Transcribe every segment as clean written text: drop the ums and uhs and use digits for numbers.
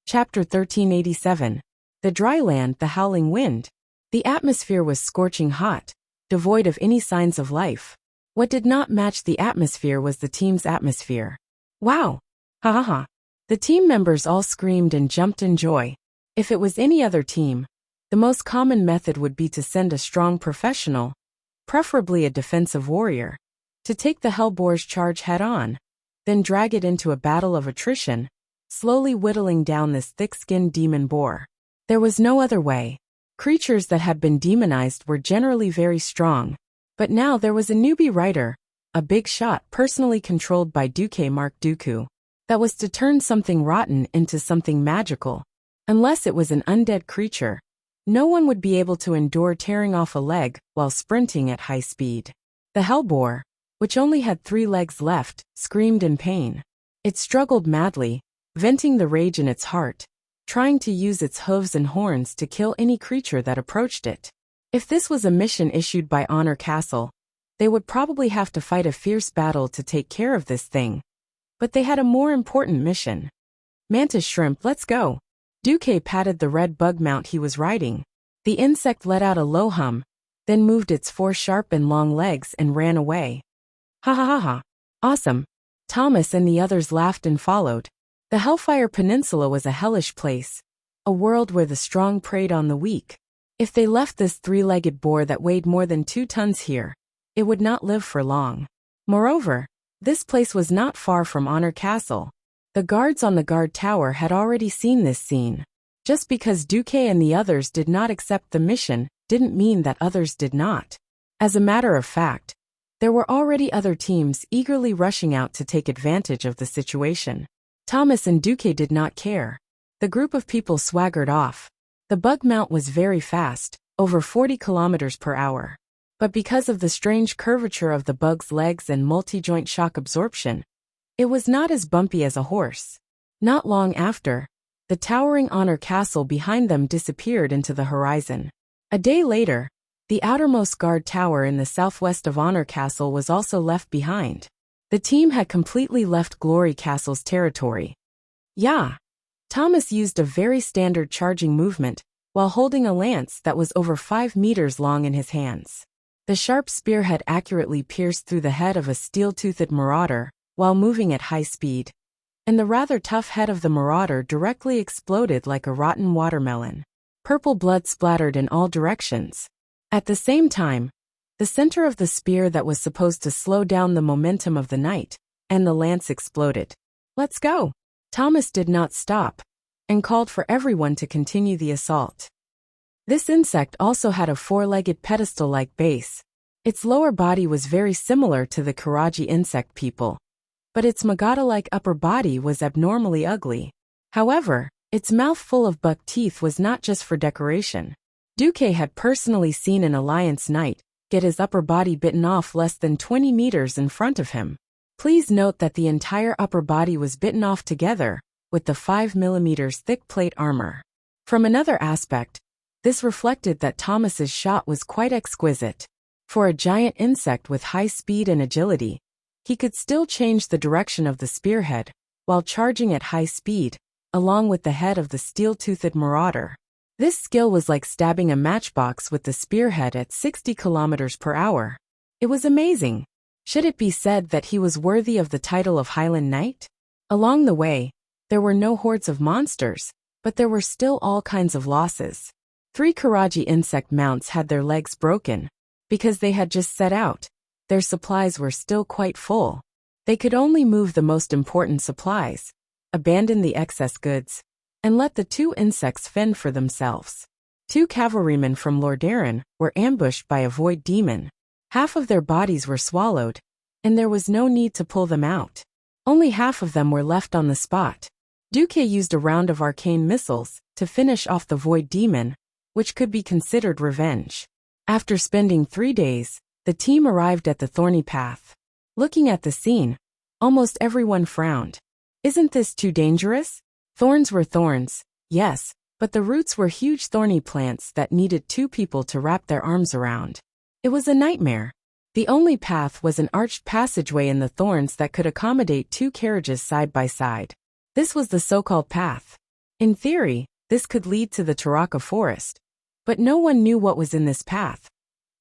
Chapter 1387. The Dry Land, the Howling Wind. The atmosphere was scorching hot, devoid of any signs of life. What did not match the atmosphere was the team's atmosphere. Wow! Ha ha ha! The team members all screamed and jumped in joy. If it was any other team, the most common method would be to send a strong professional, preferably a defensive warrior, to take the Hellboar's charge head-on, then drag it into a battle of attrition, slowly whittling down this thick-skinned demon boar. There was no other way. Creatures that had been demonized were generally very strong, but now there was a newbie rider, a big shot personally controlled by Duque Mark Dooku, that was to turn something rotten into something magical. Unless it was an undead creature, no one would be able to endure tearing off a leg while sprinting at high speed. The Hellboar, which only had 3 legs left, screamed in pain. It struggled madly, venting the rage in its heart, trying to use its hooves and horns to kill any creature that approached it. If this was a mission issued by Honor Castle, they would probably have to fight a fierce battle to take care of this thing. But they had a more important mission. Mantis Shrimp, let's go. Duque patted the red bug mount he was riding. The insect let out a low hum, then moved its 4 sharp and long legs and ran away. Ha ha ha ha. Awesome. Thomas and the others laughed and followed. The Hellfire Peninsula was a hellish place, a world where the strong preyed on the weak. If they left this 3-legged boar that weighed more than 2 tons here, it would not live for long. Moreover, this place was not far from Honor Castle. The guards on the guard tower had already seen this scene. Just because Duque and the others did not accept the mission didn't mean that others did not. As a matter of fact, there were already other teams eagerly rushing out to take advantage of the situation. Thomas and Duque did not care. The group of people swaggered off. The bug mount was very fast, over 40 kilometers per hour. But because of the strange curvature of the bug's legs and multi-joint shock absorption, it was not as bumpy as a horse. Not long after, the towering Honor Castle behind them disappeared into the horizon. A day later, the outermost guard tower in the southwest of Honor Castle was also left behind. The team had completely left Glory Castle's territory. Yeah. Thomas used a very standard charging movement, while holding a lance that was over 5 meters long in his hands. The sharp spear had accurately pierced through the head of a steel-toothed marauder, while moving at high speed, and the rather tough head of the marauder directly exploded like a rotten watermelon. Purple blood splattered in all directions. At the same time, the center of the spear that was supposed to slow down the momentum of the knight, and the lance exploded. Let's go! Thomas did not stop, and called for everyone to continue the assault. This insect also had a 4-legged pedestal-like base. Its lower body was very similar to the Karaji insect people, but its Magata-like upper body was abnormally ugly. However, its mouth full of buck teeth was not just for decoration. Duque had personally seen an Alliance knight get his upper body bitten off less than 20 meters in front of him. Please note that the entire upper body was bitten off together, with the 5 mm thick plate armor. From another aspect, this reflected that Thomas's shot was quite exquisite. For a giant insect with high speed and agility, he could still change the direction of the spearhead, while charging at high speed, along with the head of the steel-toothed marauder. This skill was like stabbing a matchbox with the spearhead at 60 kilometers per hour. It was amazing. Should it be said that he was worthy of the title of Highland Knight? Along the way, there were no hordes of monsters, but there were still all kinds of losses. 3 Karaji insect mounts had their legs broken. Because they had just set out, their supplies were still quite full. They could only move the most important supplies, abandon the excess goods, and let the 2 insects fend for themselves. 2 cavalrymen from Lordaeron were ambushed by a void demon. Half of their bodies were swallowed, and there was no need to pull them out. Only half of them were left on the spot. Duque used a round of arcane missiles to finish off the void demon, which could be considered revenge. After spending 3 days, the team arrived at the thorny path. Looking at the scene, almost everyone frowned. Isn't this too dangerous? Thorns were thorns, yes, but the roots were huge thorny plants that needed 2 people to wrap their arms around. It was a nightmare. The only path was an arched passageway in the thorns that could accommodate 2 carriages side by side. This was the so-called path. In theory, this could lead to the Taraka forest, but no one knew what was in this path,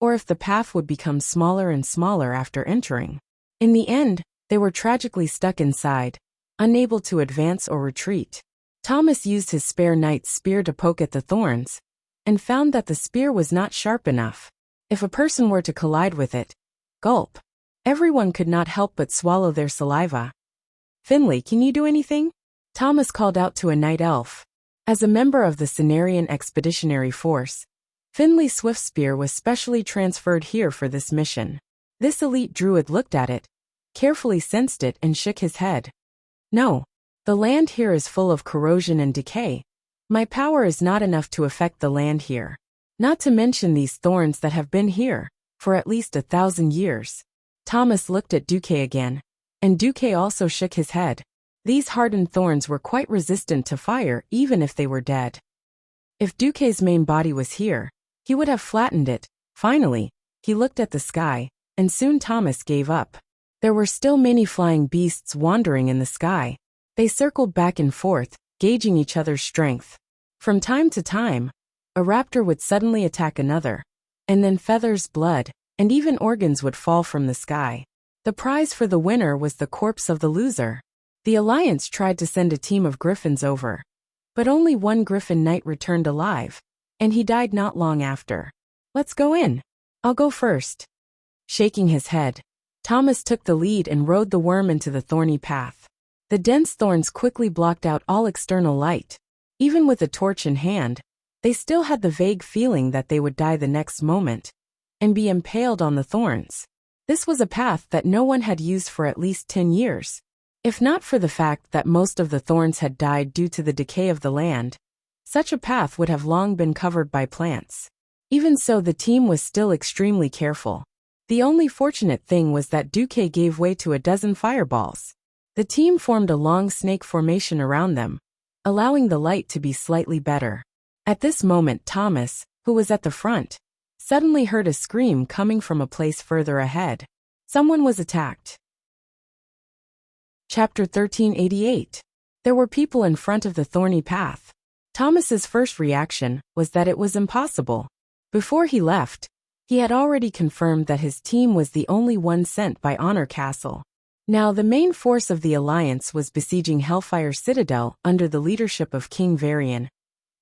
or if the path would become smaller and smaller after entering. In the end, they were tragically stuck inside, unable to advance or retreat. Thomas used his spare knight's spear to poke at the thorns, and found that the spear was not sharp enough. If a person were to collide with it, gulp, everyone could not help but swallow their saliva. "Finley, can you do anything?" Thomas called out to a night elf. As a member of the Cenarian Expeditionary Force, Finley Swiftspear was specially transferred here for this mission. This elite druid looked at it, carefully sensed it and shook his head. "No. The land here is full of corrosion and decay. My power is not enough to affect the land here. Not to mention these thorns that have been here for at least 1,000 years. Thomas looked at Duque again, and Duque also shook his head. These hardened thorns were quite resistant to fire even if they were dead. If Duque's main body was here, he would have flattened it. Finally, he looked at the sky, and soon Thomas gave up. There were still many flying beasts wandering in the sky. They circled back and forth, gauging each other's strength. From time to time, a raptor would suddenly attack another, and then feathers, blood, and even organs would fall from the sky. The prize for the winner was the corpse of the loser. The Alliance tried to send a team of griffins over, but only one griffin knight returned alive, and he died not long after. "Let's go in. I'll go first." Shaking his head, Thomas took the lead and rode the worm into the thorny path. The dense thorns quickly blocked out all external light. Even with a torch in hand, they still had the vague feeling that they would die the next moment and be impaled on the thorns. This was a path that no one had used for at least 10 years. If not for the fact that most of the thorns had died due to the decay of the land, such a path would have long been covered by plants. Even so, the team was still extremely careful. The only fortunate thing was that Duque gave way to a dozen fireballs. The team formed a long snake formation around them, allowing the light to be slightly better. At this moment, Thomas, who was at the front, suddenly heard a scream coming from a place further ahead. Someone was attacked. Chapter 1388. There were people in front of the thorny path. Thomas's first reaction was that it was impossible. Before he left, he had already confirmed that his team was the only one sent by Honor Castle. Now the main force of the Alliance was besieging Hellfire Citadel under the leadership of King Varian,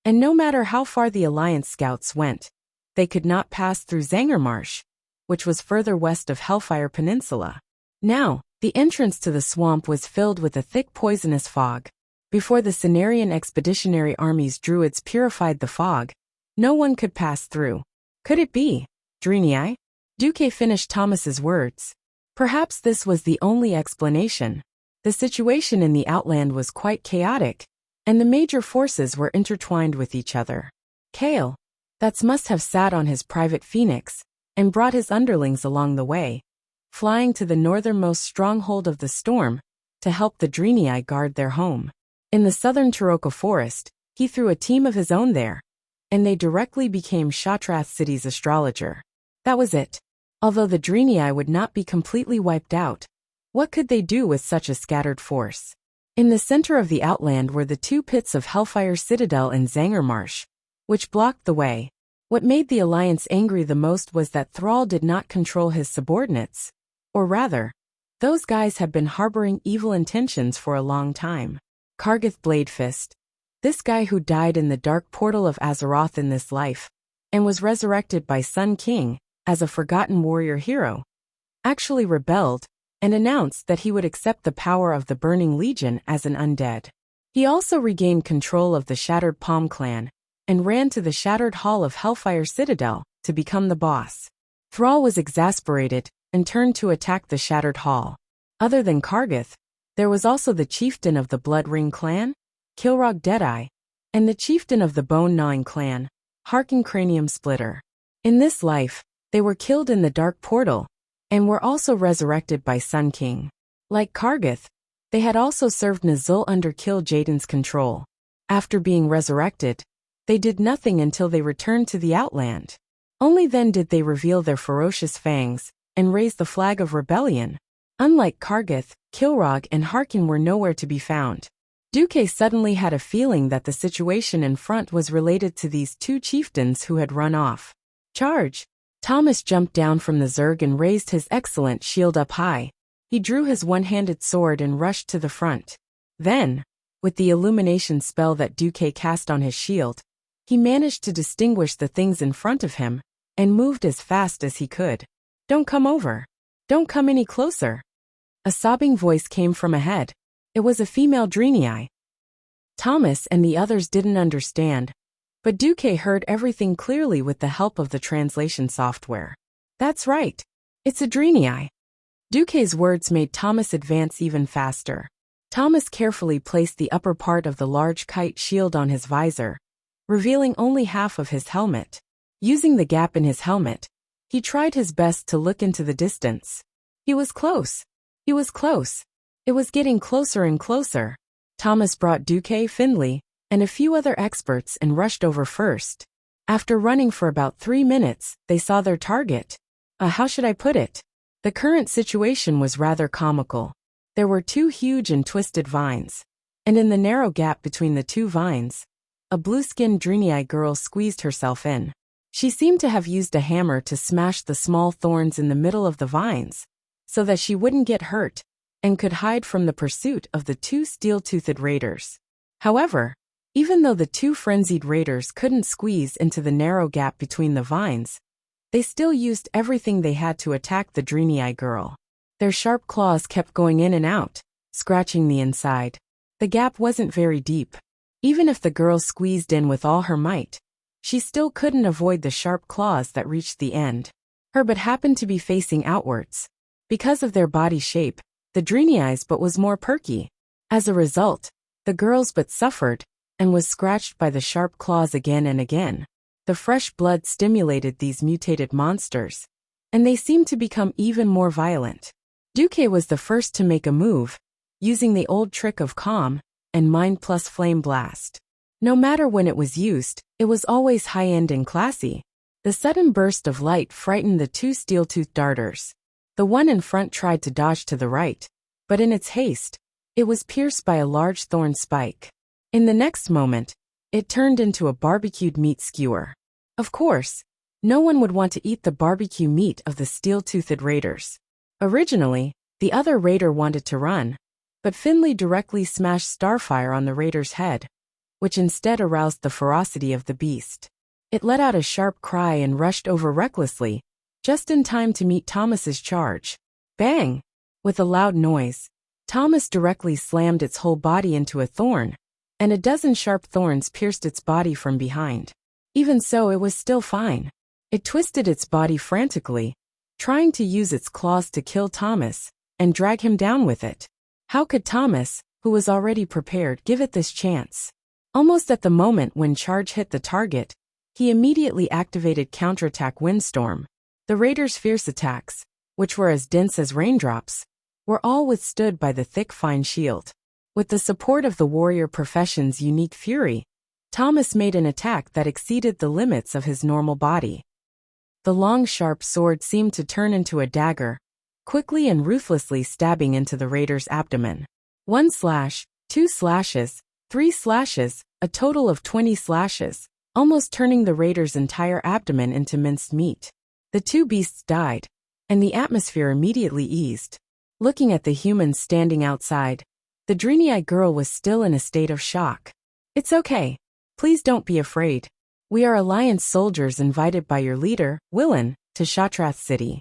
and no matter how far the Alliance scouts went, they could not pass through Zangermarsh, which was further west of Hellfire Peninsula. Now, the entrance to the swamp was filled with a thick poisonous fog. Before the Cenarian Expeditionary Army's druids purified the fog, no one could pass through. Could it be Drenii? Duque finished Thomas's words. Perhaps this was the only explanation. The situation in the Outland was quite chaotic, and the major forces were intertwined with each other. Kale, that must have sat on his private phoenix, and brought his underlings along the way, flying to the northernmost stronghold of the storm, to help the Drenii guard their home. In the southern Taraka forest, he threw a team of his own there, and they directly became Shatrath City's astrologer. That was it. Although the Drenii would not be completely wiped out, what could they do with such a scattered force? In the center of the Outland were the two pits of Hellfire Citadel and Zangermarsh, which blocked the way. What made the Alliance angry the most was that Thrall did not control his subordinates, or rather, those guys had been harboring evil intentions for a long time. Kargath Bladefist, this guy who died in the dark portal of Azeroth in this life, and was resurrected by Sun King as a forgotten warrior hero, actually rebelled and announced that he would accept the power of the Burning Legion as an undead. He also regained control of the Shattered Palm clan and ran to the Shattered Hall of Hellfire Citadel to become the boss. Thrall was exasperated and turned to attack the Shattered Hall. Other than Kargath, there was also the chieftain of the Blood Ring clan, Kilrog Deadeye, and the chieftain of the Bone Gnawing clan, Harkin Cranium Splitter. In this life, they were killed in the Dark Portal, and were also resurrected by Sun King. Like Kargath, they had also served Nazul under Kill Jaden's control. After being resurrected, they did nothing until they returned to the Outland. Only then did they reveal their ferocious fangs and raise the flag of rebellion. Unlike Kargath, Kilrog and Harkin were nowhere to be found. Duque suddenly had a feeling that the situation in front was related to these two chieftains who had run off. Charge! Thomas jumped down from the Zerg and raised his excellent shield up high. He drew his one-handed sword and rushed to the front. Then, with the illumination spell that Duque cast on his shield, he managed to distinguish the things in front of him, and moved as fast as he could. Don't come over. Don't come any closer. A sobbing voice came from ahead. It was a female Drenii. Thomas and the others didn't understand, but Duque heard everything clearly with the help of the translation software. That's right. It's a Drenii. Duque's words made Thomas advance even faster. Thomas carefully placed the upper part of the large kite shield on his visor, revealing only half of his helmet. Using the gap in his helmet, he tried his best to look into the distance. He was close. He was close. It was getting closer and closer. Thomas brought Duque, Findlay, and a few other experts and rushed over first. After running for about 3 minutes, they saw their target. How should I put it? The current situation was rather comical. There were 2 huge and twisted vines, and in the narrow gap between the 2 vines, a blue-skinned Drenii girl squeezed herself in. She seemed to have used a hammer to smash the small thorns in the middle of the vines, so that she wouldn't get hurt, and could hide from the pursuit of the 2 steel-toothed raiders. However, even though the 2 frenzied raiders couldn't squeeze into the narrow gap between the vines, they still used everything they had to attack the Drenii girl. Their sharp claws kept going in and out, scratching the inside. The gap wasn't very deep. Even if the girl squeezed in with all her might, she still couldn't avoid the sharp claws that reached the end. Her butt happened to be facing outwards. Because of their body shape, the Drenii's butt was more perky. As a result, the girl's butt suffered, and was scratched by the sharp claws again and again. The fresh blood stimulated these mutated monsters, and they seemed to become even more violent. Duque was the first to make a move, using the old trick of calm and mind plus flame blast. No matter when it was used, it was always high-end and classy. The sudden burst of light frightened the 2 steel-toothed darters. The one in front tried to dodge to the right, but in its haste, it was pierced by a large thorn spike. In the next moment, it turned into a barbecued meat skewer. Of course, no one would want to eat the barbecue meat of the steel-toothed raiders. Originally, the other raider wanted to run, but Findlay directly smashed Starfire on the raider's head, which instead aroused the ferocity of the beast. It let out a sharp cry and rushed over recklessly, just in time to meet Thomas's charge. Bang! With a loud noise, Thomas directly slammed its whole body into a thorn, and a dozen sharp thorns pierced its body from behind. Even so, it was still fine. It twisted its body frantically, trying to use its claws to kill Thomas and drag him down with it. How could Thomas, who was already prepared, give it this chance? Almost at the moment when charge hit the target, he immediately activated counterattack Windstorm. The raiders' fierce attacks, which were as dense as raindrops, were all withstood by the thick fine shield. With the support of the warrior profession's unique fury, Thomas made an attack that exceeded the limits of his normal body. The long sharp sword seemed to turn into a dagger, quickly and ruthlessly stabbing into the raider's abdomen. 1 slash, 2 slashes, 3 slashes, a total of 20 slashes, almost turning the raider's entire abdomen into minced meat. The 2 beasts died, and the atmosphere immediately eased. Looking at the humans standing outside, the Drenii girl was still in a state of shock. It's okay. Please don't be afraid. We are Alliance soldiers invited by your leader, Willen, to Shatrath City.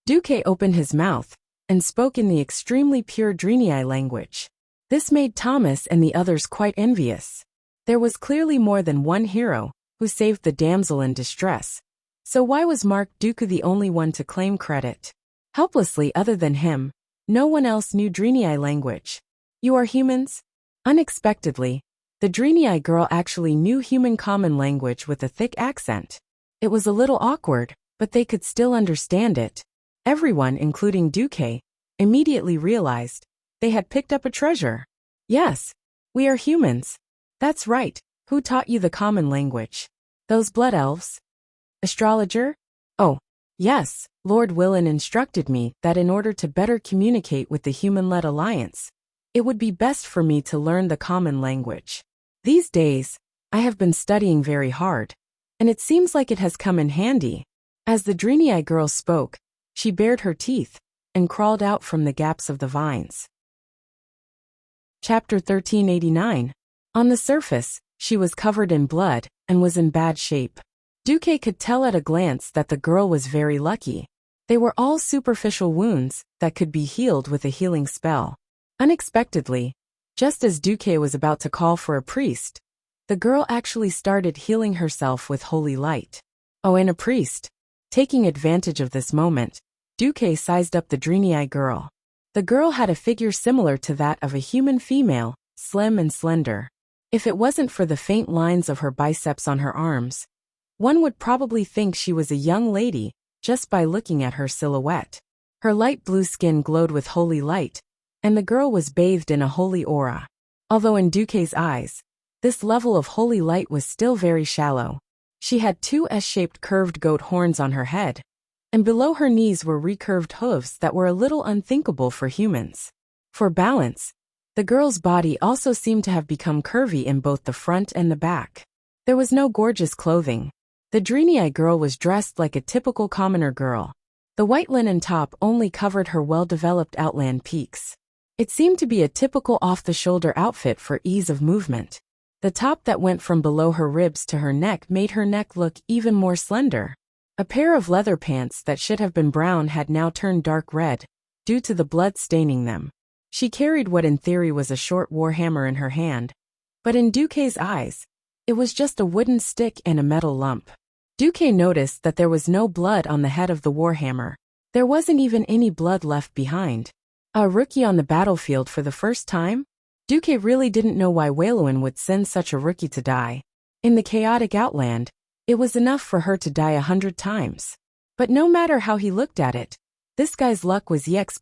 Duque opened his mouth and spoke in the extremely pure Drenii language. This made Thomas and the others quite envious. There was clearly more than one hero who saved the damsel in distress. So why was Mark Duque the only one to claim credit? Helplessly, other than him, no one else knew Drenii language. You are humans? Unexpectedly, the Drenii girl actually knew human common language with a thick accent. It was a little awkward, but they could still understand it. Everyone, including Duque, immediately realized they had picked up a treasure. Yes, we are humans. That's right. Who taught you the common language? Those blood elves? Astrologer? Oh, yes, Lord Willen instructed me that in order to better communicate with the human-led alliance, It would be best for me to learn the common language. These days, I have been studying very hard, and it seems like it has come in handy. As the Dreamy-Eye girl spoke, she bared her teeth and crawled out from the gaps of the vines. Chapter 1389. On the surface, she was covered in blood and was in bad shape. Duque could tell at a glance that the girl was very lucky. They were all superficial wounds that could be healed with a healing spell. Unexpectedly, just as Duque was about to call for a priest, the girl actually started healing herself with holy light. Oh, and a priest. Taking advantage of this moment, Duque sized up the Dreamy-Eye girl. The girl had a figure similar to that of a human female, slim and slender. If it wasn't for the faint lines of her biceps on her arms, one would probably think she was a young lady just by looking at her silhouette. Her light blue skin glowed with holy light, and the girl was bathed in a holy aura. Although in Duque's eyes, this level of holy light was still very shallow. She had two S-shaped curved goat horns on her head, and below her knees were recurved hooves that were a little unthinkable for humans. For balance, the girl's body also seemed to have become curvy in both the front and the back. There was no gorgeous clothing. The Dreamy-Eye girl was dressed like a typical commoner girl. The white linen top only covered her well-developed outland peaks. It seemed to be a typical off-the-shoulder outfit for ease of movement. The top that went from below her ribs to her neck made her neck look even more slender. A pair of leather pants that should have been brown had now turned dark red, due to the blood staining them. She carried what in theory was a short warhammer in her hand, but in Duque's eyes, it was just a wooden stick and a metal lump. Duque noticed that there was no blood on the head of the warhammer. There wasn't even any blood left behind. A rookie on the battlefield for the first time? Duque really didn't know why Wayloin would send such a rookie to die. In the chaotic outland, it was enough for her to die 100 times. But no matter how he looked at it, this guy's luck was EX+.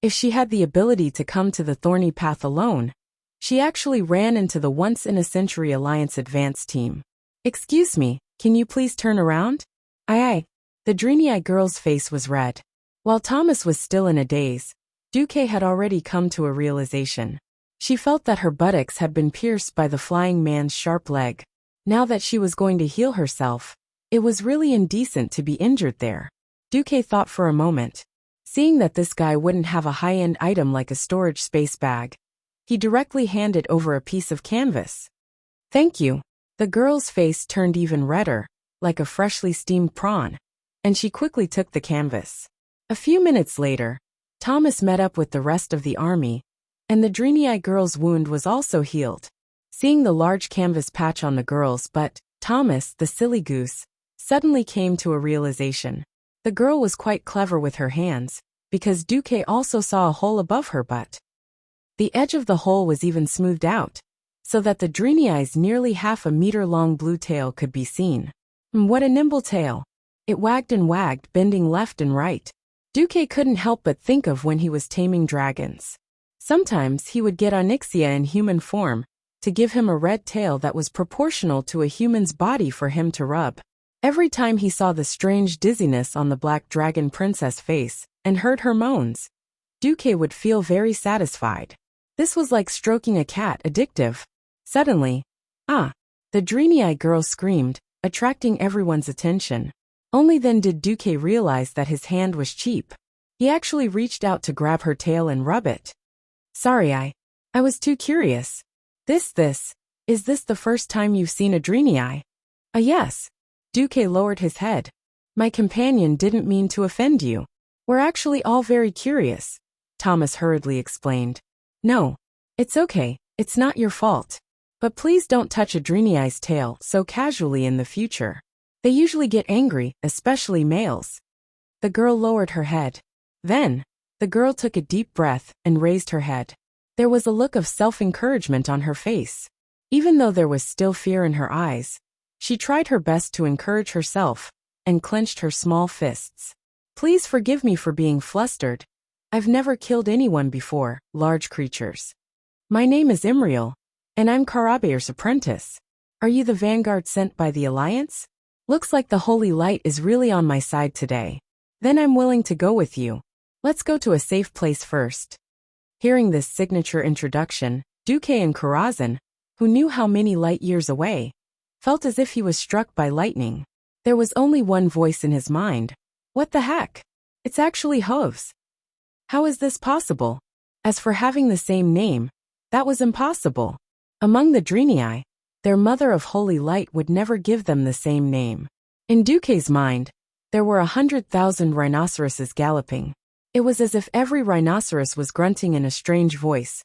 If she had the ability to come to the thorny path alone, she actually ran into the once-in-a-century Alliance Advance team. Excuse me, can you please turn around? Aye. The Dreamy-Eye girl's face was red. While Thomas was still in a daze, Duque had already come to a realization. She felt that her buttocks had been pierced by the flying man's sharp leg. Now that she was going to heal herself, it was really indecent to be injured there. Duque thought for a moment. Seeing that this guy wouldn't have a high-end item like a storage space bag, he directly handed over a piece of canvas. Thank you. The girl's face turned even redder, like a freshly steamed prawn, and she quickly took the canvas. A few minutes later, Thomas met up with the rest of the army, and the Dreamy-Eye girl's wound was also healed. Seeing the large canvas patch on the girl's butt, Thomas, the silly goose, suddenly came to a realization. The girl was quite clever with her hands, because Duque also saw a hole above her butt. The edge of the hole was even smoothed out, so that the Dreamy-Eye's nearly half-a-meter-long blue tail could be seen. What a nimble tail! It wagged and wagged, bending left and right. Duque couldn't help but think of when he was taming dragons. Sometimes he would get Onyxia in human form, to give him a red tail that was proportional to a human's body for him to rub. Every time he saw the strange dizziness on the black dragon princess face, and heard her moans, Duque would feel very satisfied. This was like stroking a cat, addictive. Suddenly, the Dreamy-Eye girl screamed, attracting everyone's attention. Only then did Duque realize that his hand was cheap. He actually reached out to grab her tail and rub it. Sorry, I was too curious. Is this the first time you've seen a Dreamy-Eye? Yes. Duque lowered his head. My companion didn't mean to offend you. We're actually all very curious, Thomas hurriedly explained. No, it's okay, it's not your fault. But please don't touch a Dreamy-Eye's tail so casually in the future. They usually get angry, especially males. The girl lowered her head. Then, the girl took a deep breath and raised her head. There was a look of self-encouragement on her face. Even though there was still fear in her eyes, she tried her best to encourage herself, and clenched her small fists. Please forgive me for being flustered. I've never killed anyone before, large creatures. My name is Imriel, and I'm Karabeir's apprentice. Are you the vanguard sent by the Alliance? Looks like the holy light is really on my side today. Then I'm willing to go with you. Let's go to a safe place first. Hearing this signature introduction, Duque and Karazhan, who knew how many light years away, felt as if he was struck by lightning. There was only one voice in his mind. What the heck? It's actually Hovs. How is this possible? As for having the same name, that was impossible. Among the Drenii, their mother of holy light would never give them the same name. In Duque's mind, there were 100,000 rhinoceroses galloping. It was as if every rhinoceros was grunting in a strange voice.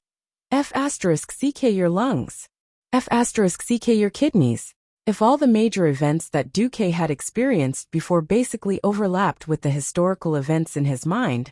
F***ck your lungs. F***ck your kidneys. If all the major events that Duque had experienced before basically overlapped with the historical events in his mind,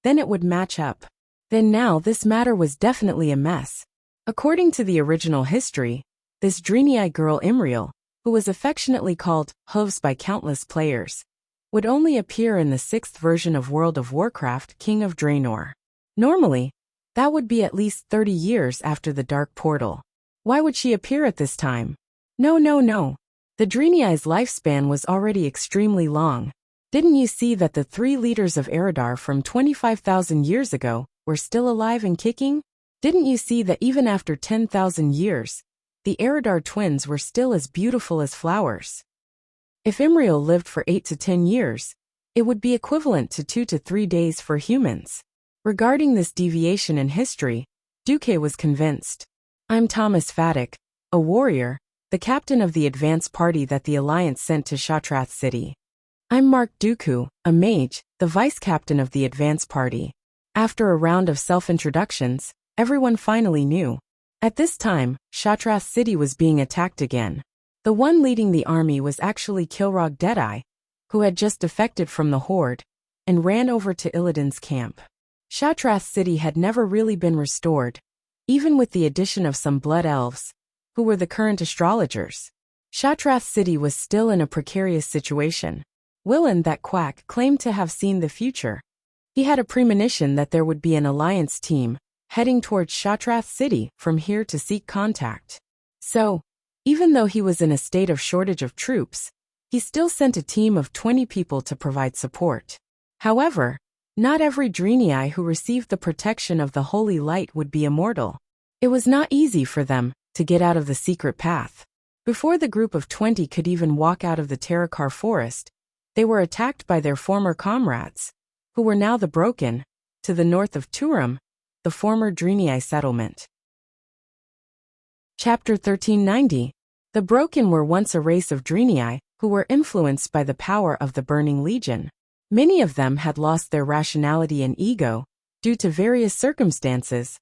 then it would match up. Then now this matter was definitely a mess. According to the original history, this Drenii girl Imriel, who was affectionately called Hovs by countless players, would only appear in the 6th version of World of Warcraft King of Draenor. Normally, that would be at least 30 years after the Dark Portal. Why would she appear at this time? No. The Drenii's lifespan was already extremely long. Didn't you see that the 3 leaders of Eredar from 25,000 years ago were still alive and kicking? Didn't you see that even after 10,000 years, the Eredar twins were still as beautiful as flowers? If Imriel lived for 8 to 10 years, it would be equivalent to 2 to 3 days for humans. Regarding this deviation in history, Duque was convinced. I'm Thomas Faddock, a warrior, the captain of the advance party that the Alliance sent to Shattrath City. I'm Mark Dooku, a mage, the vice-captain of the advance party. After a round of self-introductions, everyone finally knew. At this time, Shattrath City was being attacked again. The one leading the army was actually Kilrog Deadeye, who had just defected from the Horde, and ran over to Illidan's camp. Shattrath City had never really been restored, even with the addition of some blood elves, who were the current astrologers. Shattrath City was still in a precarious situation. Willan, that quack, claimed to have seen the future. He had a premonition that there would be an alliance team heading towards Shattrath City from here to seek contact. So, even though he was in a state of shortage of troops, he still sent a team of 20 people to provide support. However, not every Drenii who received the protection of the Holy Light would be immortal. It was not easy for them to get out of the secret path. Before the group of 20 could even walk out of the Terakar forest, they were attacked by their former comrades, who were now the Broken, to the north of Turum, the former Drenii settlement. Chapter 1390. The Broken were once a race of Drenii who were influenced by the power of the Burning Legion. Many of them had lost their rationality and ego due to various circumstances,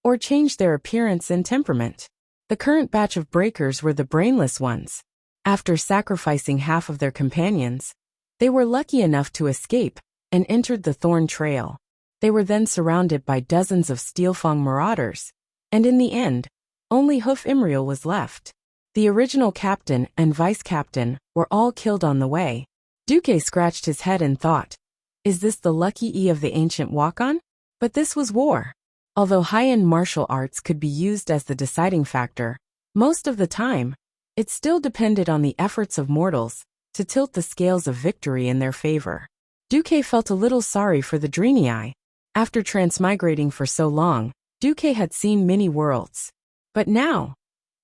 or changed their appearance and temperament. The current batch of breakers were the brainless ones. After sacrificing half of their companions, they were lucky enough to escape and entered the Thorn Trail. They were then surrounded by dozens of Steelfang marauders, and in the end, only Hoof Imriel was left. The original captain and vice-captain were all killed on the way. Duque scratched his head and thought, is this the lucky E of the ancient walk-on? But this was war. Although high-end martial arts could be used as the deciding factor, most of the time, it still depended on the efforts of mortals to tilt the scales of victory in their favor. Duque felt a little sorry for the Drenii. After transmigrating for so long, Duque had seen many worlds. But now,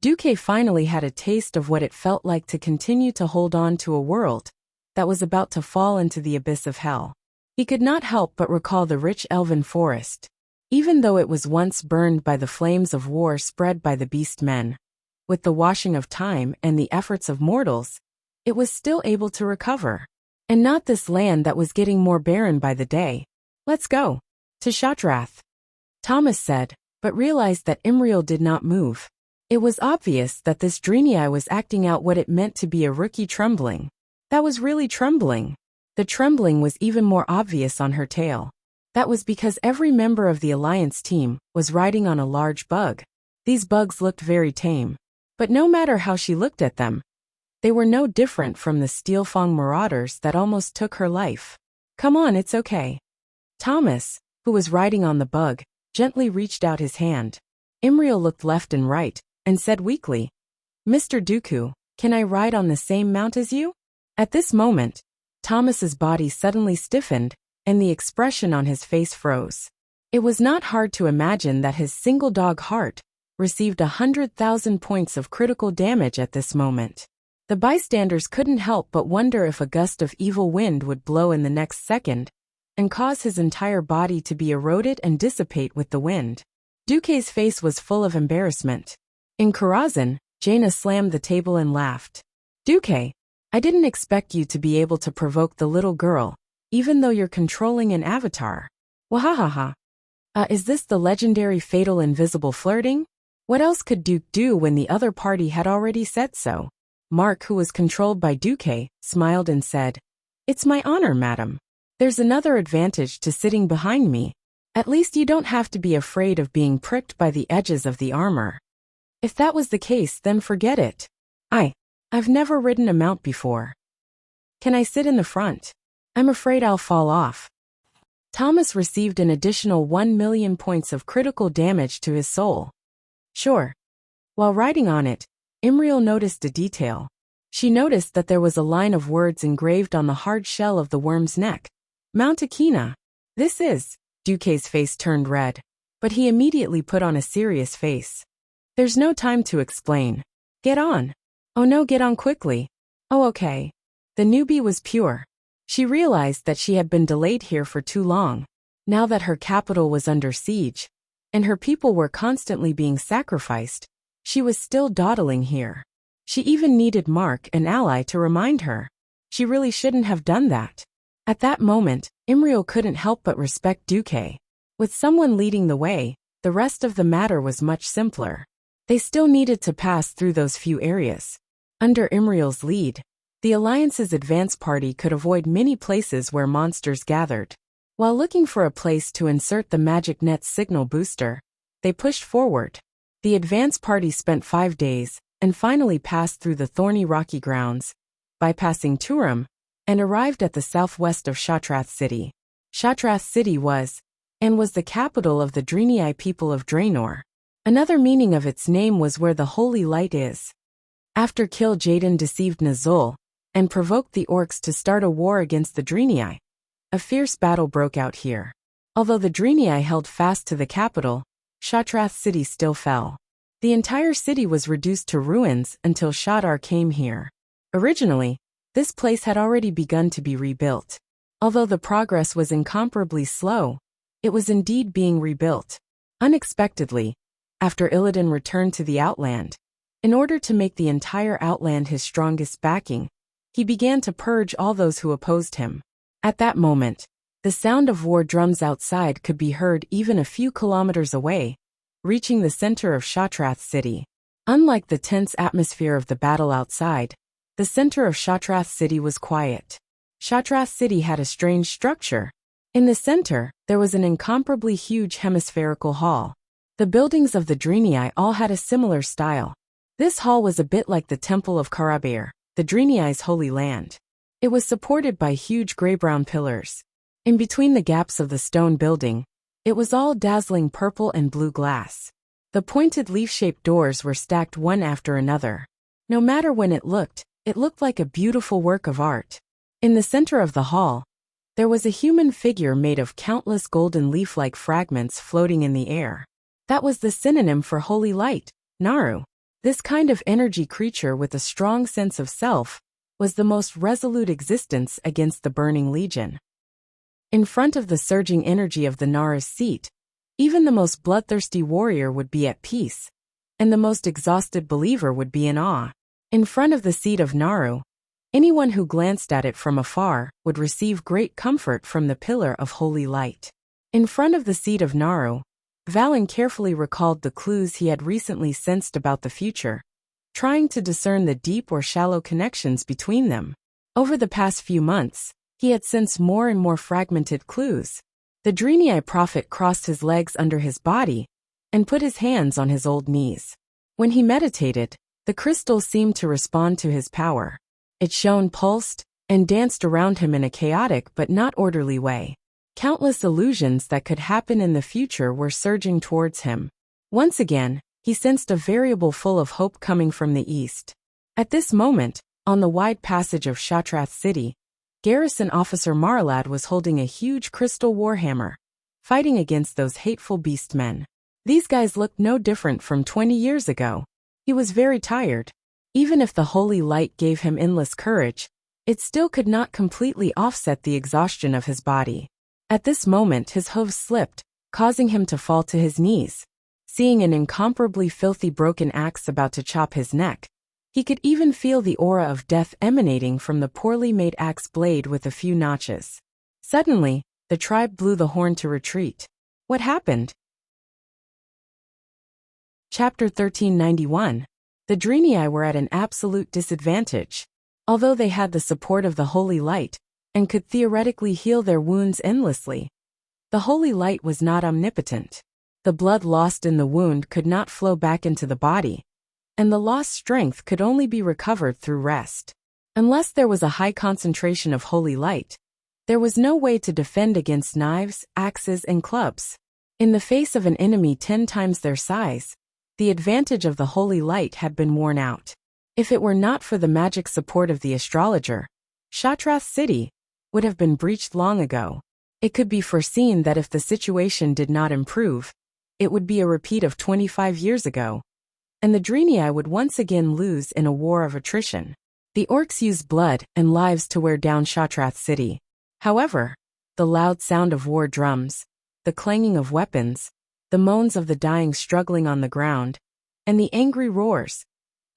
Duque finally had a taste of what it felt like to continue to hold on to a world that was about to fall into the abyss of hell. He could not help but recall the rich elven forest. Even though it was once burned by the flames of war spread by the beast men, with the washing of time and the efforts of mortals, it was still able to recover. And not this land that was getting more barren by the day. Let's go. To Shattrath, Thomas said, but realized that Imriel did not move. It was obvious that this Drenii was acting out what it meant to be a rookie trembling. That was really trembling. The trembling was even more obvious on her tail. That was because every member of the Alliance team was riding on a large bug. These bugs looked very tame. But no matter how she looked at them, they were no different from the Steelfang marauders that almost took her life. Come on, it's okay. Thomas, who was riding on the bug, gently reached out his hand. Imriel looked left and right, and said weakly, Mr. Dooku, can I ride on the same mount as you? At this moment, Thomas's body suddenly stiffened, and the expression on his face froze. It was not hard to imagine that his single dog heart received 100,000 points of critical damage at this moment. The bystanders couldn't help but wonder if a gust of evil wind would blow in the next second and cause his entire body to be eroded and dissipate with the wind. Duque's face was full of embarrassment. In Karazhan, Jaina slammed the table and laughed. Duque, I didn't expect you to be able to provoke the little girl, even though you're controlling an avatar. Wahahaha. Is this the legendary fatal invisible flirting? What else could Duke do when the other party had already said so? Mark, who was controlled by Duque, smiled and said, It's my honor, madam. There's another advantage to sitting behind me. At least you don't have to be afraid of being pricked by the edges of the armor. If that was the case, then forget it. I've never ridden a mount before. Can I sit in the front? I'm afraid I'll fall off. Thomas received an additional 1 million points of critical damage to his soul. Sure. While riding on it, Imriel noticed a detail. She noticed that there was a line of words engraved on the hard shell of the worm's neck. Mount Akina. This is. Duque's face turned red, but he immediately put on a serious face. There's no time to explain. Get on. Oh no, get on quickly. Oh okay. The newbie was pure. She realized that she had been delayed here for too long, now that her capital was under siege, and her people were constantly being sacrificed. She was still dawdling here. She even needed Mark, an ally, to remind her. She really shouldn't have done that. At that moment, Imriel couldn't help but respect Duque. With someone leading the way, the rest of the matter was much simpler. They still needed to pass through those few areas. Under Imriel's lead, the Alliance's advance party could avoid many places where monsters gathered. While looking for a place to insert the magic net's signal booster, they pushed forward. The advance party spent 5 days and finally passed through the thorny rocky grounds, bypassing Turam, and arrived at the southwest of Shatrath City. Shatrath City was the capital of the Drenii people of Draenor. Another meaning of its name was where the holy light is. After Kill Jaden deceived Nazul and provoked the orcs to start a war against the Drenii, a fierce battle broke out here. Although the Drenii held fast to the capital, Shatrath City still fell. The entire city was reduced to ruins until Shadar came here. Originally, this place had already begun to be rebuilt. Although the progress was incomparably slow, it was indeed being rebuilt. Unexpectedly, after Illidan returned to the Outland, in order to make the entire Outland his strongest backing, he began to purge all those who opposed him. At that moment, the sound of war drums outside could be heard even a few kilometers away, reaching the center of Shatrath City. Unlike the tense atmosphere of the battle outside, the center of Shatrath City was quiet. Shatrath City had a strange structure. In the center, there was an incomparably huge hemispherical hall. The buildings of the Drenii all had a similar style. This hall was a bit like the Temple of Karabair, the Drenii's holy land. It was supported by huge gray-brown pillars. In between the gaps of the stone building, it was all dazzling purple and blue glass. The pointed leaf-shaped doors were stacked one after another. No matter when it looked like a beautiful work of art. In the center of the hall, there was a human figure made of countless golden leaf-like fragments floating in the air. That was the synonym for holy light, Naru. This kind of energy creature with a strong sense of self was the most resolute existence against the burning legion. In front of the surging energy of the Naru's seat, even the most bloodthirsty warrior would be at peace, and the most exhausted believer would be in awe. In front of the seat of Naru, anyone who glanced at it from afar would receive great comfort from the pillar of holy light. In front of the seat of Naru, Valen carefully recalled the clues he had recently sensed about the future, trying to discern the deep or shallow connections between them. Over the past few months, he had sensed more and more fragmented clues. The Drenii prophet crossed his legs under his body and put his hands on his old knees. When he meditated, the crystal seemed to respond to his power. It shone, pulsed, and danced around him in a chaotic but not orderly way. Countless illusions that could happen in the future were surging towards him. Once again, he sensed a variable full of hope coming from the east. At this moment, on the wide passage of Shatrath City, Garrison Officer Marlad was holding a huge crystal warhammer, fighting against those hateful beastmen. These guys looked no different from 20 years ago. He was very tired. Even if the holy light gave him endless courage, it still could not completely offset the exhaustion of his body. At this moment his hooves slipped, causing him to fall to his knees. Seeing an incomparably filthy broken axe about to chop his neck, he could even feel the aura of death emanating from the poorly made axe blade with a few notches. Suddenly, the tribe blew the horn to retreat. What happened? Chapter 1391. The Draenei were at an absolute disadvantage. Although they had the support of the Holy Light, and could theoretically heal their wounds endlessly, the Holy Light was not omnipotent. The blood lost in the wound could not flow back into the body, and the lost strength could only be recovered through rest. Unless there was a high concentration of Holy Light, there was no way to defend against knives, axes, and clubs. In the face of an enemy 10 times their size, the advantage of the Holy Light had been worn out. If it were not for the magic support of the astrologer, Shatrath City would have been breached long ago. It could be foreseen that if the situation did not improve, it would be a repeat of 25 years ago, and the Draenei would once again lose in a war of attrition. The orcs used blood and lives to wear down Shatrath City. However, the loud sound of war drums, the clanging of weapons, the moans of the dying struggling on the ground, and the angry roars,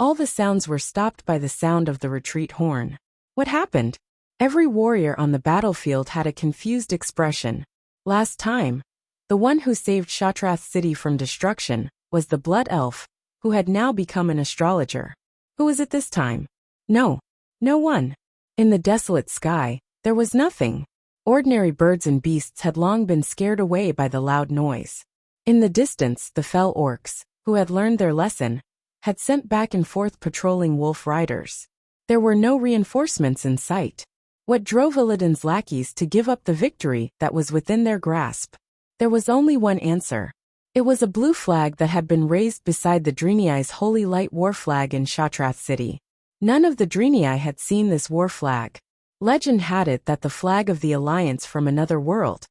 all the sounds were stopped by the sound of the retreat horn. What happened? Every warrior on the battlefield had a confused expression. Last time, the one who saved Shatrath City from destruction was the Blood Elf, who had now become an astrologer. Who was it this time? No one. In the desolate sky, there was nothing. Ordinary birds and beasts had long been scared away by the loud noise. In the distance, the fell orcs, who had learned their lesson, had sent back and forth patrolling wolf riders. There were no reinforcements in sight. What drove Illidan's lackeys to give up the victory that was within their grasp? There was only one answer. It was a blue flag that had been raised beside the Draenei's Holy Light war flag in Shatrath City. None of the Draenei had seen this war flag. Legend had it that the flag of the Alliance from Another World,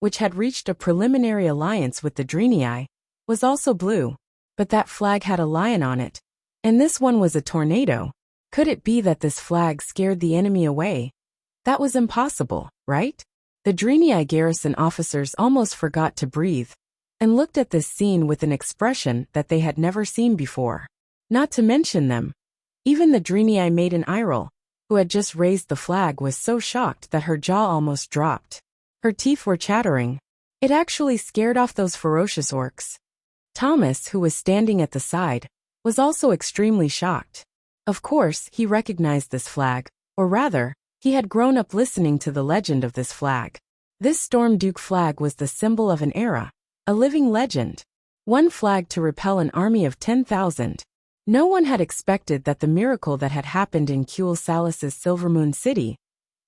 which had reached a preliminary alliance with the Draenei, was also blue. But that flag had a lion on it, and this one was a tornado. Could it be that this flag scared the enemy away? That was impossible, right? The Draenei garrison officers almost forgot to breathe, and looked at this scene with an expression that they had never seen before. Not to mention them. Even the Draenei maiden Iril, who had just raised the flag, was so shocked that her jaw almost dropped. Her teeth were chattering. It actually scared off those ferocious orcs. Thomas, who was standing at the side, was also extremely shocked. Of course, he recognized this flag, or rather, he had grown up listening to the legend of this flag. This Storm Duke flag was the symbol of an era, a living legend. One flag to repel an army of 10,000. No one had expected that the miracle that had happened in Kuel Salas's Silvermoon City,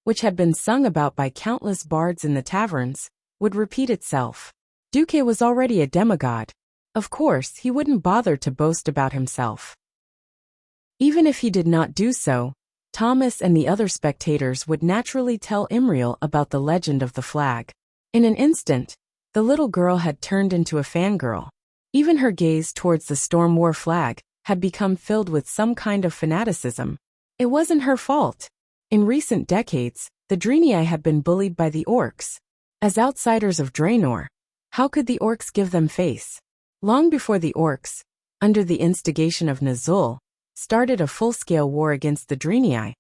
which had been sung about by countless bards in the taverns, would repeat itself. Duque was already a demigod. Of course, he wouldn't bother to boast about himself. Even if he did not do so, Thomas and the other spectators would naturally tell Imriel about the legend of the flag. In an instant, the little girl had turned into a fangirl. Even her gaze towards the Storm War flag had become filled with some kind of fanaticism. It wasn't her fault. In recent decades, the Draenei had been bullied by the orcs. As outsiders of Draenor, how could the orcs give them face? Long before the orcs, under the instigation of Nazul, started a full-scale war against the Draenei,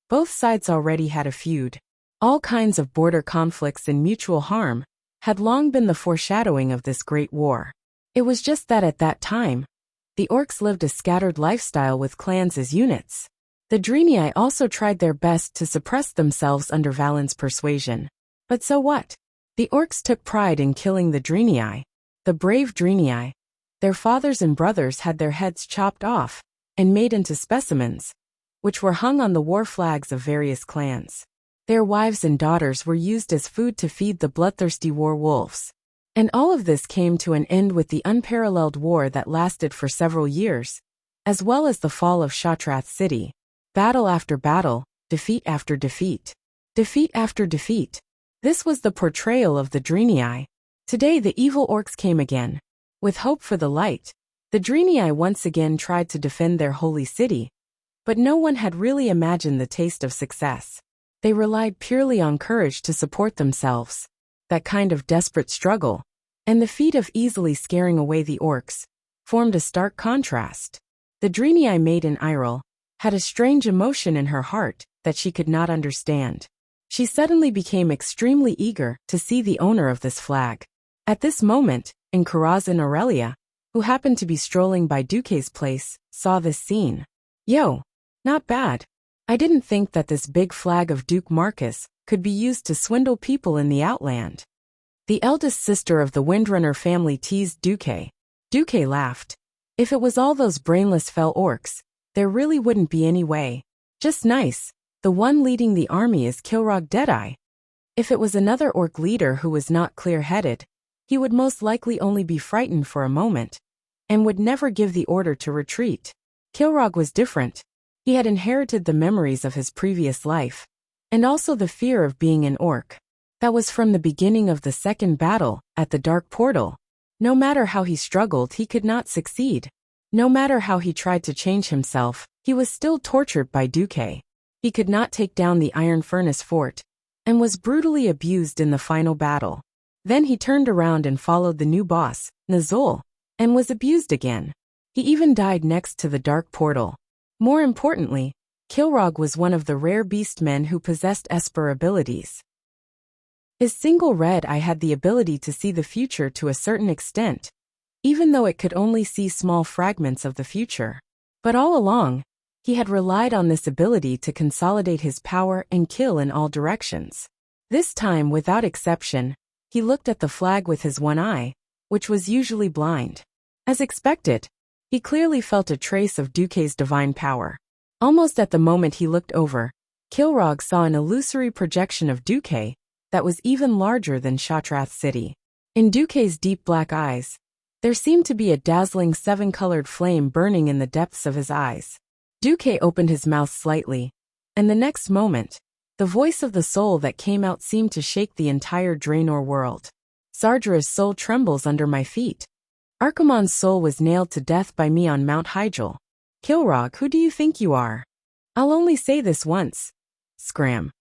both sides already had a feud. All kinds of border conflicts and mutual harm had long been the foreshadowing of this great war. It was just that at that time, the orcs lived a scattered lifestyle with clans as units. The Draenei also tried their best to suppress themselves under Valen's persuasion. But so what? The orcs took pride in killing the Draenei. The brave Draenei. Their fathers and brothers had their heads chopped off and made into specimens, which were hung on the war flags of various clans. Their wives and daughters were used as food to feed the bloodthirsty war wolves. And all of this came to an end with the unparalleled war that lasted for several years, as well as the fall of Shatrath City. Battle after battle, defeat after defeat. Defeat after defeat. This was the portrayal of the Draenei. Today the evil orcs came again. With hope for the light, the Draenei once again tried to defend their holy city, but no one had really imagined the taste of success. They relied purely on courage to support themselves. That kind of desperate struggle, and the feat of easily scaring away the orcs, formed a stark contrast. The Draenei maiden Iril had a strange emotion in her heart that she could not understand. She suddenly became extremely eager to see the owner of this flag. At this moment, Karazhan Aurelia, who happened to be strolling by Duque's place, saw this scene. Yo, not bad. I didn't think that this big flag of Duke Marcus could be used to swindle people in the Outland. The eldest sister of the Windrunner family teased Duque. Duque laughed. If it was all those brainless fell orcs, there really wouldn't be any way. Just nice. The one leading the army is Kilrog Deadeye. If it was another orc leader who was not clear-headed, he would most likely only be frightened for a moment, and would never give the order to retreat. Kilrog was different. He had inherited the memories of his previous life, and also the fear of being an orc. That was from the beginning of the second battle, at the Dark Portal. No matter how he struggled, he could not succeed. No matter how he tried to change himself, he was still tortured by Duque. He could not take down the Iron Furnace Fort, and was brutally abused in the final battle. Then he turned around and followed the new boss, Nazul, and was abused again. He even died next to the Dark Portal. More importantly, Kilrog was one of the rare beastmen who possessed Esper abilities. His single red eye had the ability to see the future to a certain extent, even though it could only see small fragments of the future. But all along, he had relied on this ability to consolidate his power and kill in all directions. This time, without exception, he looked at the flag with his one eye, which was usually blind. As expected, he clearly felt a trace of Duque's divine power. Almost at the moment he looked over, Kilrog saw an illusory projection of Duque that was even larger than Shatrath City. In Duque's deep black eyes, there seemed to be a dazzling seven-colored flame burning in the depths of his eyes. Duque opened his mouth slightly, and the next moment, the voice of the soul that came out seemed to shake the entire Draenor world. Sargeras' soul trembles under my feet. Archimonde's soul was nailed to death by me on Mount Hyjal. Kilrog, who do you think you are? I'll only say this once. Scram.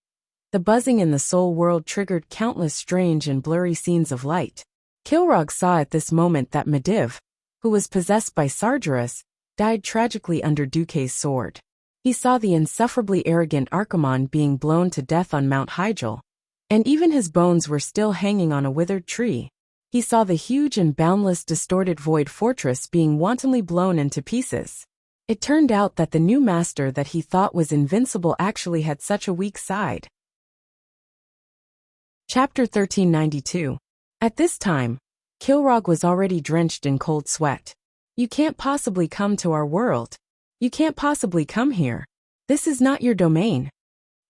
The buzzing in the soul world triggered countless strange and blurry scenes of light. Kilrog saw at this moment that Medivh, who was possessed by Sargeras, died tragically under Duque's sword. He saw the insufferably arrogant Archimonde being blown to death on Mount Hyjal, and even his bones were still hanging on a withered tree. He saw the huge and boundless distorted void fortress being wantonly blown into pieces. It turned out that the new master that he thought was invincible actually had such a weak side. Chapter 1392. At this time, Kilrog was already drenched in cold sweat. You can't possibly come to our world. You can't possibly come here. This is not your domain.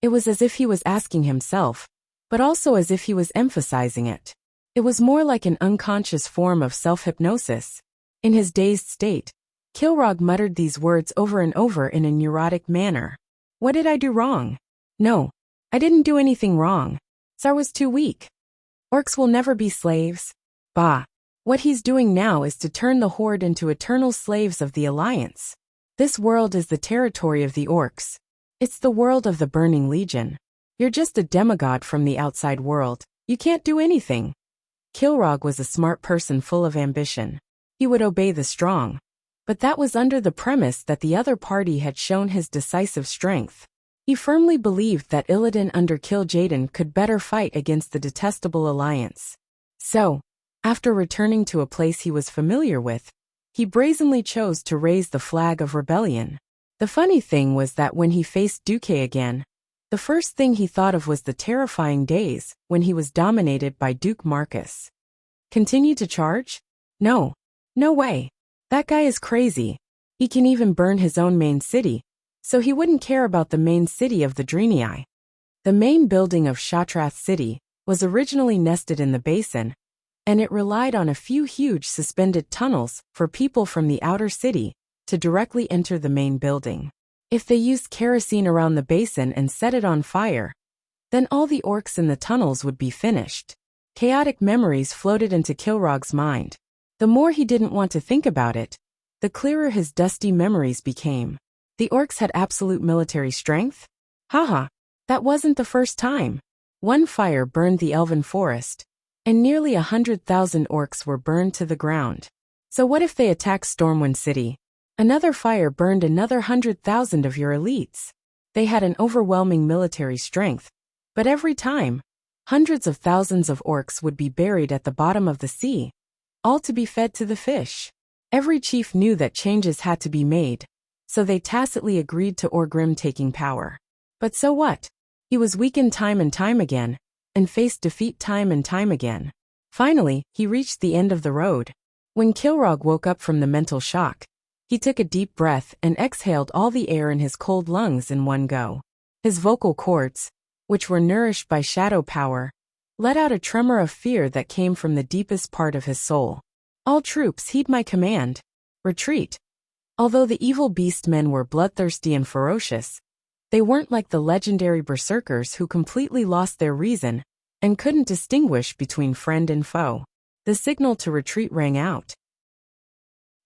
It was as if he was asking himself, but also as if he was emphasizing it. It was more like an unconscious form of self-hypnosis. In his dazed state, Kilrog muttered these words over and over in a neurotic manner. What did I do wrong? No, I didn't do anything wrong. Sar was too weak. Orcs will never be slaves. Bah. What he's doing now is to turn the Horde into eternal slaves of the Alliance. This world is the territory of the orcs. It's the world of the Burning Legion. You're just a demigod from the outside world. You can't do anything. Kilrog was a smart person full of ambition. He would obey the strong. But that was under the premise that the other party had shown his decisive strength. He firmly believed that Illidan under Kil'jaeden could better fight against the detestable Alliance. So, after returning to a place he was familiar with, he brazenly chose to raise the flag of rebellion. The funny thing was that when he faced Duque again, the first thing he thought of was the terrifying days when he was dominated by Duke Marcus. Continue to charge? No. No way. That guy is crazy. He can even burn his own main city, so he wouldn't care about the main city of the Draenei. The main building of Shatrath City was originally nested in the basin, and it relied on a few huge suspended tunnels for people from the outer city to directly enter the main building. If they used kerosene around the basin and set it on fire, then all the orcs in the tunnels would be finished. Chaotic memories floated into Kilrog's mind. The more he didn't want to think about it, the clearer his dusty memories became. The orcs had absolute military strength? Haha, that wasn't the first time. One fire burned the elven forest, and nearly 100,000 orcs were burned to the ground. So what if they attacked Stormwind City? Another fire burned another 100,000 of your elites. They had an overwhelming military strength, but every time, hundreds of thousands of orcs would be buried at the bottom of the sea, all to be fed to the fish. Every chief knew that changes had to be made, so they tacitly agreed to Orgrim taking power. But so what? He was weakened time and time again, and faced defeat time and time again. Finally, he reached the end of the road. When Kilrog woke up from the mental shock, he took a deep breath and exhaled all the air in his cold lungs in one go. His vocal cords, which were nourished by shadow power, let out a tremor of fear that came from the deepest part of his soul. All troops heed my command. Retreat. Although the evil beast men were bloodthirsty and ferocious, they weren't like the legendary berserkers who completely lost their reason and couldn't distinguish between friend and foe. The signal to retreat rang out.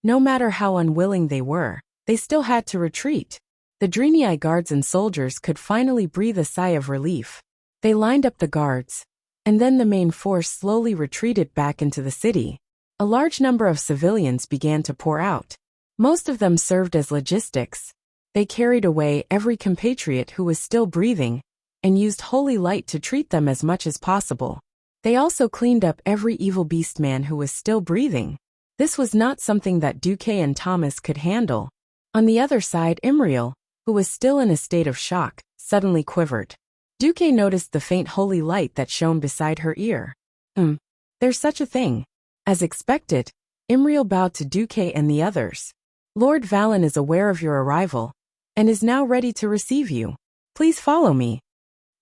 No matter how unwilling they were, they still had to retreat. The Draenei guards and soldiers could finally breathe a sigh of relief. They lined up the guards, and then the main force slowly retreated back into the city. A large number of civilians began to pour out. Most of them served as logistics. They carried away every compatriot who was still breathing, and used holy light to treat them as much as possible. They also cleaned up every evil beast man who was still breathing. This was not something that Duque and Thomas could handle. On the other side, Imriel, who was still in a state of shock, suddenly quivered. Duque noticed the faint holy light that shone beside her ear. There's such a thing. As expected, Imriel bowed to Duque and the others. Lord Valen is aware of your arrival, and is now ready to receive you. Please follow me.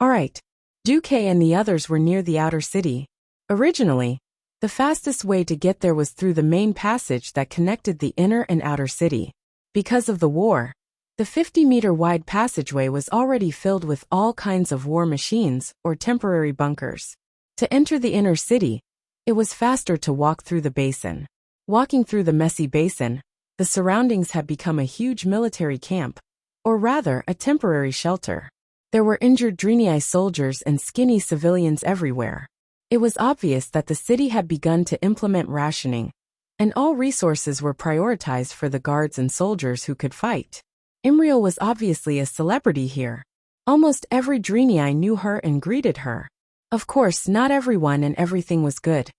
All right. Duque and the others were near the outer city. Originally, the fastest way to get there was through the main passage that connected the inner and outer city. Because of the war, the 50-meter-wide passageway was already filled with all kinds of war machines or temporary bunkers. To enter the inner city, it was faster to walk through the basin. Walking through the messy basin, the surroundings had become a huge military camp, or rather a temporary shelter. There were injured Draenei soldiers and skinny civilians everywhere. It was obvious that the city had begun to implement rationing, and all resources were prioritized for the guards and soldiers who could fight. Imriel was obviously a celebrity here. Almost every Draenei knew her and greeted her. Of course, not everyone and everything was good.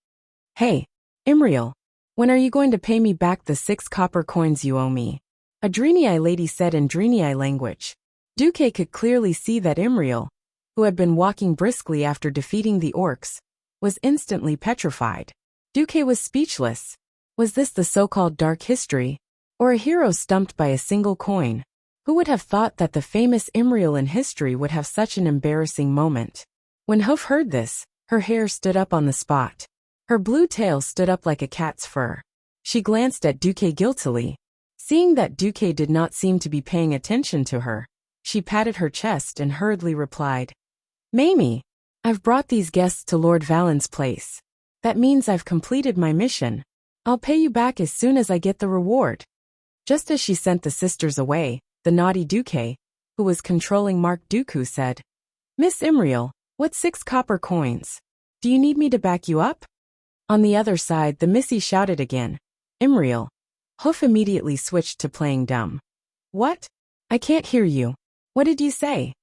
Hey, Imriel, when are you going to pay me back the 6 copper coins you owe me? A Draenei lady said in Draenei language. Duque could clearly see that Imriel, who had been walking briskly after defeating the orcs, was instantly petrified. Duque was speechless. Was this the so-called dark history, or a hero stumped by a single coin? Who would have thought that the famous Imriel in history would have such an embarrassing moment? When Hoof heard this, her hair stood up on the spot. Her blue tail stood up like a cat's fur. She glanced at Duque guiltily. Seeing that Duque did not seem to be paying attention to her, she patted her chest and hurriedly replied, Mamie, I've brought these guests to Lord Valen's place. That means I've completed my mission. I'll pay you back as soon as I get the reward. Just as she sent the sisters away, the naughty Duque, who was controlling Mark Dooku, said, Miss Imriel, what's 6 copper coins? Do you need me to back you up? On the other side, the Missy shouted again, Imriel. Hoof immediately switched to playing dumb. What? I can't hear you. What did you say?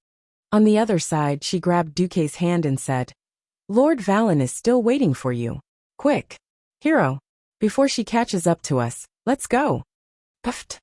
On the other side, she grabbed Duque's hand and said, Lord Valen is still waiting for you. Quick, hero, before she catches up to us, let's go. Puffed.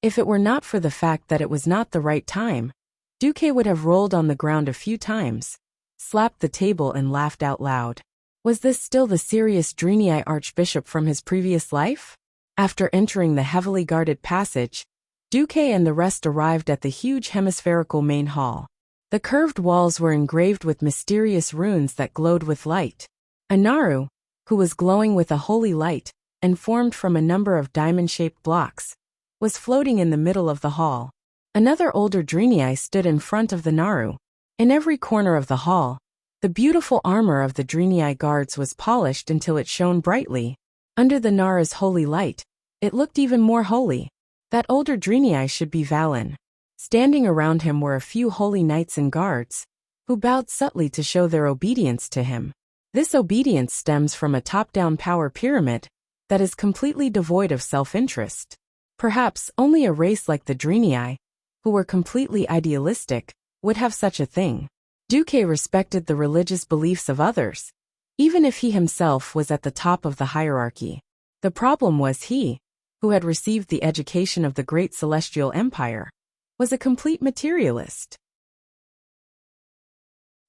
If it were not for the fact that it was not the right time, Duque would have rolled on the ground a few times, slapped the table and laughed out loud. Was this still the serious Draenei archbishop from his previous life? After entering the heavily guarded passage, Duque and the rest arrived at the huge hemispherical main hall. The curved walls were engraved with mysterious runes that glowed with light. A Naru, who was glowing with a holy light, and formed from a number of diamond-shaped blocks, was floating in the middle of the hall. Another older Draenei stood in front of the Naru. In every corner of the hall, The beautiful armor of the Drenii guards was polished until it shone brightly. Under the Nara's holy light, it looked even more holy. That older Drenii should be Valen. Standing around him were a few holy knights and guards, who bowed subtly to show their obedience to him. This obedience stems from a top-down power pyramid that is completely devoid of self-interest. Perhaps only a race like the Drenii, who were completely idealistic, would have such a thing. Duque respected the religious beliefs of others, even if he himself was at the top of the hierarchy. The problem was he, who had received the education of the great celestial empire, was a complete materialist.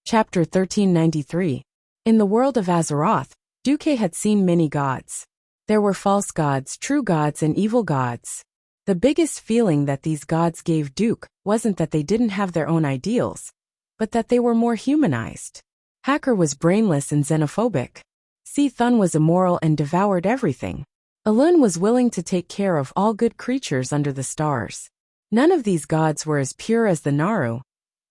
Chapter 1393. In the world of Azeroth, Duque had seen many gods. There were false gods, true gods, and evil gods. The biggest feeling that these gods gave Duque wasn't that they didn't have their own ideals, but that they were more humanized. Hacker was brainless and xenophobic. Si-Thun was immoral and devoured everything. Alun was willing to take care of all good creatures under the stars. None of these gods were as pure as the Naru,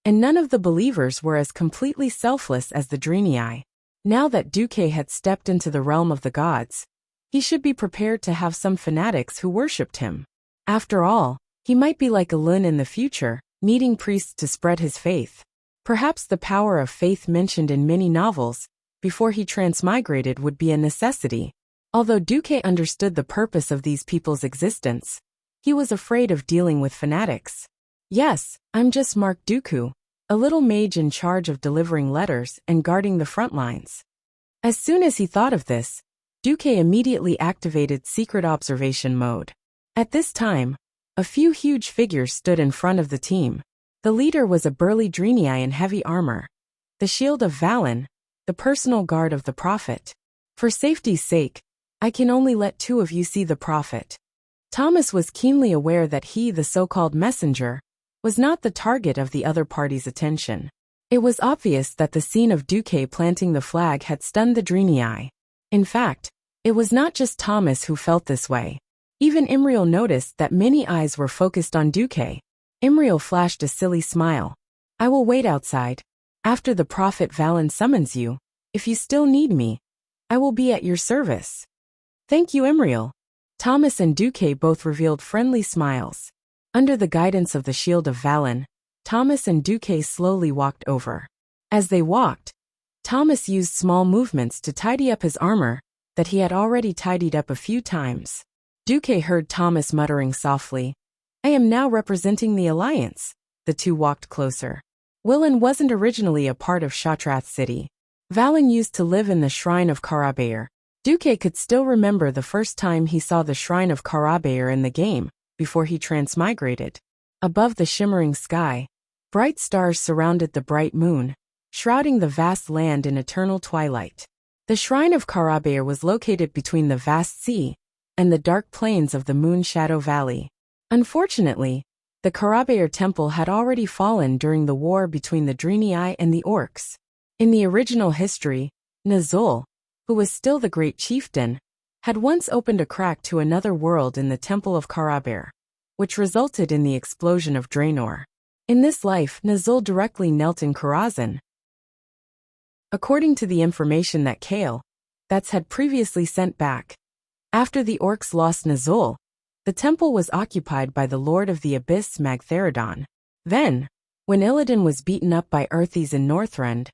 and none of the believers were as completely selfless as the Drenii. Now that Duque had stepped into the realm of the gods, he should be prepared to have some fanatics who worshipped him. After all, he might be like Alun in the future, needing priests to spread his faith. Perhaps the power of faith mentioned in many novels, before he transmigrated, would be a necessity. Although Duque understood the purpose of these people's existence, he was afraid of dealing with fanatics. Yes, I'm just Mark Dooku, a little mage in charge of delivering letters and guarding the front lines. As soon as he thought of this, Duque immediately activated secret observation mode. At this time, a few huge figures stood in front of the team. The leader was a burly Drenii in heavy armor, the shield of Valen, the personal guard of the Prophet. For safety's sake, I can only let two of you see the Prophet. Thomas was keenly aware that he, the so-called messenger, was not the target of the other party's attention. It was obvious that the scene of Duque planting the flag had stunned the Drenii. In fact, it was not just Thomas who felt this way. Even Imriel noticed that many eyes were focused on Duque. Imriel flashed a silly smile. I will wait outside. After the Prophet Valen summons you, if you still need me, I will be at your service. Thank you, Imriel. Thomas and Duque both revealed friendly smiles. Under the guidance of the shield of Valen, Thomas and Duque slowly walked over. As they walked, Thomas used small movements to tidy up his armor that he had already tidied up a few times. Duque heard Thomas muttering softly, I am now representing the Alliance. The two walked closer. Willan wasn't originally a part of Shattrath City. Valen used to live in the Shrine of Karabaer. Duque could still remember the first time he saw the Shrine of Karabaer in the game, before he transmigrated. Above the shimmering sky, bright stars surrounded the bright moon, shrouding the vast land in eternal twilight. The Shrine of Karabaer was located between the vast sea and the dark plains of the Moon Shadow Valley. Unfortunately, the Karabaer temple had already fallen during the war between the Drenii and the Orcs. In the original history, Nazul, who was still the great chieftain, had once opened a crack to another world in the Temple of Karabaer, which resulted in the explosion of Draenor. In this life, Nazul directly knelt in Karazhan. According to the information that Kale, That's had previously sent back. After the Orcs lost Nazul, the temple was occupied by the Lord of the Abyss Magtheridon. Then, when Illidan was beaten up by Earthies in Northrend,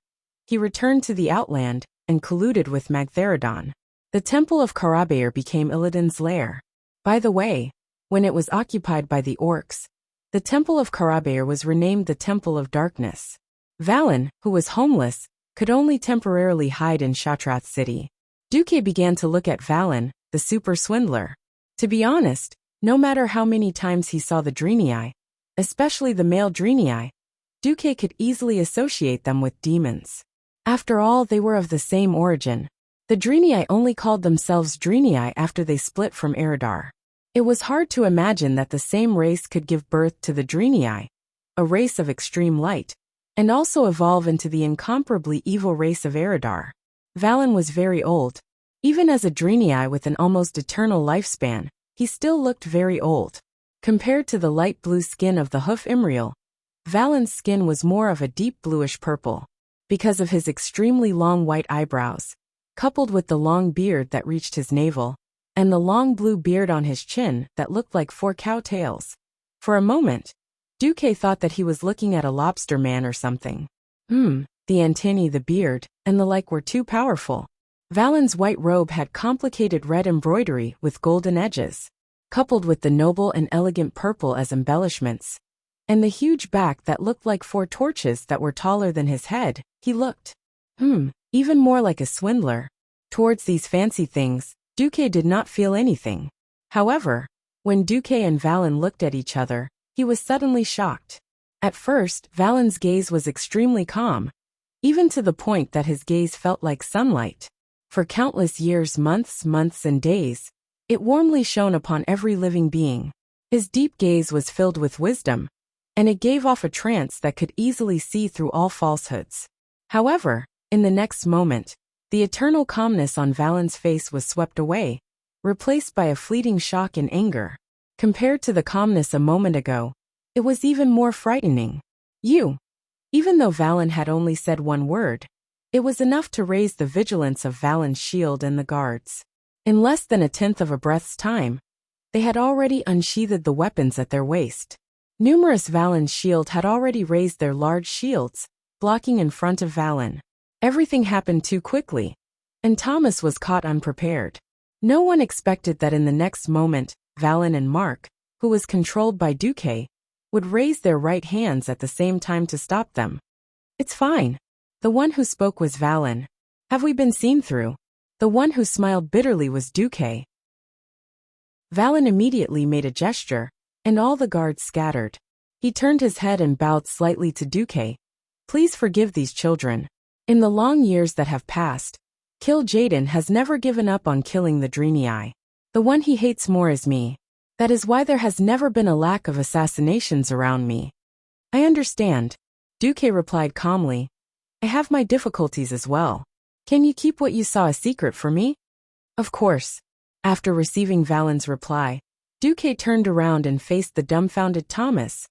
he returned to the Outland and colluded with Magtheridon. The Temple of Karabaer became Illidan's lair. By the way, when it was occupied by the Orcs, the Temple of Karabaer was renamed the Temple of Darkness. Valen, who was homeless, could only temporarily hide in Shattrath City. Duque began to look at Valen, the super swindler. To be honest, no matter how many times he saw the Drenii, especially the male Drenii, Duque could easily associate them with demons. After all, they were of the same origin. The Drenii only called themselves Drenii after they split from Eridar. It was hard to imagine that the same race could give birth to the Drenii, a race of extreme light, and also evolve into the incomparably evil race of Eridar. Valen was very old. Even as a Drenii with an almost eternal lifespan, he still looked very old. Compared to the light blue skin of the Hoof Imriel, Valen's skin was more of a deep bluish purple. because of his extremely long white eyebrows, coupled with the long beard that reached his navel, and the long blue beard on his chin that looked like 4 cow tails. For a moment, Duque thought that he was looking at a lobster man or something. The antennae, the beard, and the like were too powerful. Valen's white robe had complicated red embroidery with golden edges, coupled with the noble and elegant purple as embellishments, and the huge back that looked like 4 torches that were taller than his head. He looked, even more like a swindler. Towards these fancy things, Duque did not feel anything. However, when Duque and Valen looked at each other, he was suddenly shocked. At first, Valen's gaze was extremely calm, even to the point that his gaze felt like sunlight. For countless years, months, and days, it warmly shone upon every living being. His deep gaze was filled with wisdom, and it gave off a trance that could easily see through all falsehoods. However, in the next moment, the eternal calmness on Valen's face was swept away, replaced by a fleeting shock and anger. Compared to the calmness a moment ago, it was even more frightening. Even though Valen had only said one word, it was enough to raise the vigilance of Valen's shield and the guards. In less than a tenth of a breath's time, they had already unsheathed the weapons at their waist. Numerous Valen's shield had already raised their large shields, blocking in front of Valen. Everything happened too quickly, and Thomas was caught unprepared. No one expected that in the next moment, Valen and Mark, who was controlled by Duque, would raise their right hands at the same time to stop them. "It's fine." The one who spoke was Valen. "Have we been seen through?" The one who smiled bitterly was Duque. Valen immediately made a gesture, and all the guards scattered. He turned his head and bowed slightly to Duque. "Please forgive these children. In the long years that have passed, Kill Jaden has never given up on killing the Dreenii. The one he hates more is me. That is why there has never been a lack of assassinations around me." "I understand," Duque replied calmly. "I have my difficulties as well. Can you keep what you saw a secret for me?" "Of course." After receiving Valen's reply, Duque turned around and faced the dumbfounded Thomas.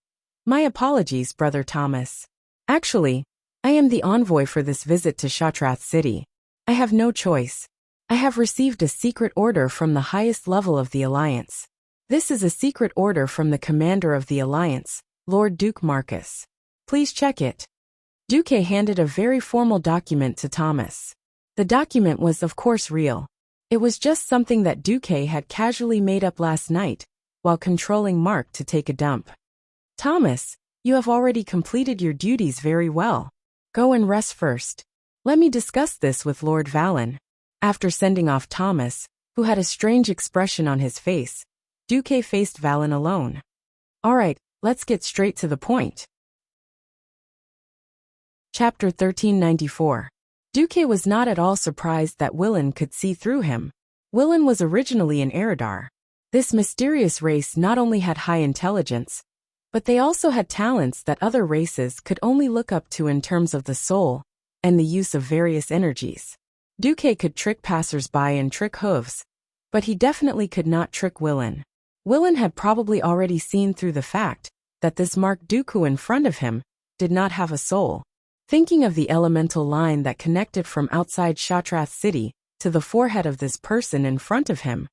"My apologies, Brother Thomas. Actually, I am the envoy for this visit to Shattrath City. I have no choice. I have received a secret order from the highest level of the Alliance. This is a secret order from the commander of the Alliance, Lord Duke Marcus. Please check it." Duque handed a very formal document to Thomas. The document was of course real. It was just something that Duque had casually made up last night, while controlling Mark to take a dump. "Thomas, you have already completed your duties very well. Go and rest first. Let me discuss this with Lord Valen." After sending off Thomas, who had a strange expression on his face, Duque faced Valen alone. "All right, let's get straight to the point." Chapter 1394. Duque was not at all surprised that Willan could see through him. Willan was originally an Eridar. This mysterious race not only had high intelligence, but they also had talents that other races could only look up to in terms of the soul and the use of various energies. Duque could trick passers-by and trick hooves, but he definitely could not trick Willan. Willan had probably already seen through the fact that this Mark Dooku in front of him did not have a soul. Thinking of the elemental line that connected from outside Shattrath City to the forehead of this person in front of him,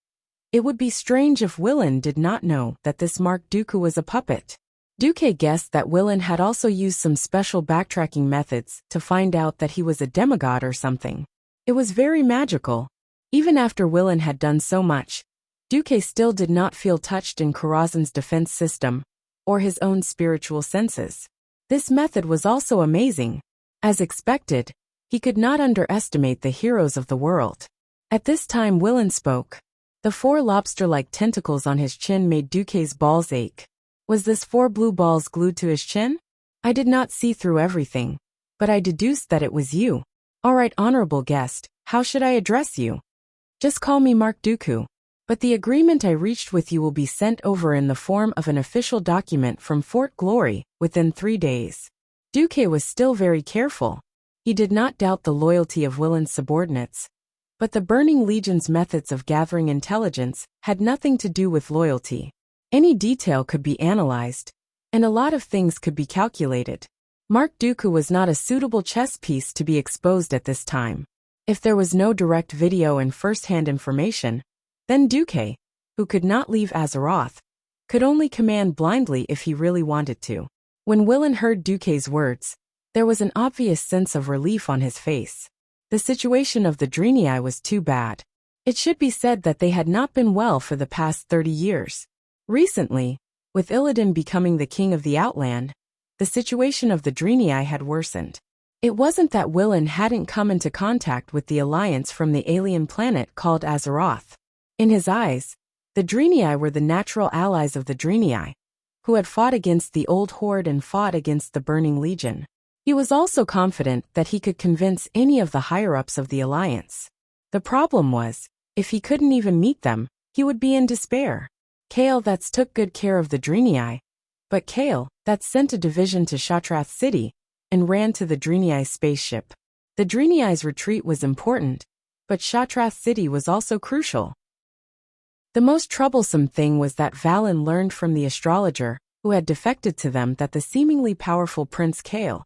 it would be strange if Willan did not know that this Mark Dooku was a puppet. Duque guessed that Willan had also used some special backtracking methods to find out that he was a demigod or something. It was very magical. Even after Willan had done so much, Duque still did not feel touched in Karazhan's defense system, or his own spiritual senses. This method was also amazing. As expected, he could not underestimate the heroes of the world. At this time Willan spoke. The 4 lobster-like tentacles on his chin made Duque's balls ache. Was this 4 blue balls glued to his chin? "I did not see through everything, but I deduced that it was you." "All right, honorable guest, how should I address you?" "Just call me Mark Dooku. But the agreement I reached with you will be sent over in the form of an official document from Fort Glory within 3 days." Duque was still very careful. He did not doubt the loyalty of Willan's subordinates, but the Burning Legion's methods of gathering intelligence had nothing to do with loyalty. Any detail could be analyzed, and a lot of things could be calculated. Mark Dooku was not a suitable chess piece to be exposed at this time. If there was no direct video and first-hand information, then Dooku, who could not leave Azeroth, could only command blindly if he really wanted to. When Willan heard Dooku's words, there was an obvious sense of relief on his face. The situation of the Draenei was too bad. It should be said that they had not been well for the past 30 years. Recently, with Illidan becoming the king of the Outland, the situation of the Draenei had worsened. It wasn't that Willan hadn't come into contact with the Alliance from the alien planet called Azeroth. In his eyes, the Draenei were the natural allies of the Draenei, who had fought against the Old Horde and fought against the Burning Legion. He was also confident that he could convince any of the higher-ups of the Alliance. The problem was, if he couldn't even meet them, he would be in despair. Kael that's took good care of the Draenei, but Kael that's sent a division to Shattrath City and ran to the Draenei spaceship. The Draenei's retreat was important, but Shattrath City was also crucial. The most troublesome thing was that Valen learned from the astrologer, who had defected to them, that the seemingly powerful Prince Kael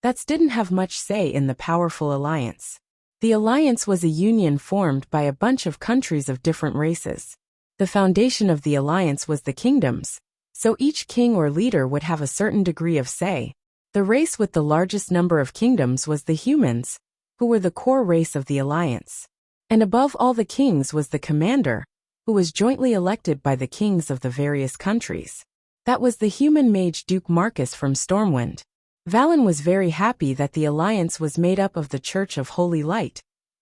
that didn't have much say in the powerful alliance. The alliance was a union formed by a bunch of countries of different races. The foundation of the alliance was the kingdoms, so each king or leader would have a certain degree of say. The race with the largest number of kingdoms was the humans, who were the core race of the alliance. And above all the kings was the commander, who was jointly elected by the kings of the various countries. That was the human mage Duke Marcus from Stormwind. Valen was very happy that the alliance was made up of the Church of Holy Light,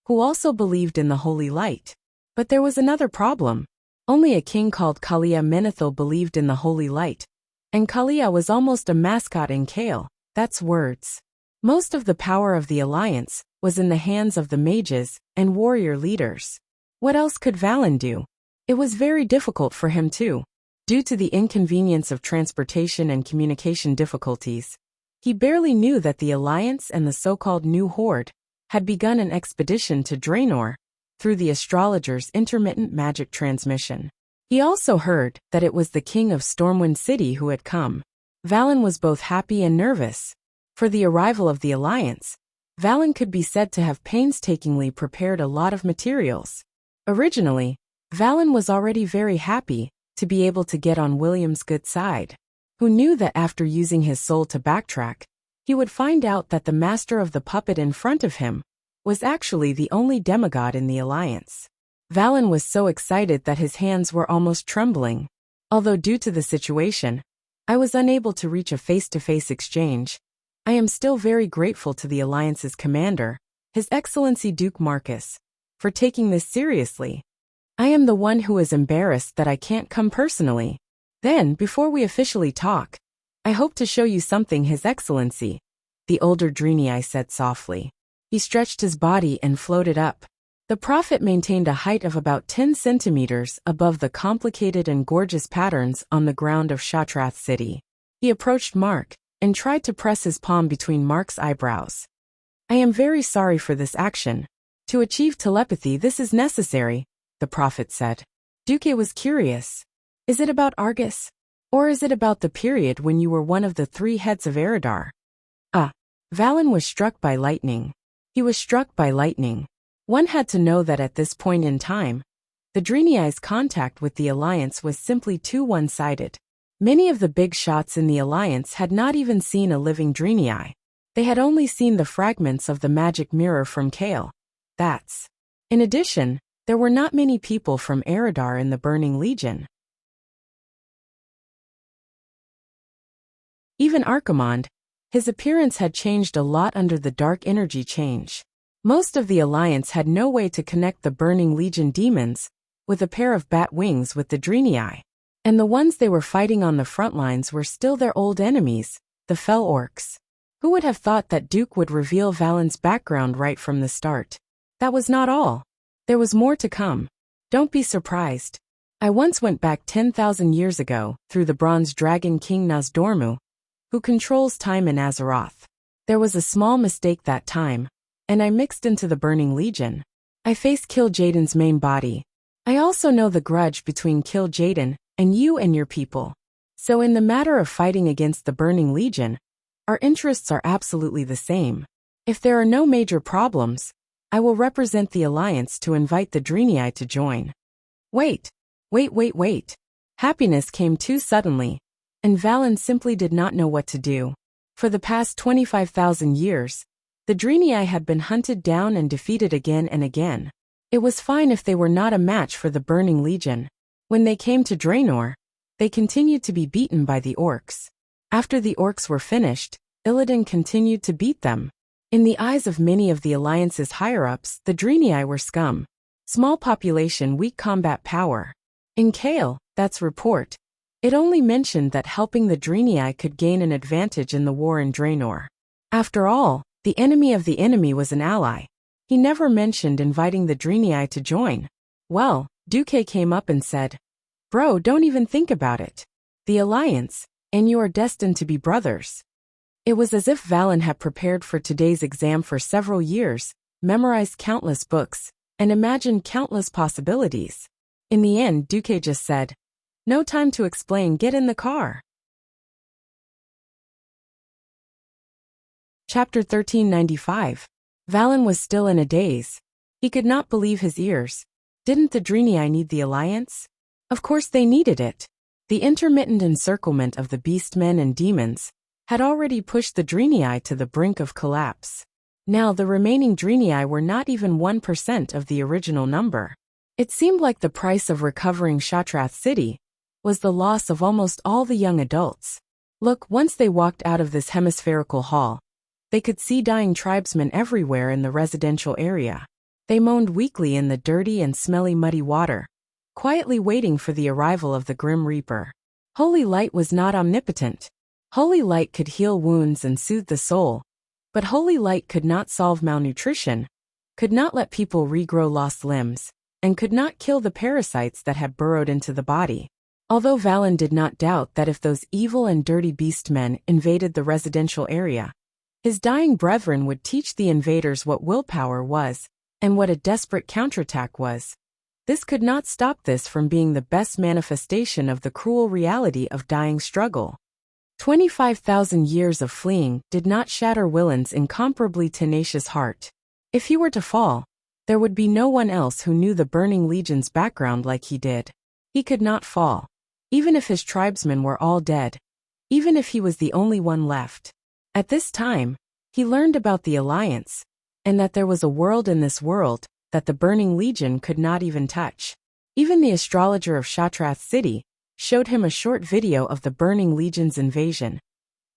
who also believed in the Holy Light. But there was another problem. Only a king called Kalia Menethil believed in the Holy Light, and Kalia was almost a mascot in Kael. That's words. Most of the power of the alliance was in the hands of the mages and warrior leaders. What else could Valen do? It was very difficult for him too. Due to the inconvenience of transportation and communication difficulties, he barely knew that the Alliance and the so-called New Horde had begun an expedition to Draenor through the astrologer's intermittent magic transmission. He also heard that it was the king of Stormwind City who had come. Valen was both happy and nervous. For the arrival of the Alliance, Valen could be said to have painstakingly prepared a lot of materials. Originally, Valen was already very happy to be able to get on William's good side, who knew that after using his soul to backtrack, he would find out that the master of the puppet in front of him was actually the only demigod in the Alliance. Valen was so excited that his hands were almost trembling. Although due to the situation, I was unable to reach a face-to-face exchange, I am still very grateful to the Alliance's commander, His Excellency Duke Marcus, for taking this seriously. I am the one who is embarrassed that I can't come personally. Then, before we officially talk, I hope to show you something, His Excellency, the older Draenei said softly. He stretched his body and floated up. The prophet maintained a height of about 10 centimeters above the complicated and gorgeous patterns on the ground of Shattrath City. He approached Mark and tried to press his palm between Mark's eyebrows. I am very sorry for this action. To achieve telepathy, this is necessary, the prophet said. Duke was curious. Is it about Argus? Or is it about the period when you were one of the 3 heads of Eridar? Valen was struck by lightning. He was struck by lightning. One had to know that at this point in time, the Draenei's contact with the Alliance was simply too one-sided. Many of the big shots in the Alliance had not even seen a living Draenei. They had only seen the fragments of the magic mirror from Kael. In addition, there were not many people from Eridar in the Burning Legion. Even Archimonde, his appearance had changed a lot under the dark energy change. Most of the Alliance had no way to connect the Burning Legion demons with a pair of bat wings with the Draenei. And the ones they were fighting on the front lines were still their old enemies, the Fell Orcs. Who would have thought that Duke would reveal Valen's background right from the start? That was not all. There was more to come. Don't be surprised. I once went back 10,000 years ago through the Bronze Dragon King Nozdormu, who controls time in Azeroth. There was a small mistake that time, and I mixed into the Burning Legion. I faced Kil'jaeden's main body. I also know the grudge between Kil'jaeden and you and your people. So in the matter of fighting against the Burning Legion, Our interests are absolutely the same. If there are no major problems, I will represent the alliance to invite the Drenii to join. Wait. Happiness came too suddenly, and Valen simply did not know what to do. For the past 25,000 years, the Drenii had been hunted down and defeated again and again. It was fine if they were not a match for the Burning Legion. When they came to Draenor, they continued to be beaten by the orcs. After the orcs were finished, Illidan continued to beat them. In the eyes of many of the Alliance's higher-ups, the Drenii were scum. Small population, weak combat power. In Kale, that's report. It only mentioned that helping the Drenii could gain an advantage in the war in Draenor. After all, the enemy of the enemy was an ally. He never mentioned inviting the Drenii to join. Well, Duque came up and said, "Bro, don't even think about it. The Alliance, and you are destined to be brothers." It was as if Valen had prepared for today's exam for several years, memorized countless books, and imagined countless possibilities. In the end, Duque just said, "No time to explain, get in the car." Chapter 1395. Valen was still in a daze. He could not believe his ears. Didn't the Drenii need the Alliance? Of course they needed it. The intermittent encirclement of the beastmen and demons had already pushed the Drenii to the brink of collapse. Now the remaining Drenii were not even 1% of the original number. It seemed like the price of recovering Shatrath City was the loss of almost all the young adults. Look, once they walked out of this hemispherical hall, they could see dying tribesmen everywhere in the residential area. They moaned weakly in the dirty and smelly muddy water, quietly waiting for the arrival of the Grim Reaper. Holy Light was not omnipotent. Holy Light could heal wounds and soothe the soul, but Holy Light could not solve malnutrition, could not let people regrow lost limbs, and could not kill the parasites that had burrowed into the body. Although Valen did not doubt that if those evil and dirty beastmen invaded the residential area, his dying brethren would teach the invaders what willpower was and what a desperate counterattack was. This could not stop this from being the best manifestation of the cruel reality of dying struggle. 25,000 years of fleeing did not shatter Willen's incomparably tenacious heart. If he were to fall, there would be no one else who knew the Burning Legion's background like he did. He could not fall, even if his tribesmen were all dead, even if he was the only one left. At this time, he learned about the Alliance, and that there was a world in this world that the Burning Legion could not even touch. Even the astrologer of Shatrath City showed him a short video of the Burning Legion's invasion,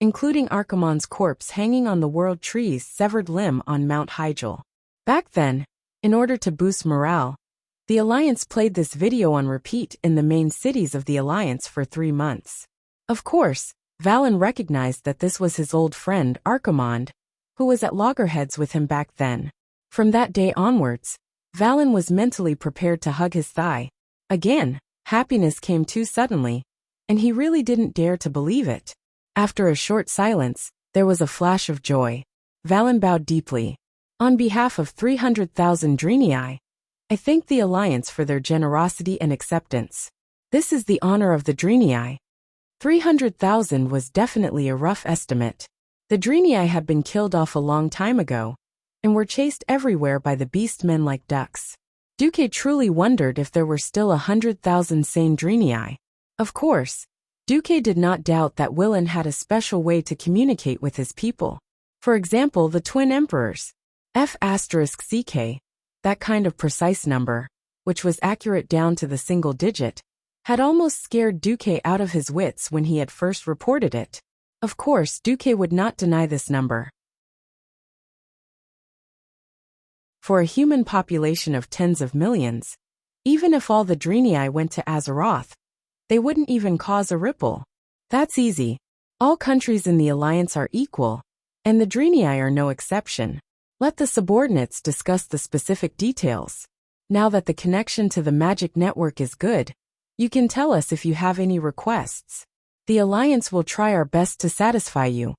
including Archimonde's corpse hanging on the World Tree's severed limb on Mount Hyjal. Back then, in order to boost morale, the Alliance played this video on repeat in the main cities of the Alliance for 3 months. Of course, Valen recognized that this was his old friend Archimonde, who was at loggerheads with him back then. From that day onwards, Valen was mentally prepared to hug his thigh. Again, happiness came too suddenly, and he really didn't dare to believe it. After a short silence, there was a flash of joy. Valen bowed deeply. On behalf of 300,000 Drenii, I thank the Alliance for their generosity and acceptance. This is the honor of the Drenii. 300,000 was definitely a rough estimate. The Drenii had been killed off a long time ago, and were chased everywhere by the beastmen like ducks. Duque truly wondered if there were still 100,000 sane Drenii. Of course, Duque did not doubt that Willen had a special way to communicate with his people. For example, the twin emperors. F***CK, that kind of precise number, which was accurate down to the single digit, had almost scared Duque out of his wits when he had first reported it. Of course, Duque would not deny this number. For a human population of tens of millions, even if all the Drenii went to Azeroth, they wouldn't even cause a ripple. That's easy. All countries in the Alliance are equal, and the Drenii are no exception. Let the subordinates discuss the specific details. Now that the connection to the magic network is good, you can tell us if you have any requests. The Alliance will try our best to satisfy you.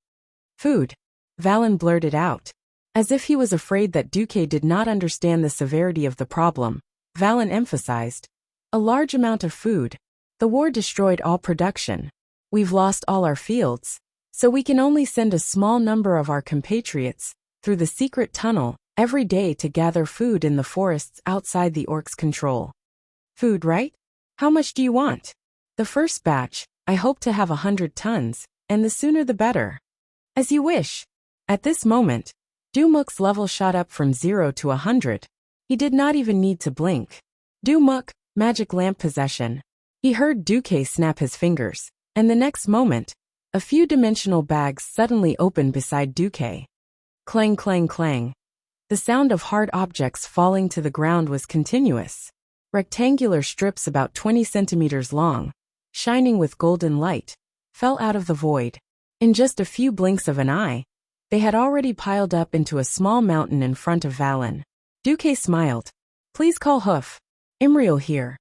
Food. Valen blurted out. As if he was afraid that Duque did not understand the severity of the problem, Valen emphasized. A large amount of food. The war destroyed all production. We've lost all our fields. So we can only send a small number of our compatriots through the secret tunnel every day to gather food in the forests outside the orcs' control. Food, right? How much do you want? The first batch, I hope to have 100 tons, and the sooner the better. As you wish. At this moment, Dumuk's level shot up from 0 to 100. He did not even need to blink. Dumuk, magic lamp possession. He heard Duque snap his fingers, and the next moment, a few dimensional bags suddenly opened beside Duque. Clang, clang, clang. The sound of hard objects falling to the ground was continuous. Rectangular strips about 20 centimeters long, shining with golden light, fell out of the void. In just a few blinks of an eye, they had already piled up into a small mountain in front of Valen. Duque smiled. Please call Hoof. Imriel here.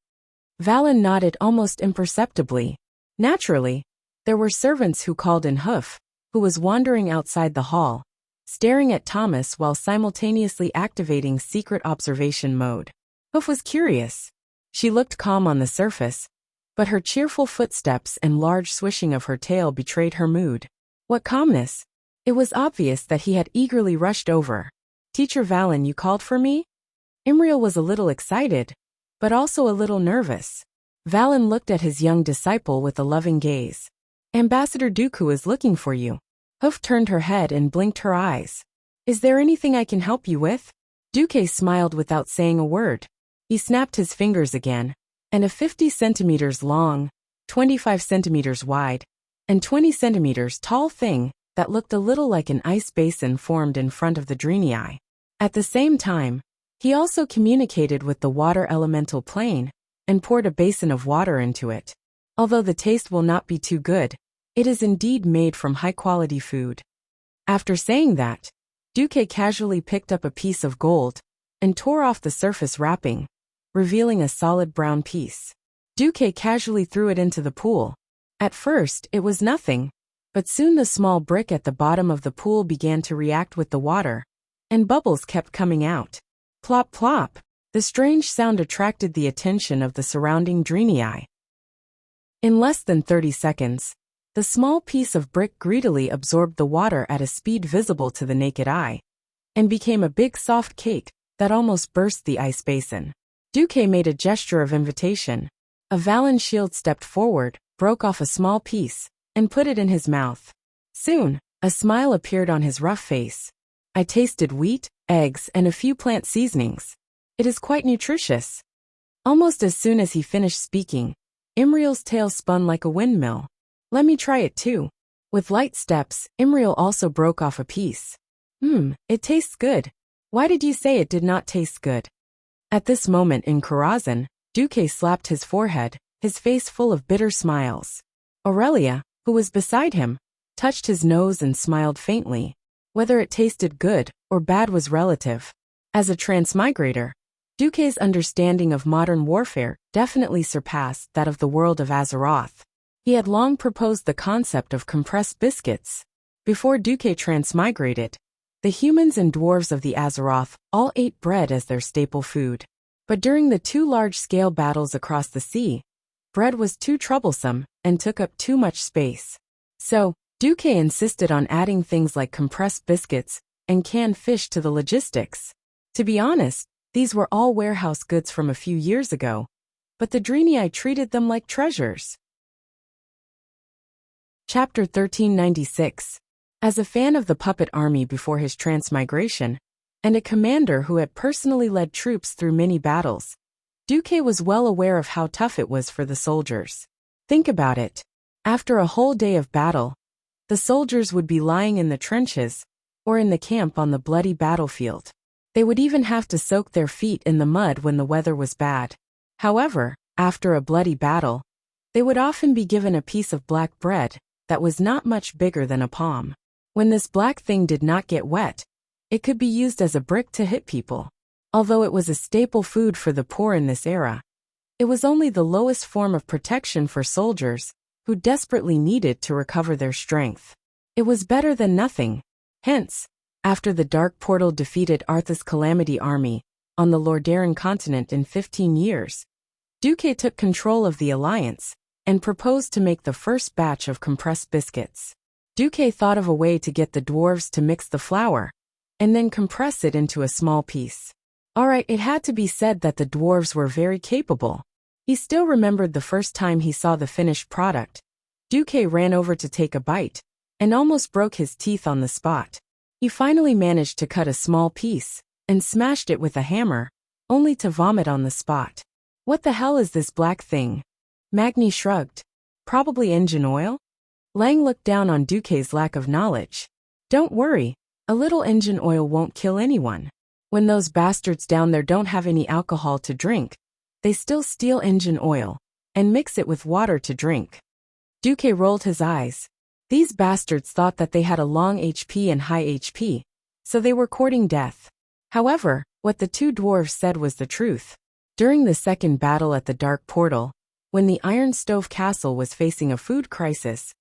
Valen nodded almost imperceptibly. Naturally, there were servants who called in Hoof, who was wandering outside the hall, staring at Thomas while simultaneously activating secret observation mode. Hoof was curious. She looked calm on the surface, but her cheerful footsteps and large swishing of her tail betrayed her mood. What calmness! It was obvious that he had eagerly rushed over. Teacher Valen, you called for me? Imriel was a little excited, but also a little nervous. Valen looked at his young disciple with a loving gaze. Ambassador Dooku is looking for you. Hoof turned her head and blinked her eyes. Is there anything I can help you with? Duque smiled without saying a word. He snapped his fingers again, and a 50 centimeters long, 25 centimeters wide, and 20 centimeters tall thing that looked a little like an ice basin formed in front of the Drenii. At the same time, he also communicated with the water elemental plane and poured a basin of water into it. Although the taste will not be too good, it is indeed made from high-quality food. After saying that, Duque casually picked up a piece of gold and tore off the surface wrapping, revealing a solid brown piece. Duque casually threw it into the pool. At first, it was nothing, but soon the small brick at the bottom of the pool began to react with the water, and bubbles kept coming out. Plop plop! The strange sound attracted the attention of the surrounding Drenii. In less than 30 seconds, the small piece of brick greedily absorbed the water at a speed visible to the naked eye, and became a big soft cake that almost burst the ice basin. Duque made a gesture of invitation. A Valen shield stepped forward, broke off a small piece, and put it in his mouth. Soon, a smile appeared on his rough face. I tasted wheat, eggs, and a few plant seasonings. It is quite nutritious. Almost as soon as he finished speaking, Imriel's tail spun like a windmill. Let me try it too. With light steps, Imriel also broke off a piece. It tastes good. Why did you say it did not taste good? At this moment in Karazhan, Duque slapped his forehead, his face full of bitter smiles. Aurelia, who was beside him, touched his nose and smiled faintly. Whether it tasted good or bad was relative. As a transmigrator, Duque's understanding of modern warfare definitely surpassed that of the world of Azeroth. He had long proposed the concept of compressed biscuits. Before Duque transmigrated, the humans and dwarves of the Azeroth all ate bread as their staple food. But during the two large-scale battles across the sea, bread was too troublesome and took up too much space. So, Duque insisted on adding things like compressed biscuits and canned fish to the logistics. To be honest, these were all warehouse goods from a few years ago, but the Drenii treated them like treasures. Chapter 1396. As a fan of the puppet army before his transmigration, and a commander who had personally led troops through many battles, Duque was well aware of how tough it was for the soldiers. Think about it. After a whole day of battle, the soldiers would be lying in the trenches, or in the camp on the bloody battlefield. They would even have to soak their feet in the mud when the weather was bad. However, after a bloody battle, they would often be given a piece of black bread that was not much bigger than a palm. When this black thing did not get wet, it could be used as a brick to hit people. Although it was a staple food for the poor in this era, it was only the lowest form of protection for soldiers who desperately needed to recover their strength. It was better than nothing. Hence, after the Dark Portal defeated Arthas' Calamity army on the Lordaeron continent in 15 years, Duque took control of the alliance and proposed to make the first batch of compressed biscuits. Duque thought of a way to get the dwarves to mix the flour and then compress it into a small piece. Alright, it had to be said that the dwarves were very capable. He still remembered the first time he saw the finished product. Duque ran over to take a bite and almost broke his teeth on the spot. He finally managed to cut a small piece and smashed it with a hammer, only to vomit on the spot. What the hell is this black thing? Magni shrugged. Probably engine oil? Lang looked down on Duque's lack of knowledge. Don't worry, a little engine oil won't kill anyone. When those bastards down there don't have any alcohol to drink, they still steal engine oil and mix it with water to drink. Duque rolled his eyes. These bastards thought that they had a long HP and high HP, so they were courting death. However, what the two dwarves said was the truth. During the second battle at the Dark Portal, when the Iron Stove Castle was facing a food crisis,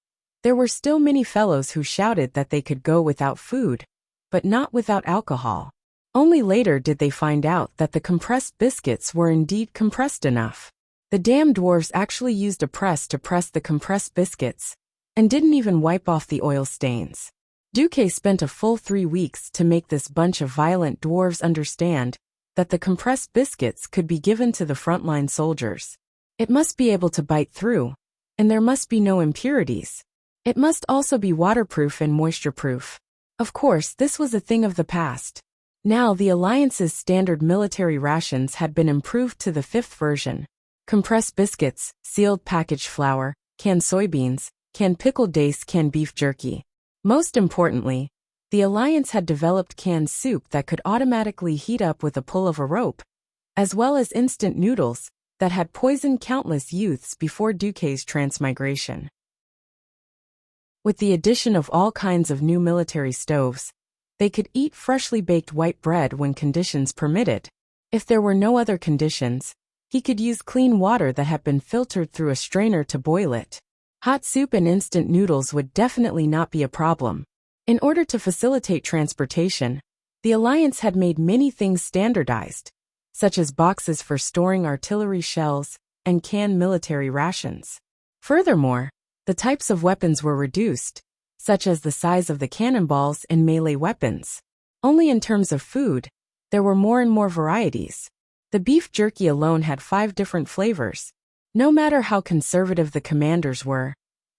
there were still many fellows who shouted that they could go without food, but not without alcohol. Only later did they find out that the compressed biscuits were indeed compressed enough. The damn dwarves actually used a press to press the compressed biscuits, and didn't even wipe off the oil stains. Duque spent a full 3 weeks to make this bunch of violent dwarves understand that the compressed biscuits could be given to the frontline soldiers. It must be able to bite through, and there must be no impurities. It must also be waterproof and moisture-proof. Of course, this was a thing of the past. Now the Alliance's standard military rations had been improved to the 5th version. Compressed biscuits, sealed packaged flour, canned soybeans, canned pickled dace, canned beef jerky. Most importantly, the Alliance had developed canned soup that could automatically heat up with a pull of a rope, as well as instant noodles that had poisoned countless youths before Duque's transmigration. With the addition of all kinds of new military stoves, they could eat freshly baked white bread when conditions permitted. If there were no other conditions, he could use clean water that had been filtered through a strainer to boil it. Hot soup and instant noodles would definitely not be a problem. In order to facilitate transportation, the Alliance had made many things standardized, such as boxes for storing artillery shells and canned military rations. Furthermore, the types of weapons were reduced, such as the size of the cannonballs and melee weapons. Only in terms of food, there were more and more varieties. The beef jerky alone had 5 different flavors. No matter how conservative the commanders were,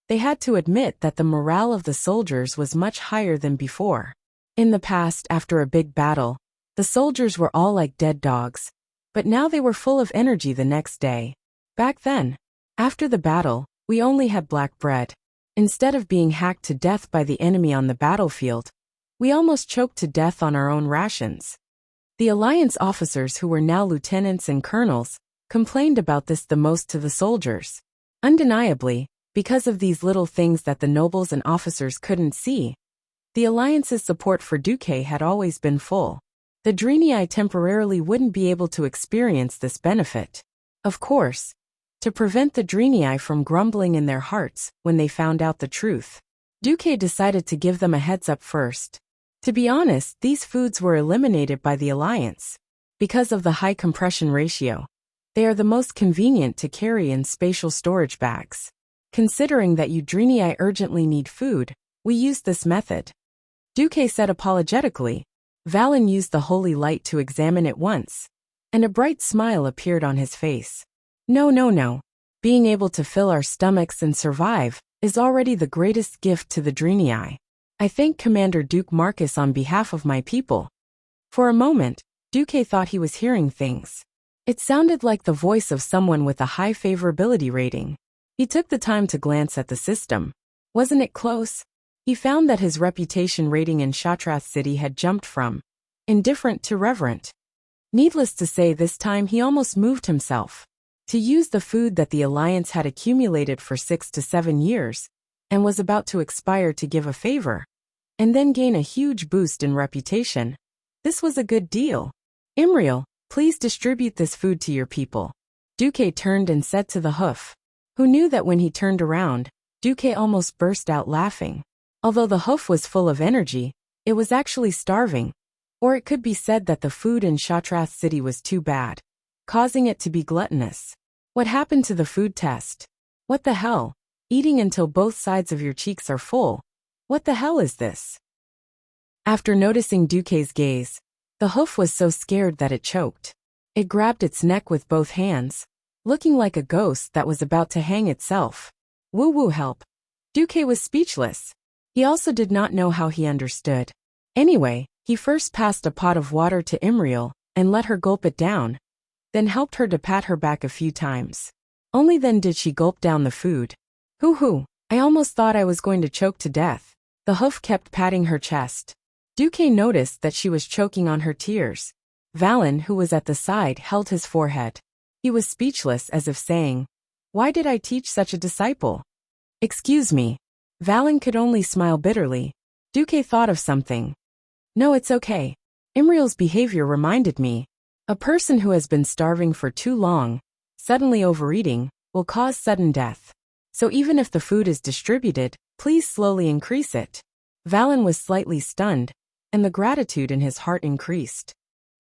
they had to admit that the morale of the soldiers was much higher than before. In the past, after a big battle, the soldiers were all like dead dogs, but now they were full of energy the next day. Back then, after the battle, we only had black bread. Instead of being hacked to death by the enemy on the battlefield, we almost choked to death on our own rations. The Alliance officers, who were now lieutenants and colonels, complained about this the most to the soldiers. Undeniably, because of these little things that the nobles and officers couldn't see, the Alliance's support for Duque had always been full. The Dreenii temporarily wouldn't be able to experience this benefit. Of course, to prevent the Dreenii from grumbling in their hearts when they found out the truth, Duque decided to give them a heads up first. To be honest, these foods were eliminated by the Alliance. Because of the high compression ratio, they are the most convenient to carry in spatial storage bags. Considering that you Dreenii urgently need food, we used this method. Duque said apologetically. Valen used the holy light to examine it once, and a bright smile appeared on his face. No. Being able to fill our stomachs and survive is already the greatest gift to the Dreenii. I thank Commander Duke Marcus on behalf of my people. For a moment, Duque thought he was hearing things. It sounded like the voice of someone with a high favorability rating. He took the time to glance at the system. Wasn't it close? He found that his reputation rating in Shatrath City had jumped from indifferent to reverent. Needless to say, this time he almost moved himself to use the food that the Alliance had accumulated for 6 to 7 years and was about to expire to give a favor, and then gain a huge boost in reputation. This was a good deal. Imriel, please distribute this food to your people. Duque turned and said to the hoof, who knew that when he turned around, Duque almost burst out laughing. Although the hoof was full of energy, it was actually starving, or it could be said that the food in Shatrath City was too bad, causing it to be gluttonous. What happened to the food test? What the hell? Eating until both sides of your cheeks are full. What the hell is this? After noticing Duque's gaze, the hoof was so scared that it choked. It grabbed its neck with both hands, looking like a ghost that was about to hang itself. Woo-woo, help. Duque was speechless. He also did not know how he understood. Anyway, he first passed a pot of water to Imriel and let her gulp it down, then helped her to pat her back a few times. Only then did she gulp down the food. Hoo-hoo, I almost thought I was going to choke to death. The hoof kept patting her chest. Duque noticed that she was choking on her tears. Valen, who was at the side, held his forehead. He was speechless, as if saying, "Why did I teach such a disciple?" "Excuse me." Valen could only smile bitterly. Duque thought of something. "No, it's okay. Imriel's behavior reminded me. A person who has been starving for too long, suddenly overeating, will cause sudden death. So even if the food is distributed, please slowly increase it." Valen was slightly stunned, and the gratitude in his heart increased.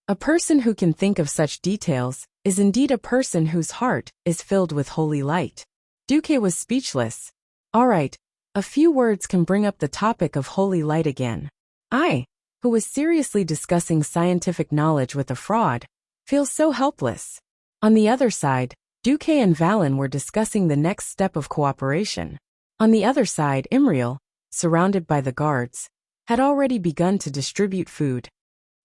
A person who can think of such details is indeed a person whose heart is filled with holy light. Duque was speechless. All right, a few words can bring up the topic of holy light again. I, who was seriously discussing scientific knowledge with a fraud, feel so helpless. On the other side, Duque and Valen were discussing the next step of cooperation. On the other side, Imriel, surrounded by the guards, had already begun to distribute food.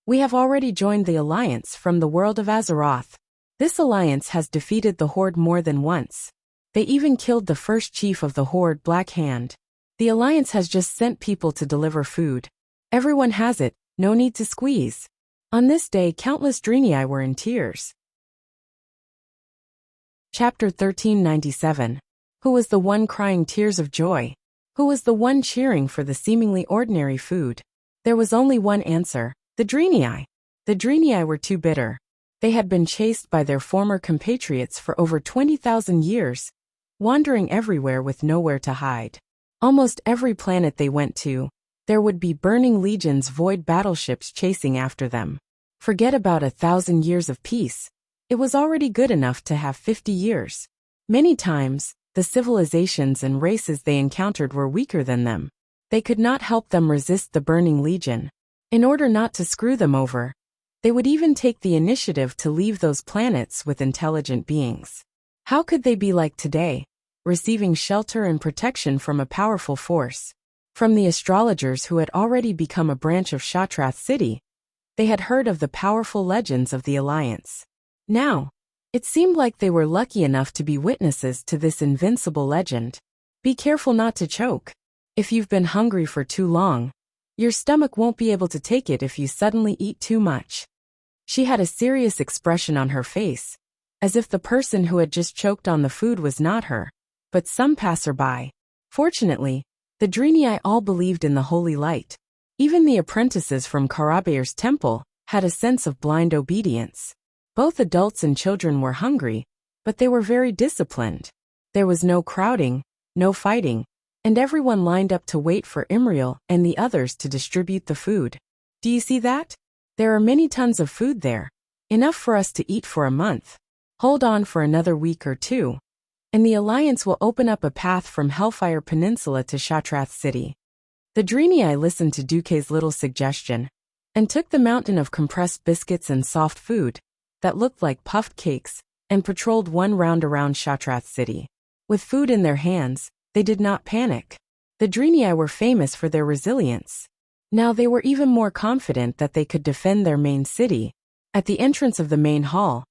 "We have already joined the alliance from the world of Azeroth. This alliance has defeated the Horde more than once. They even killed the first chief of the Horde, Black Hand. The alliance has just sent people to deliver food. Everyone has it, no need to squeeze." On this day, countless Draenei were in tears. Chapter 1397. Who was the one crying tears of joy? Who was the one cheering for the seemingly ordinary food? There was only one answer: the Draenei. The Draenei were too bitter. They had been chased by their former compatriots for over 20,000 years, wandering everywhere with nowhere to hide. Almost every planet they went to, there would be burning legions void battleships chasing after them. Forget about 1,000 years of peace. It was already good enough to have 50 years. Many times, the civilizations and races they encountered were weaker than them. They could not help them resist the burning legion. In order not to screw them over, they would even take the initiative to leave those planets with intelligent beings. How could they be like today, receiving shelter and protection from a powerful force? From the astrologers who had already become a branch of Shatrath City, they had heard of the powerful legends of the Alliance. Now, it seemed like they were lucky enough to be witnesses to this invincible legend. Be careful not to choke. If you've been hungry for too long, your stomach won't be able to take it if you suddenly eat too much. She had a serious expression on her face, as if the person who had just choked on the food was not her, but some passerby. Fortunately, the Draenei all believed in the holy light. Even the apprentices from Karabeir's temple had a sense of blind obedience. Both adults and children were hungry, but they were very disciplined. There was no crowding, no fighting, and everyone lined up to wait for Imriel and the others to distribute the food. Do you see that? There are many tons of food there. Enough for us to eat for a month. Hold on for another week or two, and the Alliance will open up a path from Hellfire Peninsula to Shatrath City. The Draenei listened to Duque's little suggestion, and took the mountain of compressed biscuits and soft food that looked like puffed cakes, and patrolled one round around Shatrath City. With food in their hands, they did not panic. The Draenei were famous for their resilience. Now they were even more confident that they could defend their main city. At the entrance of the main hall,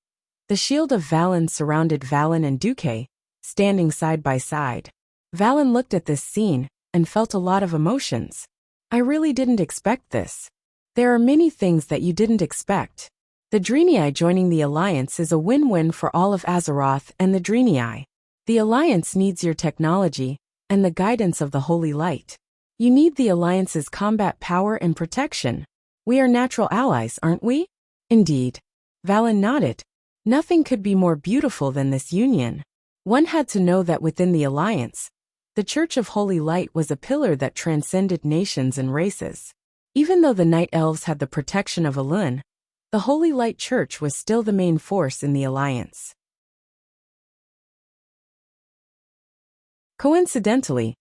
the shield of Valen surrounded Valen and Duque, standing side by side. Valen looked at this scene and felt a lot of emotions. I really didn't expect this. There are many things that you didn't expect. The Draenei joining the Alliance is a win-win for all of Azeroth and the Draenei. The Alliance needs your technology and the guidance of the Holy Light. You need the Alliance's combat power and protection. We are natural allies, aren't we? Indeed. Valen nodded. Nothing could be more beautiful than this union. One had to know that within the Alliance, the Church of Holy Light was a pillar that transcended nations and races. Even though the Night Elves had the protection of Elun, the Holy Light Church was still the main force in the Alliance. Coincidentally,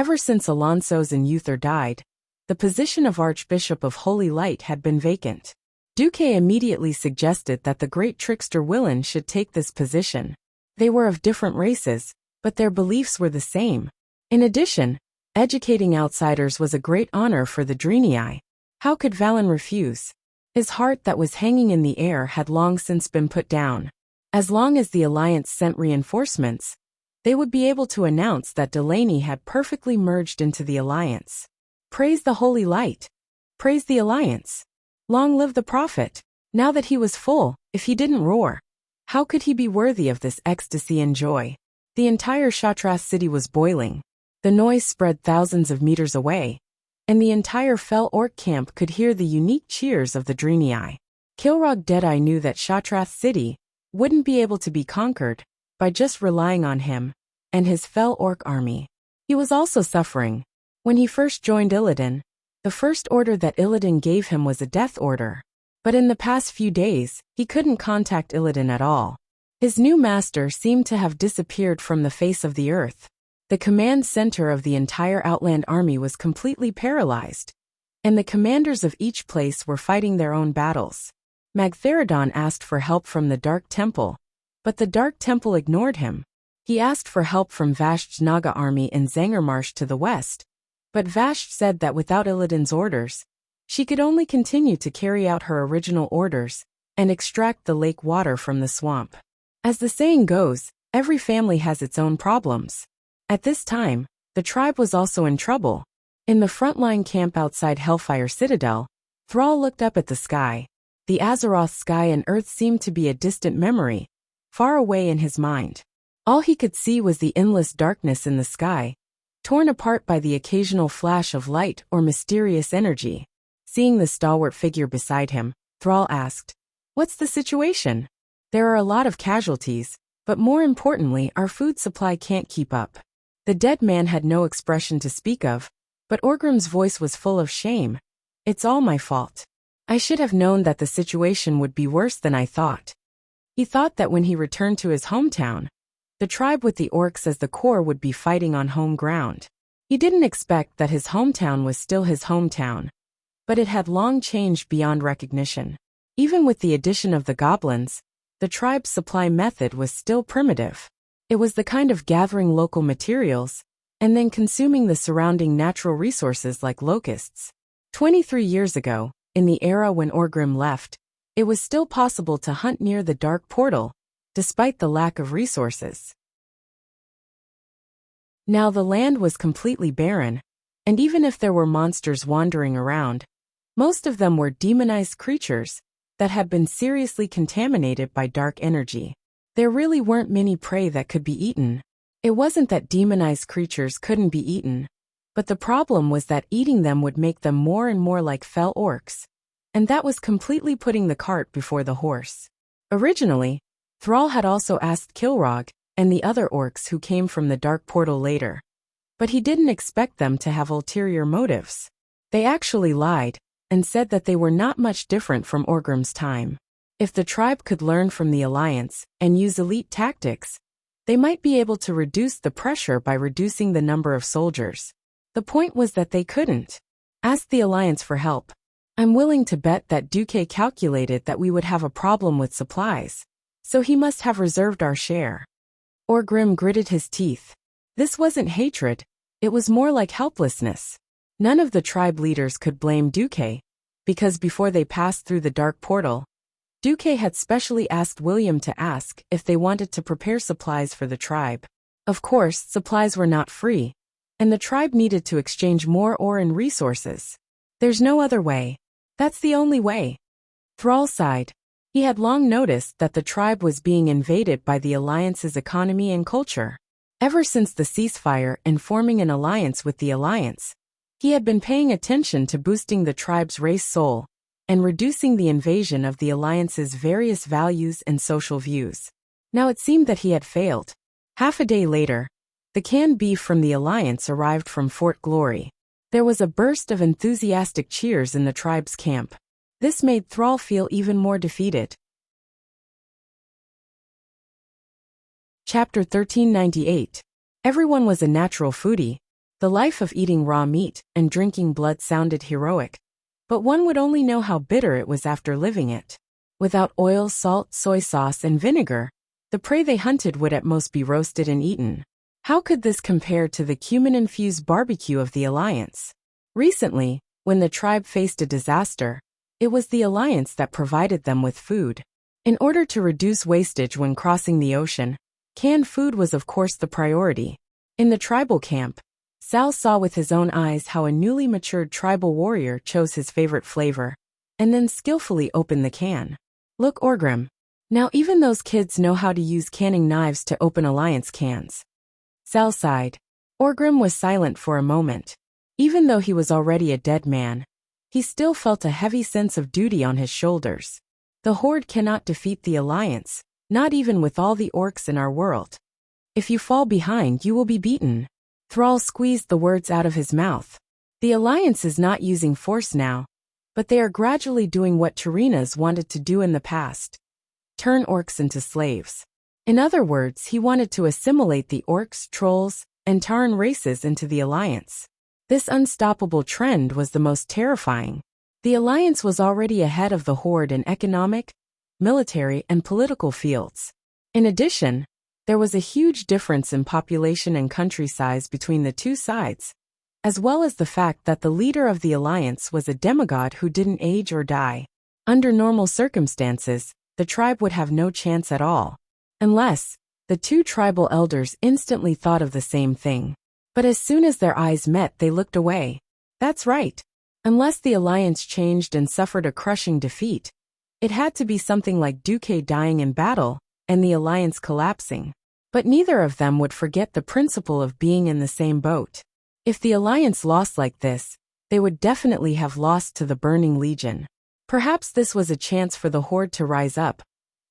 Ever since Alonso's and Uther died, the position of Archbishop of Holy Light had been vacant. Duque immediately suggested that the great trickster Willin should take this position. They were of different races, but their beliefs were the same. In addition, educating outsiders was a great honor for the Drenii. How could Valin refuse? His heart that was hanging in the air had long since been put down. As long as the Alliance sent reinforcements, they would be able to announce that Delaney had perfectly merged into the Alliance. Praise the Holy Light! Praise the Alliance! Long live the Prophet! Now that he was full, if he didn't roar, how could he be worthy of this ecstasy and joy? The entire Shattrath city was boiling. The noise spread thousands of meters away, and the entire Fel Orc camp could hear the unique cheers of the Drenii. Kilrog Deadeye knew that Shattrath city wouldn't be able to be conquered by just relying on him and his Fel Orc army. He was also suffering. When he first joined Illidan, the first order that Illidan gave him was a death order. But in the past few days, he couldn't contact Illidan at all. His new master seemed to have disappeared from the face of the earth. The command center of the entire Outland army was completely paralyzed, and the commanders of each place were fighting their own battles. Magtheridon asked for help from the Dark Temple, but the Dark Temple ignored him. He asked for help from Vasht's Naga army in Zangarmarsh to the west, but Vasht said that without Illidan's orders, she could only continue to carry out her original orders and extract the lake water from the swamp. As the saying goes, every family has its own problems. At this time, the tribe was also in trouble. In the frontline camp outside Hellfire Citadel, Thrall looked up at the sky. The Azeroth sky and earth seemed to be a distant memory, far away in his mind. All he could see was the endless darkness in the sky, torn apart by the occasional flash of light or mysterious energy. Seeing the stalwart figure beside him, Thrall asked, "What's the situation?" "There are a lot of casualties, but more importantly, our food supply can't keep up." The dead man had no expression to speak of, but Orgrim's voice was full of shame. "It's all my fault. I should have known that the situation would be worse than I thought." He thought that when he returned to his hometown, the tribe with the orcs as the core would be fighting on home ground. He didn't expect that his hometown was still his hometown, but it had long changed beyond recognition. Even with the addition of the goblins, the tribe's supply method was still primitive. It was the kind of gathering local materials and then consuming the surrounding natural resources like locusts. 23 years ago, in the era when Orgrim left, it was still possible to hunt near the Dark Portal, despite the lack of resources. Now the land was completely barren, and even if there were monsters wandering around, most of them were demonized creatures that had been seriously contaminated by dark energy. There really weren't many prey that could be eaten. It wasn't that demonized creatures couldn't be eaten, but the problem was that eating them would make them more and more like Fel Orcs, and that was completely putting the cart before the horse. Originally, Thrall had also asked Kilrog and the other orcs who came from the Dark Portal later, but he didn't expect them to have ulterior motives. They actually lied and said that they were not much different from Orgrim's time. If the tribe could learn from the Alliance and use elite tactics, they might be able to reduce the pressure by reducing the number of soldiers. The point was that they couldn't. Ask the Alliance for help. I'm willing to bet that Duque calculated that we would have a problem with supplies, so he must have reserved our share. Orgrim gritted his teeth. This wasn't hatred, it was more like helplessness. None of the tribe leaders could blame Duque, because before they passed through the Dark Portal, Duque had specially asked William to ask if they wanted to prepare supplies for the tribe. Of course, supplies were not free, and the tribe needed to exchange more ore and resources. There's no other way. That's the only way. Thrall sighed. He had long noticed that the tribe was being invaded by the Alliance's economy and culture. Ever since the ceasefire and forming an alliance with the Alliance, he had been paying attention to boosting the tribe's race soul and reducing the invasion of the Alliance's various values and social views. Now it seemed that he had failed. Half a day later, the canned beef from the Alliance arrived from Fort Glory. There was a burst of enthusiastic cheers in the tribe's camp. This made Thrall feel even more defeated. Chapter 1398. Everyone was a natural foodie. The life of eating raw meat and drinking blood sounded heroic, but one would only know how bitter it was after living it. Without oil, salt, soy sauce, and vinegar, the prey they hunted would at most be roasted and eaten. How could this compare to the cumin-infused barbecue of the Alliance? Recently, when the tribe faced a disaster, it was the Alliance that provided them with food. In order to reduce wastage when crossing the ocean, canned food was of course the priority. In the tribal camp, Sal saw with his own eyes how a newly matured tribal warrior chose his favorite flavor, and then skillfully opened the can. Look, Orgrim. Now even those kids know how to use canning knives to open Alliance cans. Sal sighed. Orgrim was silent for a moment. Even though he was already a dead man, he still felt a heavy sense of duty on his shoulders. The Horde cannot defeat the Alliance, not even with all the orcs in our world. If you fall behind, you will be beaten. Thrall squeezed the words out of his mouth. The Alliance is not using force now, but they are gradually doing what Tyreenas wanted to do in the past. Turn orcs into slaves. In other words, he wanted to assimilate the orcs, trolls, and Tauren races into the Alliance. This unstoppable trend was the most terrifying. The Alliance was already ahead of the Horde in economic, military, and political fields. In addition, there was a huge difference in population and country size between the two sides, as well as the fact that the leader of the Alliance was a demigod who didn't age or die. Under normal circumstances, the tribe would have no chance at all, unless the two tribal elders instantly thought of the same thing. But as soon as their eyes met, they looked away. That's right. Unless the Alliance changed and suffered a crushing defeat, it had to be something like Duque dying in battle and the Alliance collapsing. But neither of them would forget the principle of being in the same boat. If the Alliance lost like this, they would definitely have lost to the Burning Legion. Perhaps this was a chance for the Horde to rise up,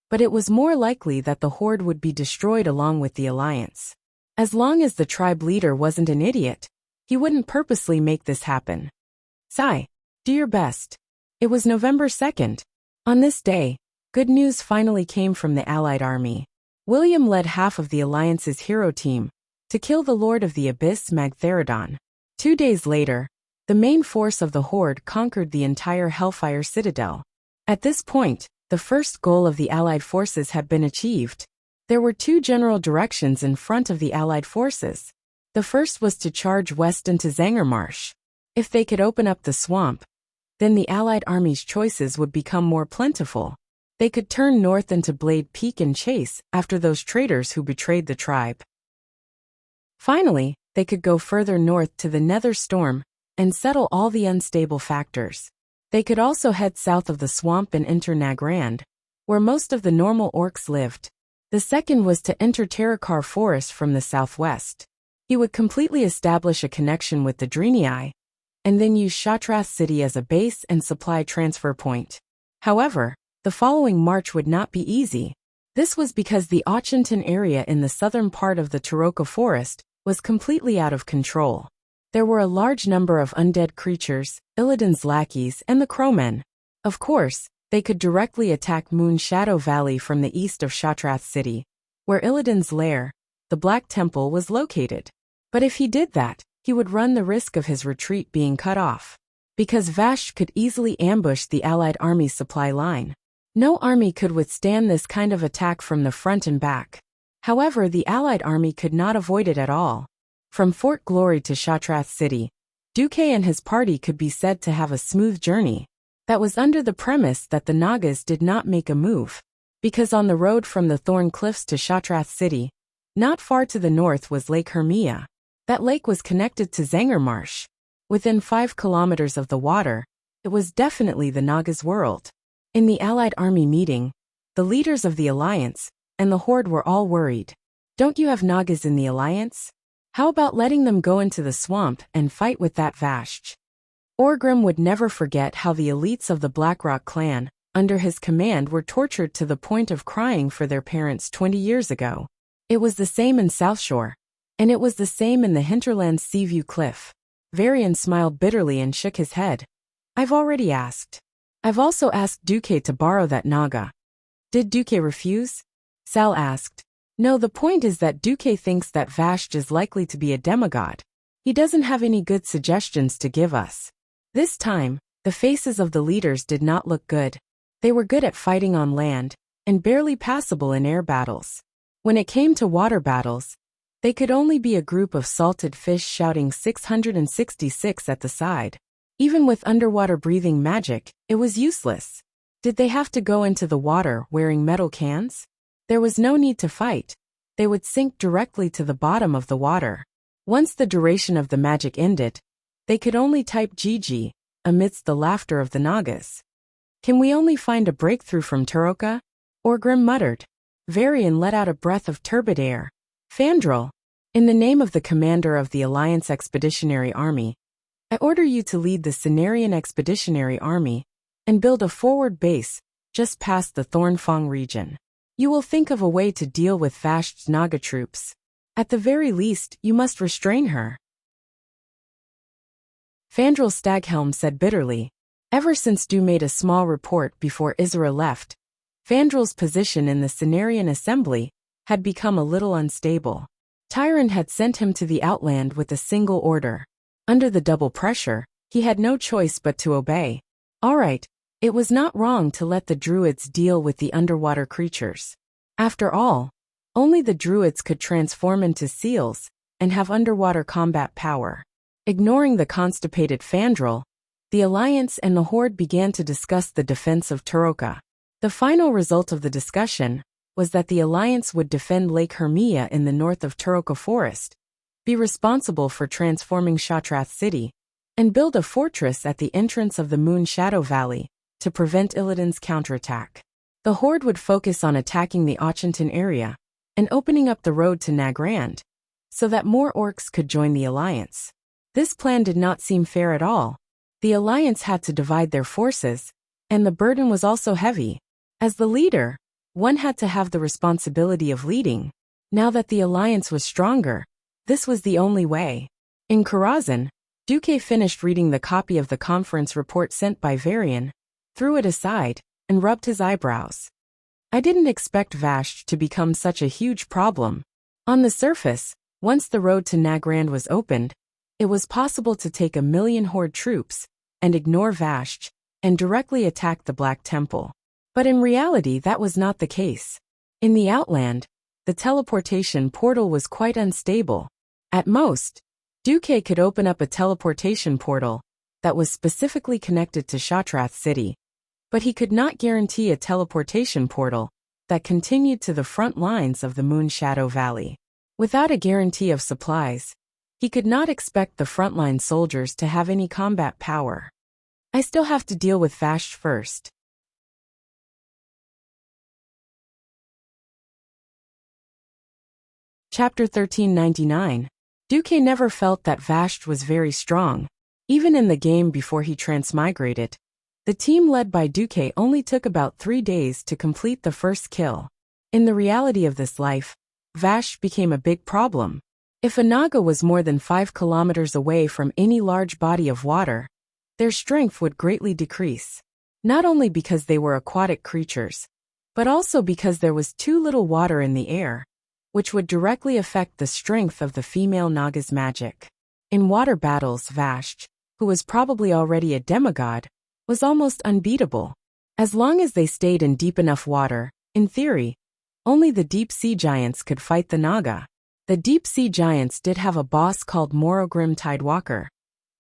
but it was more likely that the Horde would be destroyed along with the Alliance. As long as the tribe leader wasn't an idiot, he wouldn't purposely make this happen. Sigh, do your best. It was November 2nd. On this day, good news finally came from the Allied army. William led half of the Alliance's hero team to kill the Lord of the Abyss Magtheridon. 2 days later, the main force of the Horde conquered the entire Hellfire Citadel. At this point, the first goal of the Allied forces had been achieved. There were two general directions in front of the Allied forces. The first was to charge west into Zangermarsh. If they could open up the swamp, then the Allied army's choices would become more plentiful. They could turn north into Blade Peak and chase after those traitors who betrayed the tribe. Finally, they could go further north to the Nether Storm and settle all the unstable factors. They could also head south of the swamp and enter Nagrand, where most of the normal orcs lived. The second was to enter Terrakar Forest from the southwest. He would completely establish a connection with the Draenei, and then use Shattrath City as a base and supply transfer point. However, the following march would not be easy. This was because the Auchenton area in the southern part of the Taroka Forest was completely out of control. There were a large number of undead creatures, Illidan's lackeys, and the Crowmen. Of course, they could directly attack Moon Shadow Valley from the east of Shattrath City, where Illidan's lair, the Black Temple, was located. But if he did that, he would run the risk of his retreat being cut off, because Vashj could easily ambush the Allied army's supply line. No army could withstand this kind of attack from the front and back. However, the Allied army could not avoid it at all. From Fort Glory to Shattrath City, Duque and his party could be said to have a smooth journey. That was under the premise that the Nagas did not make a move, because on the road from the Thorn Cliffs to Shattrath City, not far to the north was Lake Hermia. That lake was connected to Zangermarsh. Within 5 kilometers of the water, it was definitely the Nagas' world. In the Allied army meeting, the leaders of the Alliance and the Horde were all worried. Don't you have Nagas in the Alliance? How about letting them go into the swamp and fight with that Vashj? Orgrim would never forget how the elites of the Blackrock clan, under his command, were tortured to the point of crying for their parents 20 years ago. It was the same in Southshore, and it was the same in the hinterland's Seaview Cliff. Varian smiled bitterly and shook his head. I've already asked. I've also asked Duque to borrow that Naga. Did Duque refuse? Sal asked. No, the point is that Duque thinks that Vashj is likely to be a demigod. He doesn't have any good suggestions to give us. This time, the faces of the leaders did not look good. They were good at fighting on land, and barely passable in air battles. When it came to water battles, they could only be a group of salted fish shouting 666 at the side. Even with underwater breathing magic, it was useless. Did they have to go into the water wearing metal cans? There was no need to fight. They would sink directly to the bottom of the water. Once the duration of the magic ended, they could only type GG, amidst the laughter of the Nagas. Can we only find a breakthrough from Turoka? Orgrim muttered. Varian let out a breath of turbid air. Fandral, in the name of the commander of the Alliance Expeditionary Army, I order you to lead the Cenarian Expeditionary Army and build a forward base just past the Thornfang region. You will think of a way to deal with Vasht's Naga troops. At the very least, you must restrain her. Fandral Staghelm said bitterly. Ever since Du made a small report before Isra left, Fandral's position in the Cenarian Assembly had become a little unstable. Tyron had sent him to the Outland with a single order. Under the double pressure, he had no choice but to obey. All right, it was not wrong to let the druids deal with the underwater creatures. After all, only the druids could transform into seals and have underwater combat power. Ignoring the constipated Fandral, the Alliance and the Horde began to discuss the defense of Turoka. The final result of the discussion was that the Alliance would defend Lake Hermia in the north of Turoka Forest, be responsible for transforming Shatrath City, and build a fortress at the entrance of the Moon Shadow Valley to prevent Illidan's counterattack. The Horde would focus on attacking the Auchenton area and opening up the road to Nagrand, so that more orcs could join the Alliance. This plan did not seem fair at all. The Alliance had to divide their forces, and the burden was also heavy. As the leader, one had to have the responsibility of leading. Now that the Alliance was stronger, this was the only way. In Karazhan, Duque finished reading the copy of the conference report sent by Varian, threw it aside, and rubbed his eyebrows. I didn't expect Vasht to become such a huge problem. On the surface, once the road to Nagrand was opened, it was possible to take 1,000,000 Horde troops and ignore Vasht and directly attack the Black Temple. But in reality that was not the case. In the Outland, the teleportation portal was quite unstable. At most, Duque could open up a teleportation portal that was specifically connected to Shatrath City, but he could not guarantee a teleportation portal that continued to the front lines of the Moon Shadow Valley. Without a guarantee of supplies, he could not expect the frontline soldiers to have any combat power. I still have to deal with Vasht first. Chapter 1399. Duque never felt that Vasht was very strong. Even in the game before he transmigrated, the team led by Duque only took about 3 days to complete the first kill. In the reality of this life, Vasht became a big problem. If a Naga was more than 5 kilometers away from any large body of water, their strength would greatly decrease. Not only because they were aquatic creatures, but also because there was too little water in the air, which would directly affect the strength of the female Naga's magic. In water battles, Vasht, who was probably already a demigod, was almost unbeatable. As long as they stayed in deep enough water, in theory, only the deep-sea giants could fight the Naga. The deep-sea giants did have a boss called Morogrim Tidewalker,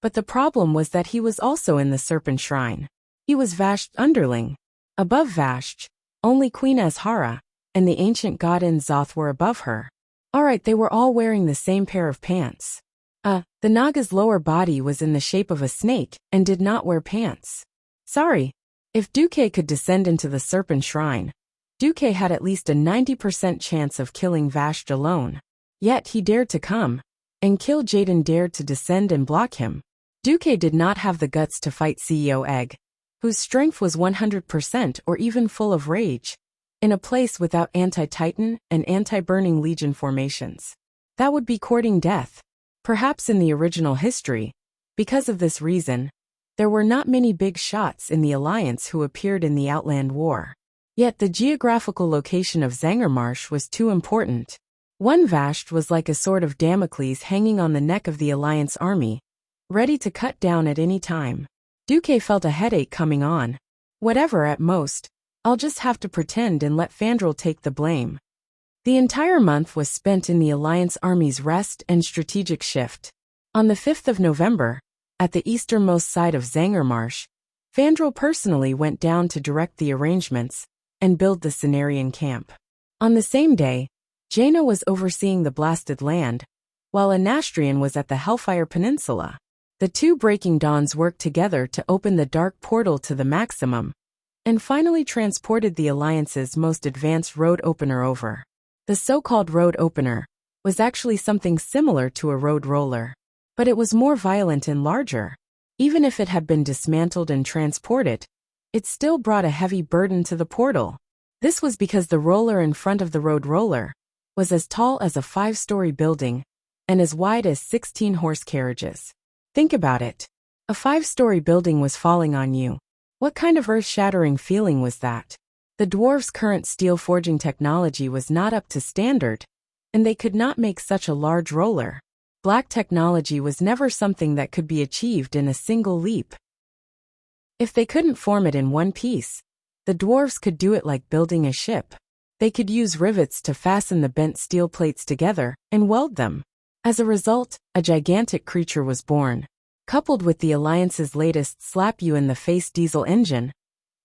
but the problem was that he was also in the Serpent Shrine. He was Vasht's underling. Above Vasht, only Queen Azhara and the ancient godin Zoth were above her. Alright, they were all wearing the same pair of pants. The Naga's lower body was in the shape of a snake and did not wear pants. Sorry. If Duque could descend into the Serpent Shrine, Duque had at least a 90% chance of killing Vasht alone. Yet he dared to come, and Kill Jaden dared to descend and block him. Duque did not have the guts to fight CEO Egg, whose strength was 100% or even full of rage, in a place without anti-Titan and anti-Burning Legion formations. That would be courting death. Perhaps in the original history, because of this reason, there were not many big shots in the Alliance who appeared in the Outland War. Yet the geographical location of Zangermarsh was too important. One Vashti was like a sword of Damocles hanging on the neck of the Alliance army, ready to cut down at any time. Duque felt a headache coming on. Whatever, at most, I'll just have to pretend and let Fandral take the blame. The entire month was spent in the Alliance Army's rest and strategic shift. On the 5th of November, at the easternmost side of Zangermarsh, Fandral personally went down to direct the arrangements and build the Cenarian camp. On the same day, Jaina was overseeing the blasted land, while Anastrian was at the Hellfire Peninsula. The two Breaking Dawns worked together to open the dark portal to the maximum, and finally transported the Alliance's most advanced road opener over. The so-called road opener was actually something similar to a road roller, but it was more violent and larger. Even if it had been dismantled and transported, it still brought a heavy burden to the portal. This was because the roller in front of the road roller was as tall as a 5-story building and as wide as 16 horse carriages. Think about it. A 5-story building was falling on you. What kind of earth-shattering feeling was that? The dwarves' current steel forging technology was not up to standard, and they could not make such a large roller. Black technology was never something that could be achieved in a single leap. If they couldn't form it in one piece, the dwarves could do it like building a ship. They could use rivets to fasten the bent steel plates together and weld them. As a result, a gigantic creature was born. Coupled with the Alliance's latest slap-you-in-the-face diesel engine,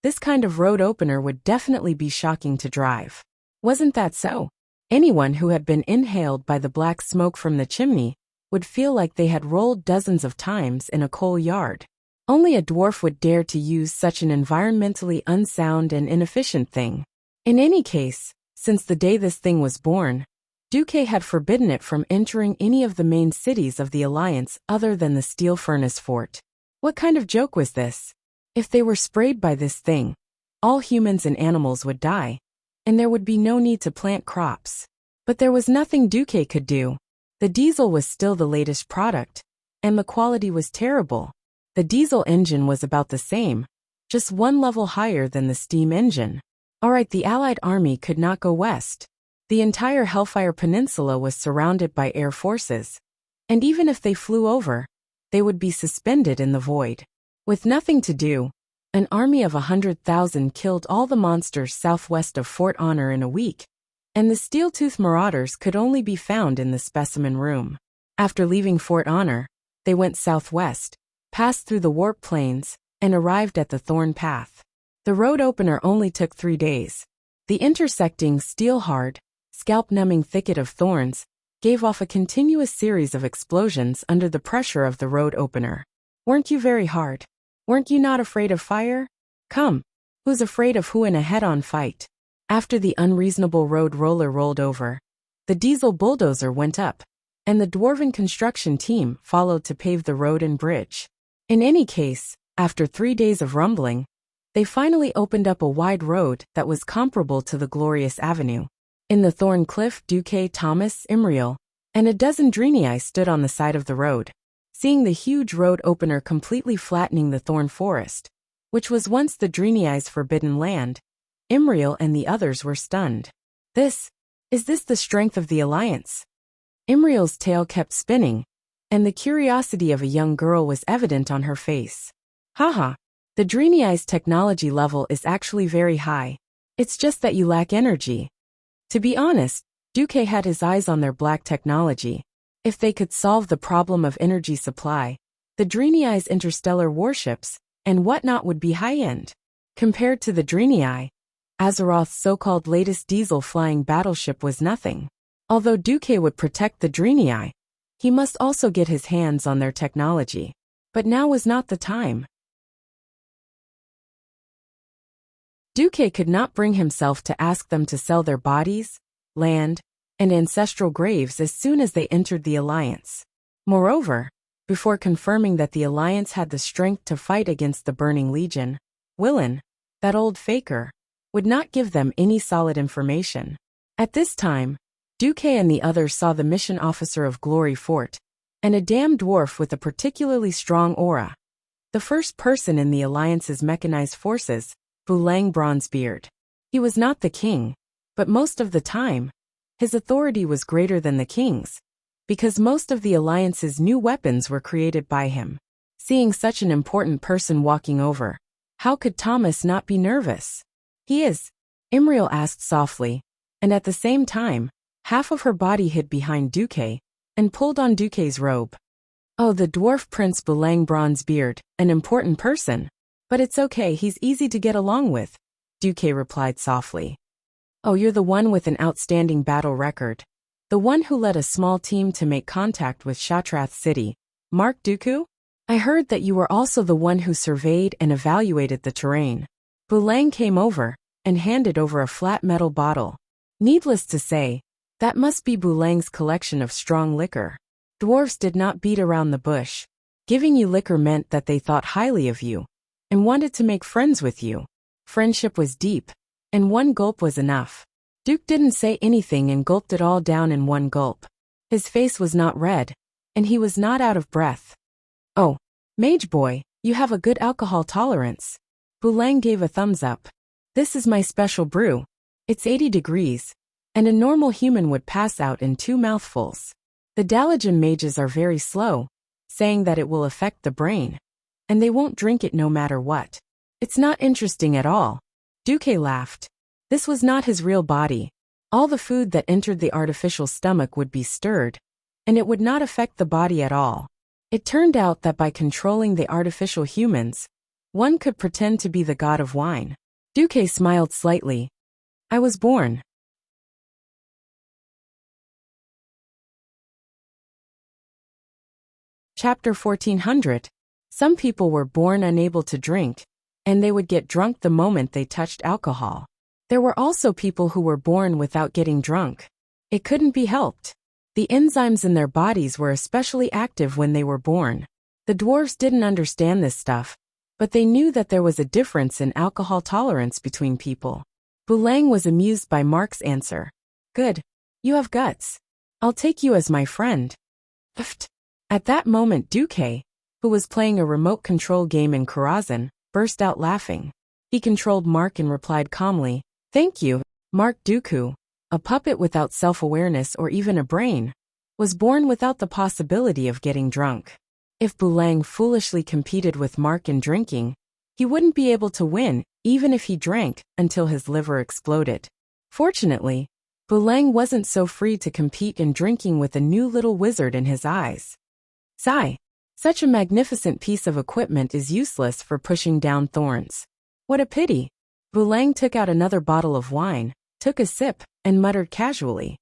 this kind of road opener would definitely be shocking to drive. Wasn't that so? Anyone who had been inhaled by the black smoke from the chimney would feel like they had rolled dozens of times in a coal yard. Only a dwarf would dare to use such an environmentally unsound and inefficient thing. In any case, since the day this thing was born, Duque had forbidden it from entering any of the main cities of the Alliance other than the steel furnace fort. What kind of joke was this? If they were sprayed by this thing, all humans and animals would die, and there would be no need to plant crops. But there was nothing Duque could do. The diesel was still the latest product, and the quality was terrible. The diesel engine was about the same, just one level higher than the steam engine. Alright, the Allied army could not go west. The entire Hellfire Peninsula was surrounded by air forces, and even if they flew over, they would be suspended in the void. With nothing to do, an army of 100,000 killed all the monsters southwest of Fort Honor in a week, and the steel-toothed marauders could only be found in the specimen room. After leaving Fort Honor, they went southwest, passed through the warp plains, and arrived at the Thorn Path. The road opener only took 3 days. The intersecting, steel-hard, scalp-numbing thicket of thorns gave off a continuous series of explosions under the pressure of the road opener. Weren't you very hard? Weren't you not afraid of fire? Come, who's afraid of who in a head-on fight? After the unreasonable road roller rolled over, the diesel bulldozer went up, and the dwarven construction team followed to pave the road and bridge. In any case, after 3 days of rumbling, they finally opened up a wide road that was comparable to the Glorious Avenue. In the Thorn Cliff, Duque, Thomas, Imriel, and a dozen Drenii stood on the side of the road, seeing the huge road opener completely flattening the thorn forest, which was once the Drenii's forbidden land. Imriel and the others were stunned. Is this the strength of the Alliance? Imriel's tail kept spinning, and the curiosity of a young girl was evident on her face. Haha, the Drenii's technology level is actually very high. It's just that you lack energy. To be honest, Duque had his eyes on their black technology. If they could solve the problem of energy supply, the Drenii's interstellar warships and whatnot would be high-end. Compared to the Drenii, Azeroth's so-called latest diesel-flying battleship was nothing. Although Duque would protect the Drenii, he must also get his hands on their technology. But now was not the time. Duque could not bring himself to ask them to sell their bodies, land, and ancestral graves as soon as they entered the Alliance. Moreover, before confirming that the Alliance had the strength to fight against the Burning Legion, Willen, that old faker, would not give them any solid information. At this time, Duque and the others saw the mission officer of Glory Fort, and a damned dwarf with a particularly strong aura. The first person in the Alliance's mechanized forces, Bulang Bronzebeard. He was not the king, but most of the time, His authority was greater than the king's, because most of the alliance's new weapons were created by him. Seeing such an important person walking over, how could Thomas not be nervous? He is, Imriel asked softly, and at the same time, half of her body hid behind Duque, and pulled on Duque's robe. Oh, the dwarf Prince Bulang Bronzebeard, an important person. But it's okay, he's easy to get along with, Duque replied softly. Oh, you're the one with an outstanding battle record. The one who led a small team to make contact with Shatrath City, Mark Dooku? I heard that you were also the one who surveyed and evaluated the terrain. Bulang came over, and handed over a flat metal bottle. Needless to say, that must be Bulang's collection of strong liquor. Dwarves did not beat around the bush. Giving you liquor meant that they thought highly of you, and wanted to make friends with you. Friendship was deep, and one gulp was enough. Duke didn't say anything and gulped it all down in one gulp. His face was not red, and he was not out of breath. Oh, mage boy, you have a good alcohol tolerance. Bulang gave a thumbs up. This is my special brew. It's 80 degrees, and a normal human would pass out in 2 mouthfuls. The Dalajim mages are very slow, saying that it will affect the brain, and they won't drink it no matter what. It's not interesting at all. Duque laughed. This was not his real body. All the food that entered the artificial stomach would be stirred, and it would not affect the body at all. It turned out that by controlling the artificial humans, one could pretend to be the god of wine. Duque smiled slightly. I was born. Chapter 1400. Some people were born unable to drink, and they would get drunk the moment they touched alcohol. There were also people who were born without getting drunk. It couldn't be helped. The enzymes in their bodies were especially active when they were born. The dwarves didn't understand this stuff, but they knew that there was a difference in alcohol tolerance between people. Bulang was amused by Mark's answer. Good. You have guts. I'll take you as my friend. Pfft. At that moment Duque, who was playing a remote control game in Karazhan, burst out laughing. He controlled Mark and replied calmly, Thank you. Mark Dooku, a puppet without self-awareness or even a brain, was born without the possibility of getting drunk. If Bulang foolishly competed with Mark in drinking, he wouldn't be able to win, even if he drank, until his liver exploded. Fortunately, Bulang wasn't so free to compete in drinking with a new little wizard in his eyes. Sigh. Such a magnificent piece of equipment is useless for pushing down thorns. What a pity. Bulang took out another bottle of wine, took a sip, and muttered casually.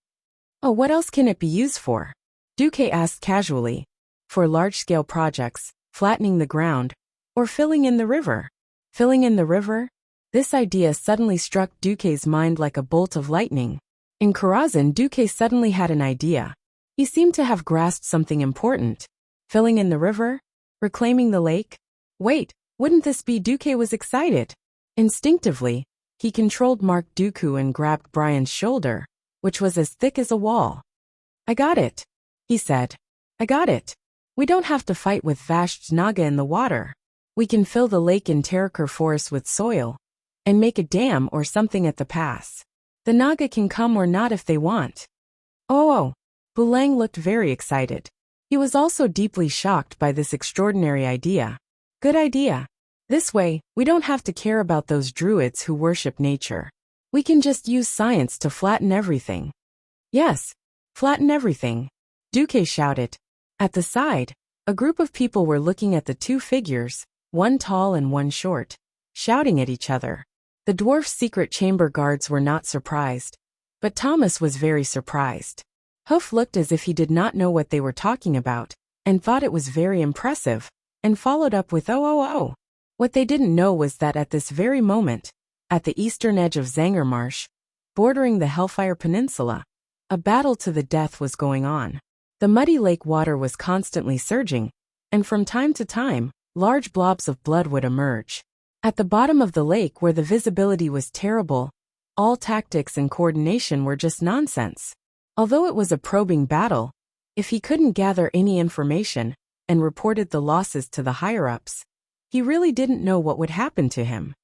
Oh, what else can it be used for? Duque asked casually. For large-scale projects, flattening the ground, or filling in the river. Filling in the river? This idea suddenly struck Duque's mind like a bolt of lightning. In Karazhan, Duque suddenly had an idea. He seemed to have grasped something important. Filling in the river? Reclaiming the lake? Wait, wouldn't this be? Duque was excited. Instinctively, he controlled Mark Dooku and grabbed Brian's shoulder, which was as thick as a wall. I got it, he said. I got it. We don't have to fight with Vashj Naga in the water. We can fill the lake in Terakur forest with soil, and make a dam or something at the pass. The Naga can come or not if they want. Oh. Bulang looked very excited. He was also deeply shocked by this extraordinary idea. Good idea. This way, we don't have to care about those druids who worship nature. We can just use science to flatten everything. Yes, flatten everything, Duque shouted. At the side, a group of people were looking at the two figures, one tall and one short, shouting at each other. The dwarf's secret chamber guards were not surprised, but Thomas was very surprised. Hoof looked as if he did not know what they were talking about, and thought it was very impressive, and followed up with oh. What they didn't know was that at this very moment, at the eastern edge of Zangarmarsh, bordering the Hellfire Peninsula, a battle to the death was going on. The muddy lake water was constantly surging, and from time to time, large blobs of blood would emerge. At the bottom of the lake where the visibility was terrible, all tactics and coordination were just nonsense. Although it was a probing battle, if he couldn't gather any information, and reported the losses to the higher-ups, he really didn't know what would happen to him.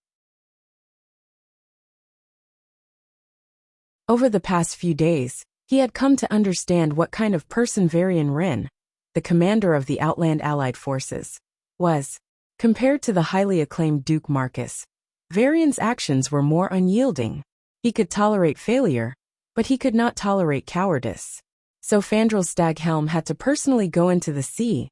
Over the past few days, He had come to understand what kind of person Varian Wren, the commander of the Outland Allied forces, was. Compared to the highly acclaimed Duke Marcus, Varian's actions were more unyielding. He could tolerate failure, but he could not tolerate cowardice. So Fandral Staghelm had to personally go into the sea,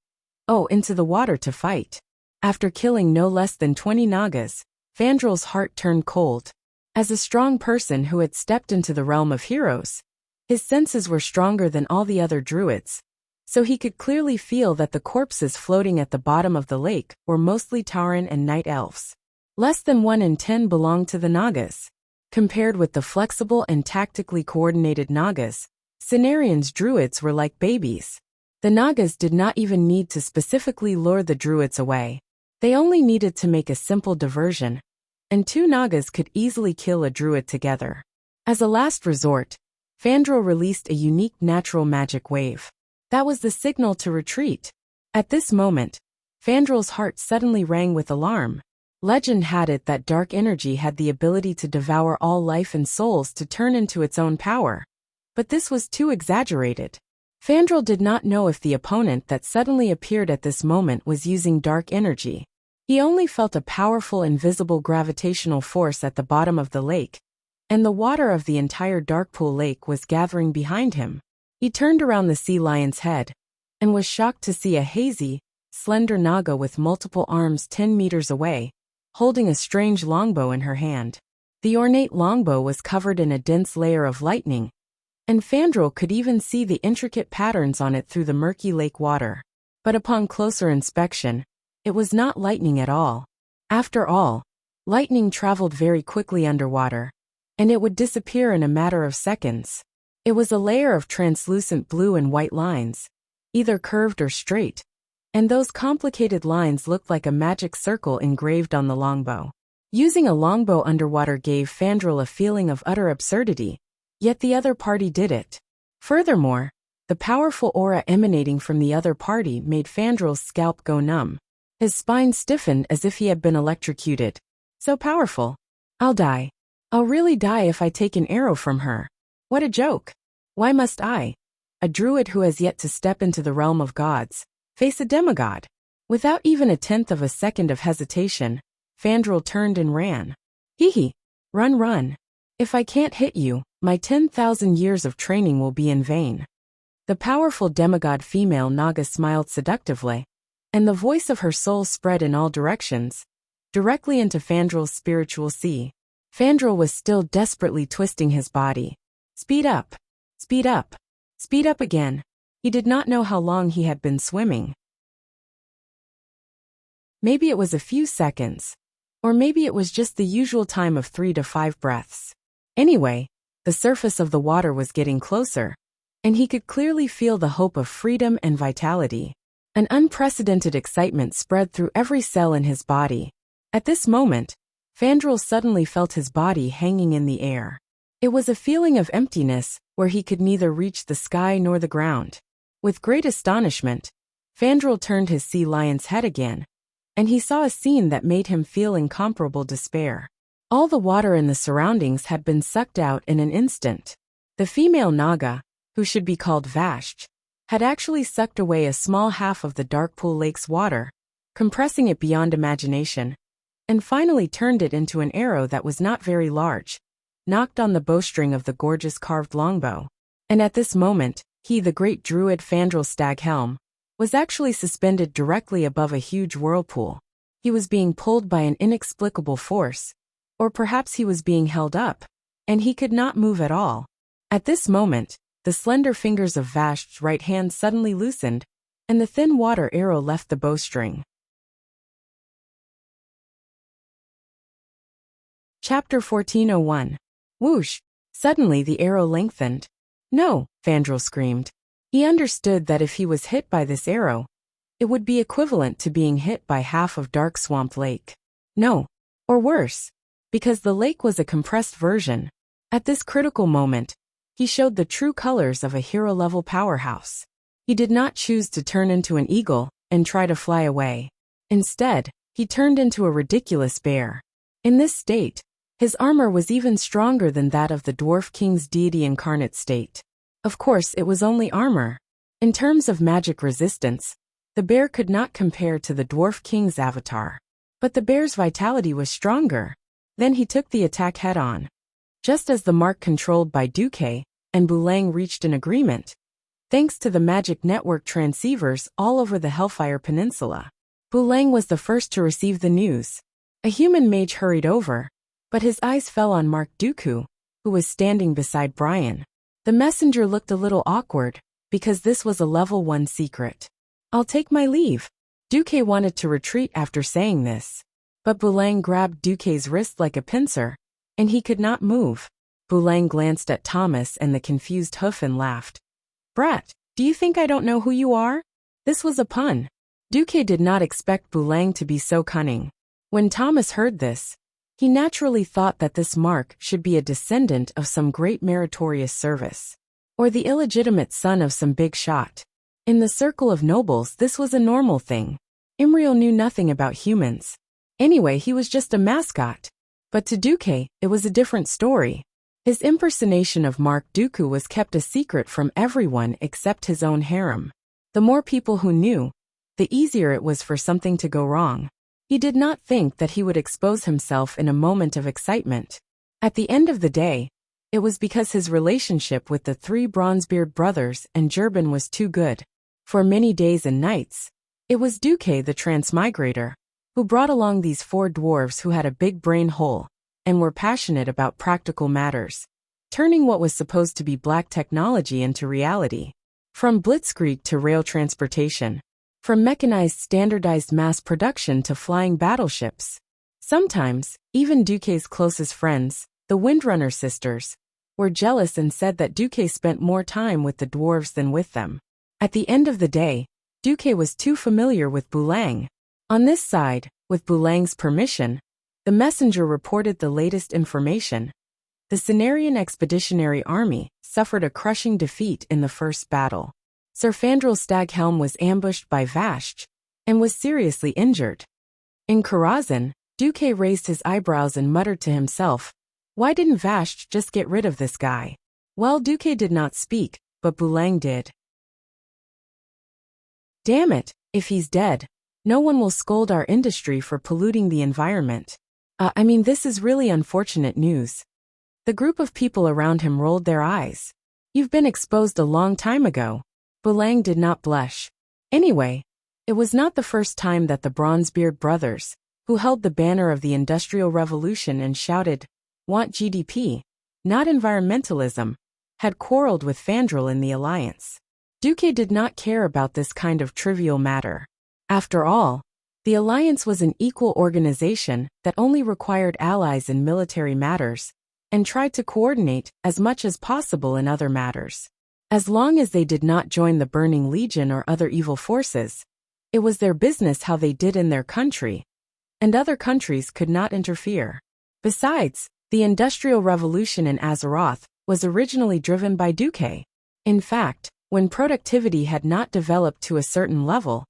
into the water to fight. After killing no less than 20 Nagas, Fandral's heart turned cold. As a strong person who had stepped into the realm of heroes, his senses were stronger than all the other druids, so he could clearly feel that the corpses floating at the bottom of the lake were mostly Tauren and night elves. Less than 1 in 10 belonged to the Nagas. Compared with the flexible and tactically coordinated Nagas, Cenarian's druids were like babies. The Nagas did not even need to specifically lure the druids away. They only needed to make a simple diversion, and 2 Nagas could easily kill a druid together. As a last resort, Fandral released a unique natural magic wave. That was the signal to retreat. At this moment, Fandral's heart suddenly rang with alarm. Legend had it that dark energy had the ability to devour all life and souls to turn into its own power. But this was too exaggerated. Fandral did not know if the opponent that suddenly appeared at this moment was using dark energy. He only felt a powerful invisible gravitational force at the bottom of the lake, and the water of the entire Darkpool Lake was gathering behind him. He turned around the sea lion's head, and was shocked to see a hazy, slender Naga with multiple arms 10 meters away, holding a strange longbow in her hand. The ornate longbow was covered in a dense layer of lightning, and Fandral could even see the intricate patterns on it through the murky lake water. But upon closer inspection, it was not lightning at all. After all, lightning traveled very quickly underwater, and it would disappear in a matter of seconds. It was a layer of translucent blue and white lines, either curved or straight, and those complicated lines looked like a magic circle engraved on the longbow. Using a longbow underwater gave Fandral a feeling of utter absurdity, yet the other party did it. Furthermore, the powerful aura emanating from the other party made Fandral's scalp go numb. His spine stiffened as if he had been electrocuted. So powerful. I'll die. I'll really die if I take an arrow from her. What a joke. Why must I, a druid who has yet to step into the realm of gods, face a demigod? Without even a tenth of a second of hesitation, Fandral turned and ran. Hee. Run, run. If I can't hit you, my 10,000 years of training will be in vain. The powerful demigod female Naga smiled seductively, and the voice of her soul spread in all directions, directly into Fandral's spiritual sea. Fandral was still desperately twisting his body. Speed up. Speed up. Speed up again. He did not know how long he had been swimming. Maybe it was a few seconds, or maybe it was just the usual time of 3 to 5 breaths. Anyway, the surface of the water was getting closer, and he could clearly feel the hope of freedom and vitality. An unprecedented excitement spread through every cell in his body. At this moment, Fandral suddenly felt his body hanging in the air. It was a feeling of emptiness, where he could neither reach the sky nor the ground. With great astonishment, Fandral turned his sea lion's head again, and he saw a scene that made him feel incomparable despair. All the water in the surroundings had been sucked out in an instant. The female Naga, who should be called Vashj, had actually sucked away a small half of the Darkpool Lake's water, compressing it beyond imagination, and finally turned it into an arrow that was not very large, knocked on the bowstring of the gorgeous carved longbow. And at this moment, he, the great druid Fandral Staghelm, was actually suspended directly above a huge whirlpool. He was being pulled by an inexplicable force, or perhaps he was being held up, and he could not move at all. At this moment, the slender fingers of Vashj's right hand suddenly loosened, and the thin water arrow left the bowstring. Chapter 1401. Whoosh! Suddenly the arrow lengthened. No, Fandral screamed. He understood that if he was hit by this arrow, it would be equivalent to being hit by half of Dark Swamp Lake. No, or worse, because the lake was a compressed version. At this critical moment, he showed the true colors of a hero-level powerhouse. He did not choose to turn into an eagle and try to fly away. Instead, he turned into a ridiculous bear. In this state, his armor was even stronger than that of the Dwarf King's deity incarnate state. Of course, it was only armor. In terms of magic resistance, the bear could not compare to the Dwarf King's avatar. But the bear's vitality was stronger. Then he took the attack head-on. Just as the mark controlled by Duque and Bulang reached an agreement, thanks to the magic network transceivers all over the Hellfire Peninsula. Bulang was the first to receive the news. A human mage hurried over, but his eyes fell on Mark Dooku, who was standing beside Brian. The messenger looked a little awkward, because this was a level 1 secret. "I'll take my leave." Duque wanted to retreat after saying this, but Bulang grabbed Duque's wrist like a pincer, and he could not move. Bulang glanced at Thomas and the confused hoof and laughed. "Brat, do you think I don't know who you are?" This was a pun. Duque did not expect Bulang to be so cunning. When Thomas heard this, he naturally thought that this mark should be a descendant of some great meritorious service, or the illegitimate son of some big shot. In the circle of nobles, this was a normal thing. Imriel knew nothing about humans. Anyway, he was just a mascot. But to Duque, it was a different story. His impersonation of Mark Dooku was kept a secret from everyone except his own harem. The more people who knew, the easier it was for something to go wrong. He did not think that he would expose himself in a moment of excitement. At the end of the day, it was because his relationship with the 3 Bronzebeard brothers and Jurban was too good. For many days and nights, it was Duque the Transmigrator who brought along these 4 dwarves who had a big brain hole and were passionate about practical matters, turning what was supposed to be black technology into reality. From blitzkrieg to rail transportation, from mechanized standardized mass production to flying battleships. Sometimes, even Duque's closest friends, the Windrunner sisters, were jealous and said that Duque spent more time with the dwarves than with them. At the end of the day, Duque was too familiar with Bulang. On this side, with Bulang's permission, the messenger reported the latest information. The Cenarian Expeditionary Army suffered a crushing defeat in the first battle. Sir Fandral Staghelm was ambushed by Vashj and was seriously injured. In Karazhan, Duque raised his eyebrows and muttered to himself, "Why didn't Vashj just get rid of this guy?" Well, Duque did not speak, but Bulang did. "Damn it, if he's dead, no one will scold our industry for polluting the environment. This is really unfortunate news." The group of people around him rolled their eyes. "You've been exposed a long time ago." Bulang did not blush. Anyway, it was not the first time that the Bronzebeard brothers, who held the banner of the Industrial Revolution and shouted, "Want GDP, not environmentalism," had quarreled with Fandral in the alliance. Duque did not care about this kind of trivial matter. After all, the alliance was an equal organization that only required allies in military matters, and tried to coordinate as much as possible in other matters. As long as they did not join the Burning Legion or other evil forces, it was their business how they did in their country, and other countries could not interfere. Besides, the Industrial Revolution in Azeroth was originally driven by Duque. In fact, when productivity had not developed to a certain level,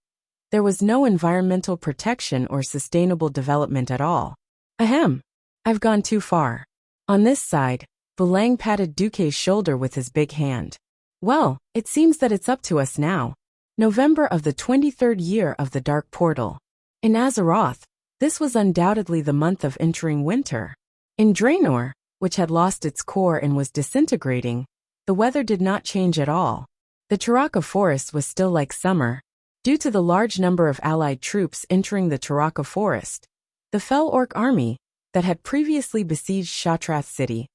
there was no environmental protection or sustainable development at all. Ahem. I've gone too far. On this side, Bulang patted Duque's shoulder with his big hand. Well, it seems that it's up to us now. November of the 23rd year of the Dark Portal. In Azeroth, this was undoubtedly the month of entering winter. In Draenor, which had lost its core and was disintegrating, the weather did not change at all. The Taraka Forest was still like summer, due to the large number of allied troops entering the Taraka Forest. The Fel Orc army, that had previously besieged Shatrath City,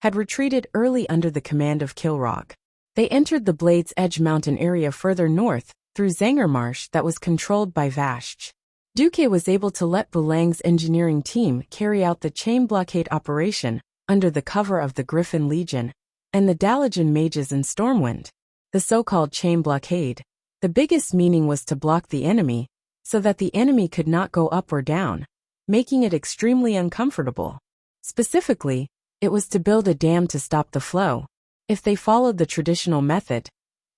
had retreated early under the command of Kilrog. They entered the Blade's Edge mountain area further north, through Zangermarsh that was controlled by Vashj. Duque was able to let Bulang's engineering team carry out the chain blockade operation under the cover of the Griffin Legion and the Dalajan mages in Stormwind. The so-called chain blockade, the biggest meaning was to block the enemy, so that the enemy could not go up or down, making it extremely uncomfortable. Specifically, it was to build a dam to stop the flow. If they followed the traditional method,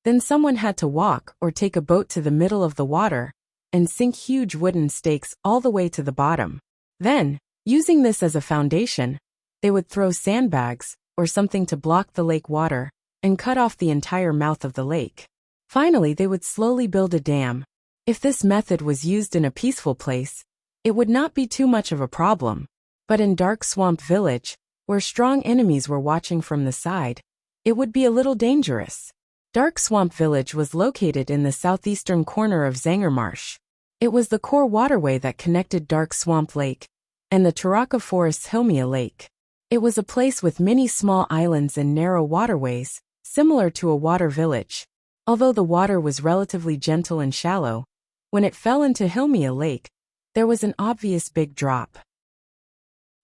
then someone had to walk or take a boat to the middle of the water and sink huge wooden stakes all the way to the bottom. Then, using this as a foundation, they would throw sandbags or something to block the lake water and cut off the entire mouth of the lake. Finally, they would slowly build a dam. If this method was used in a peaceful place, it would not be too much of a problem. But in Dark Swamp Village, where strong enemies were watching from the side, it would be a little dangerous. Dark Swamp Village was located in the southeastern corner of Zangermarsh. It was the core waterway that connected Dark Swamp Lake and the Taraka Forest's Hilmia Lake. It was a place with many small islands and narrow waterways, similar to a water village. Although the water was relatively gentle and shallow, when it fell into Hilmia Lake, there was an obvious big drop.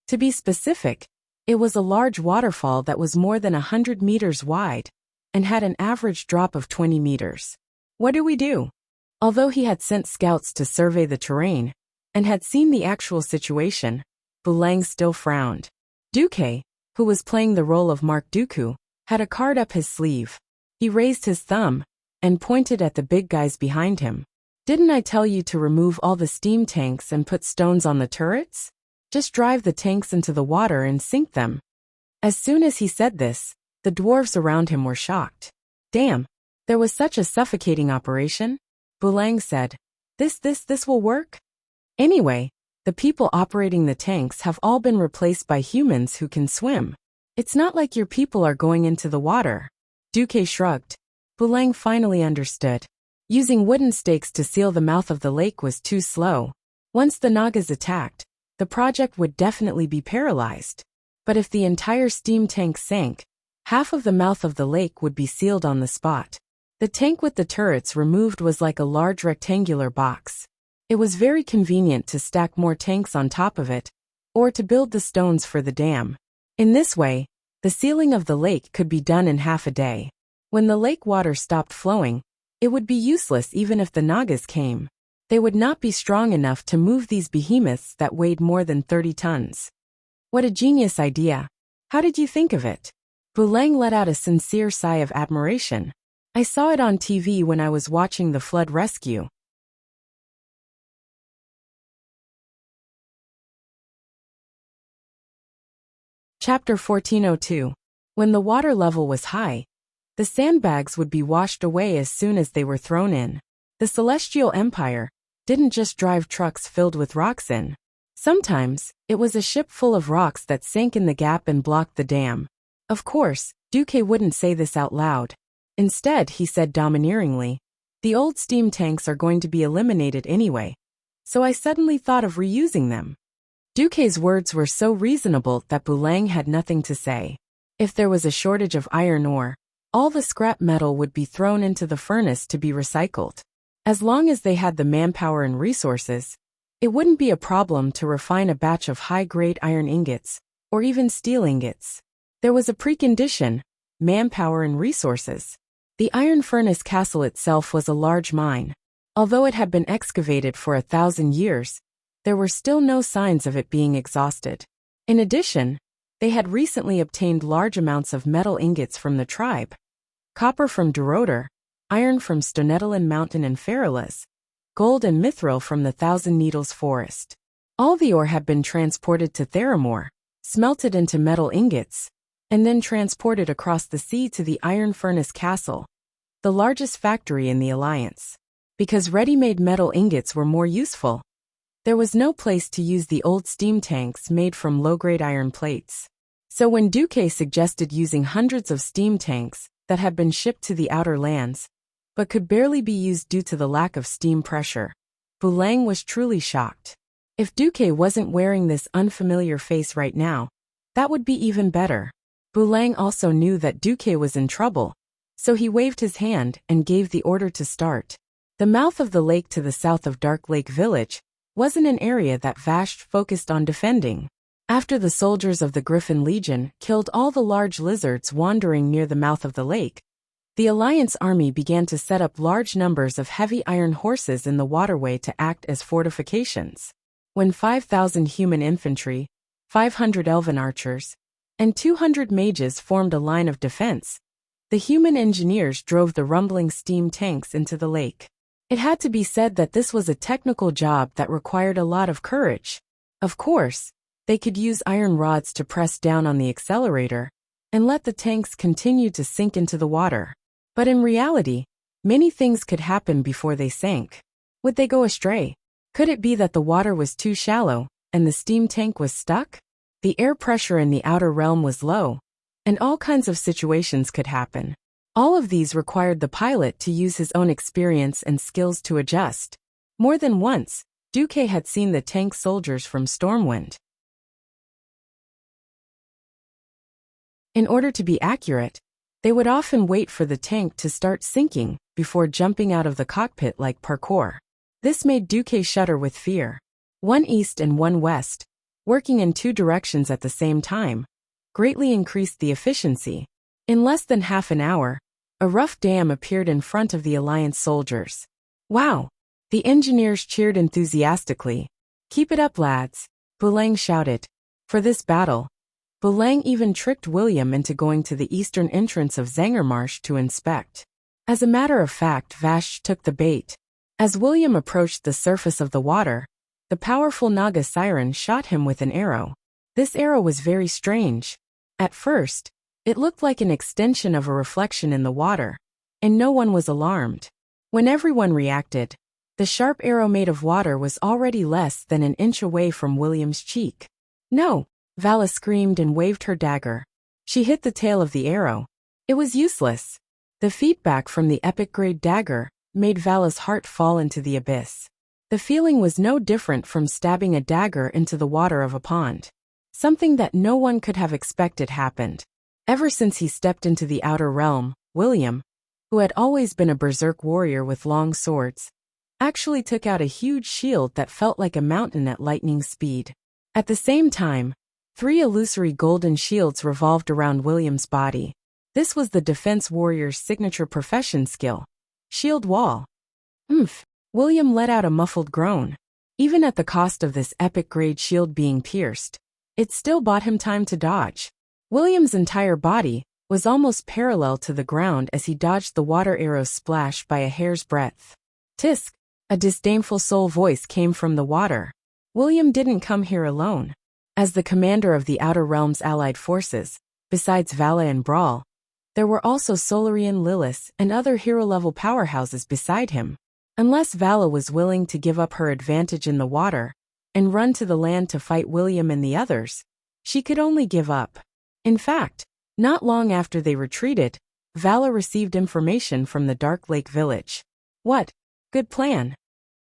To be specific, it was a large waterfall that was more than 100 meters wide and had an average drop of 20 meters. What do we do? Although he had sent scouts to survey the terrain and had seen the actual situation, Bulang still frowned. Duque, who was playing the role of Mark Dooku, had a card up his sleeve. He raised his thumb and pointed at the big guys behind him. Didn't I tell you to remove all the steam tanks and put stones on the turrets? Just drive the tanks into the water and sink them. As soon as he said this, the dwarves around him were shocked. Damn, there was such a suffocating operation? Bulang said. This will work? Anyway, the people operating the tanks have all been replaced by humans who can swim. It's not like your people are going into the water. Duque shrugged. Bulang finally understood. Using wooden stakes to seal the mouth of the lake was too slow. Once the Nagas attacked, the project would definitely be paralyzed. But if the entire steam tank sank, half of the mouth of the lake would be sealed on the spot. The tank with the turrets removed was like a large rectangular box. It was very convenient to stack more tanks on top of it, or to build the stones for the dam. In this way, the sealing of the lake could be done in half a day. When the lake water stopped flowing, it would be useless even if the Nagas came. They would not be strong enough to move these behemoths that weighed more than 30 tons. What a genius idea. How did you think of it? Bulang let out a sincere sigh of admiration. I saw it on TV when I was watching the flood rescue. Chapter 1402. When the water level was high, the sandbags would be washed away as soon as they were thrown in. The Celestial Empire didn't just drive trucks filled with rocks in. Sometimes, it was a ship full of rocks that sank in the gap and blocked the dam. Of course, Duque wouldn't say this out loud. Instead, he said domineeringly, the old steam tanks are going to be eliminated anyway, so I suddenly thought of reusing them. Duque's words were so reasonable that Bulang had nothing to say. If there was a shortage of iron ore, all the scrap metal would be thrown into the furnace to be recycled. As long as they had the manpower and resources, it wouldn't be a problem to refine a batch of high-grade iron ingots, or even steel ingots. There was a precondition: manpower and resources. The iron furnace castle itself was a large mine. Although it had been excavated for 1,000 years, there were still no signs of it being exhausted. In addition, they had recently obtained large amounts of metal ingots from the tribe. Copper from Duroder, iron from Stonetolin Mountain and Feralas, gold and mithril from the Thousand Needles Forest. All the ore had been transported to Theramore, smelted into metal ingots, and then transported across the sea to the Iron Furnace Castle, the largest factory in the Alliance. Because ready-made metal ingots were more useful, there was no place to use the old steam tanks made from low-grade iron plates. So when Duque suggested using hundreds of steam tanks that had been shipped to the outer lands, but could barely be used due to the lack of steam pressure, Bulang was truly shocked. If Duque wasn't wearing this unfamiliar face right now, that would be even better. Bulang also knew that Duque was in trouble, so he waved his hand and gave the order to start. The mouth of the lake to the south of Dark Lake Village wasn't an area that Vashj focused on defending. After the soldiers of the Griffin Legion killed all the large lizards wandering near the mouth of the lake, the Alliance army began to set up large numbers of heavy iron horses in the waterway to act as fortifications. When 5,000 human infantry, 500 elven archers, and 200 mages formed a line of defense, the human engineers drove the rumbling steam tanks into the lake. It had to be said that this was a technical job that required a lot of courage. Of course, they could use iron rods to press down on the accelerator, and let the tanks continue to sink into the water. But in reality, many things could happen before they sank. Would they go astray? Could it be that the water was too shallow, and the steam tank was stuck? The air pressure in the outer realm was low, and all kinds of situations could happen. All of these required the pilot to use his own experience and skills to adjust. More than once, Duque had seen the tank soldiers from Stormwind. In order to be accurate, they would often wait for the tank to start sinking before jumping out of the cockpit like parkour. This made Duque shudder with fear. One east and one west, working in two directions at the same time, greatly increased the efficiency. In less than half an hour, a rough dam appeared in front of the Alliance soldiers. Wow! The engineers cheered enthusiastically. Keep it up, lads, Boulang shouted. For this battle, Boulang even tricked William into going to the eastern entrance of Zangermarsh to inspect. As a matter of fact, Vash took the bait. As William approached the surface of the water, the powerful Naga siren shot him with an arrow. This arrow was very strange. At first, it looked like an extension of a reflection in the water, and no one was alarmed. When everyone reacted, the sharp arrow made of water was already less than an inch away from William's cheek. No! Vala screamed and waved her dagger. She hit the tail of the arrow. It was useless. The feedback from the epic-grade dagger made Vala's heart fall into the abyss. The feeling was no different from stabbing a dagger into the water of a pond. Something that no one could have expected happened. Ever since he stepped into the outer realm, William, who had always been a berserk warrior with long swords, actually took out a huge shield that felt like a mountain at lightning speed. At the same time, 3 illusory golden shields revolved around William's body. This was the defense warrior's signature profession skill. Shield wall. Oomph! William let out a muffled groan. Even at the cost of this epic-grade shield being pierced, it still bought him time to dodge. William's entire body was almost parallel to the ground as he dodged the water arrow's splash by a hair's breadth. Tisk! A disdainful soul voice came from the water. William didn't come here alone. As the commander of the Outer Realm's allied forces, besides Vala and Brawl, there were also Solarian, Lilith, and other hero-level powerhouses beside him. Unless Vala was willing to give up her advantage in the water and run to the land to fight William and the others, she could only give up. In fact, not long after they retreated, Vala received information from the Dark Lake village. What? Good plan.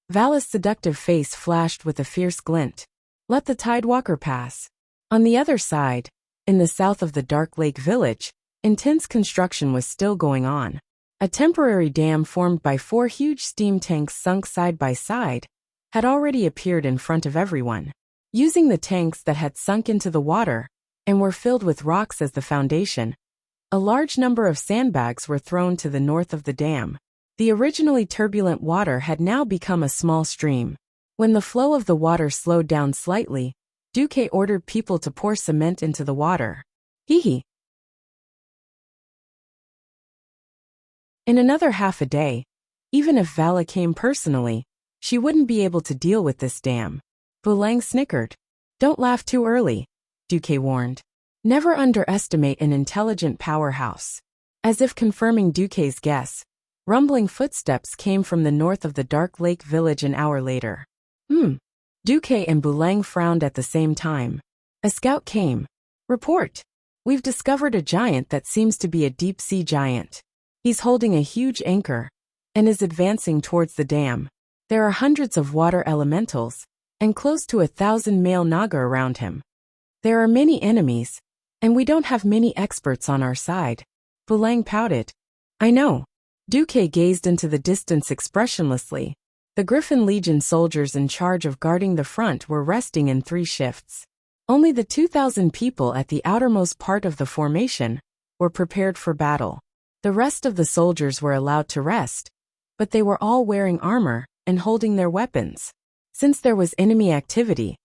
Vala's seductive face flashed with a fierce glint. Let the Tidewalker pass. On the other side, in the south of the Dark Lake village, intense construction was still going on. A temporary dam formed by 4 huge steam tanks sunk side by side had already appeared in front of everyone. Using the tanks that had sunk into the water and were filled with rocks as the foundation, a large number of sandbags were thrown to the north of the dam. The originally turbulent water had now become a small stream. When the flow of the water slowed down slightly, Duque ordered people to pour cement into the water. Hee. In another half a day, even if Vala came personally, she wouldn't be able to deal with this dam. Boulang snickered. Don't laugh too early, Duque warned. Never underestimate an intelligent powerhouse. As if confirming Duque's guess, rumbling footsteps came from the north of the Dark Lake village an hour later. Duque and Boulang frowned at the same time. A scout came. Report. We've discovered a giant that seems to be a deep-sea giant. He's holding a huge anchor and is advancing towards the dam. There are hundreds of water elementals and close to 1,000 male Naga around him. There are many enemies, and we don't have many experts on our side. Boulang pouted. I know. Duque gazed into the distance expressionlessly. The Griffin Legion soldiers in charge of guarding the front were resting in 3 shifts. Only the 2,000 people at the outermost part of the formation were prepared for battle. The rest of the soldiers were allowed to rest, but they were all wearing armor and holding their weapons. Since there was enemy activity,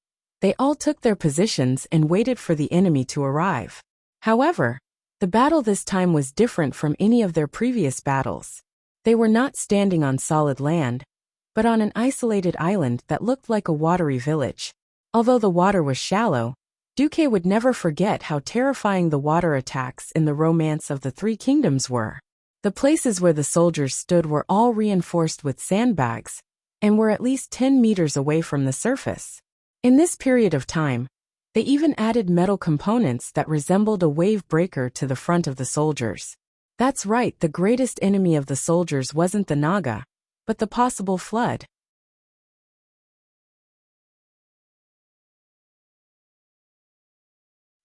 they all took their positions and waited for the enemy to arrive. However, the battle this time was different from any of their previous battles. They were not standing on solid land, but on an isolated island that looked like a watery village. Although the water was shallow, Duque would never forget how terrifying the water attacks in the Romance of the Three Kingdoms were. The places where the soldiers stood were all reinforced with sandbags and were at least 10 meters away from the surface. In this period of time, they even added metal components that resembled a wave breaker to the front of the soldiers. That's right, the greatest enemy of the soldiers wasn't the Naga, but the possible flood.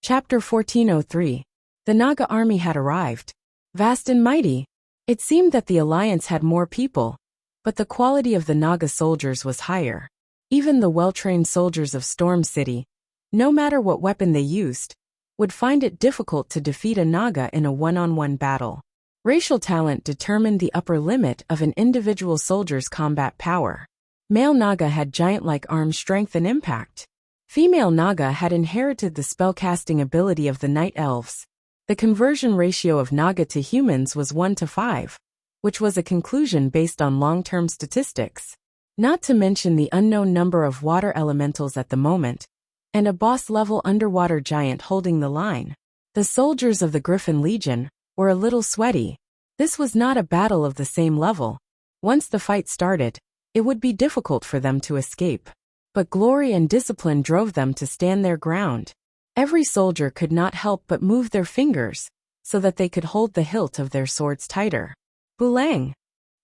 Chapter 1403. The Naga army had arrived. Vast and mighty. It seemed that the alliance had more people, but the quality of the Naga soldiers was higher. Even the well-trained soldiers of Storm City, no matter what weapon they used, would find it difficult to defeat a Naga in a one-on-one battle. Racial talent determined the upper limit of an individual soldier's combat power. Male Naga had giant-like arm strength and impact. Female Naga had inherited the spellcasting ability of the Night Elves. The conversion ratio of Naga to humans was 1:5, which was a conclusion based on long-term statistics. Not to mention the unknown number of water elementals at the moment, and a boss-level underwater giant holding the line. The soldiers of the Griffin Legion were a little sweaty. This was not a battle of the same level. Once the fight started, it would be difficult for them to escape. But glory and discipline drove them to stand their ground. Every soldier could not help but move their fingers, so that they could hold the hilt of their swords tighter. Bulang,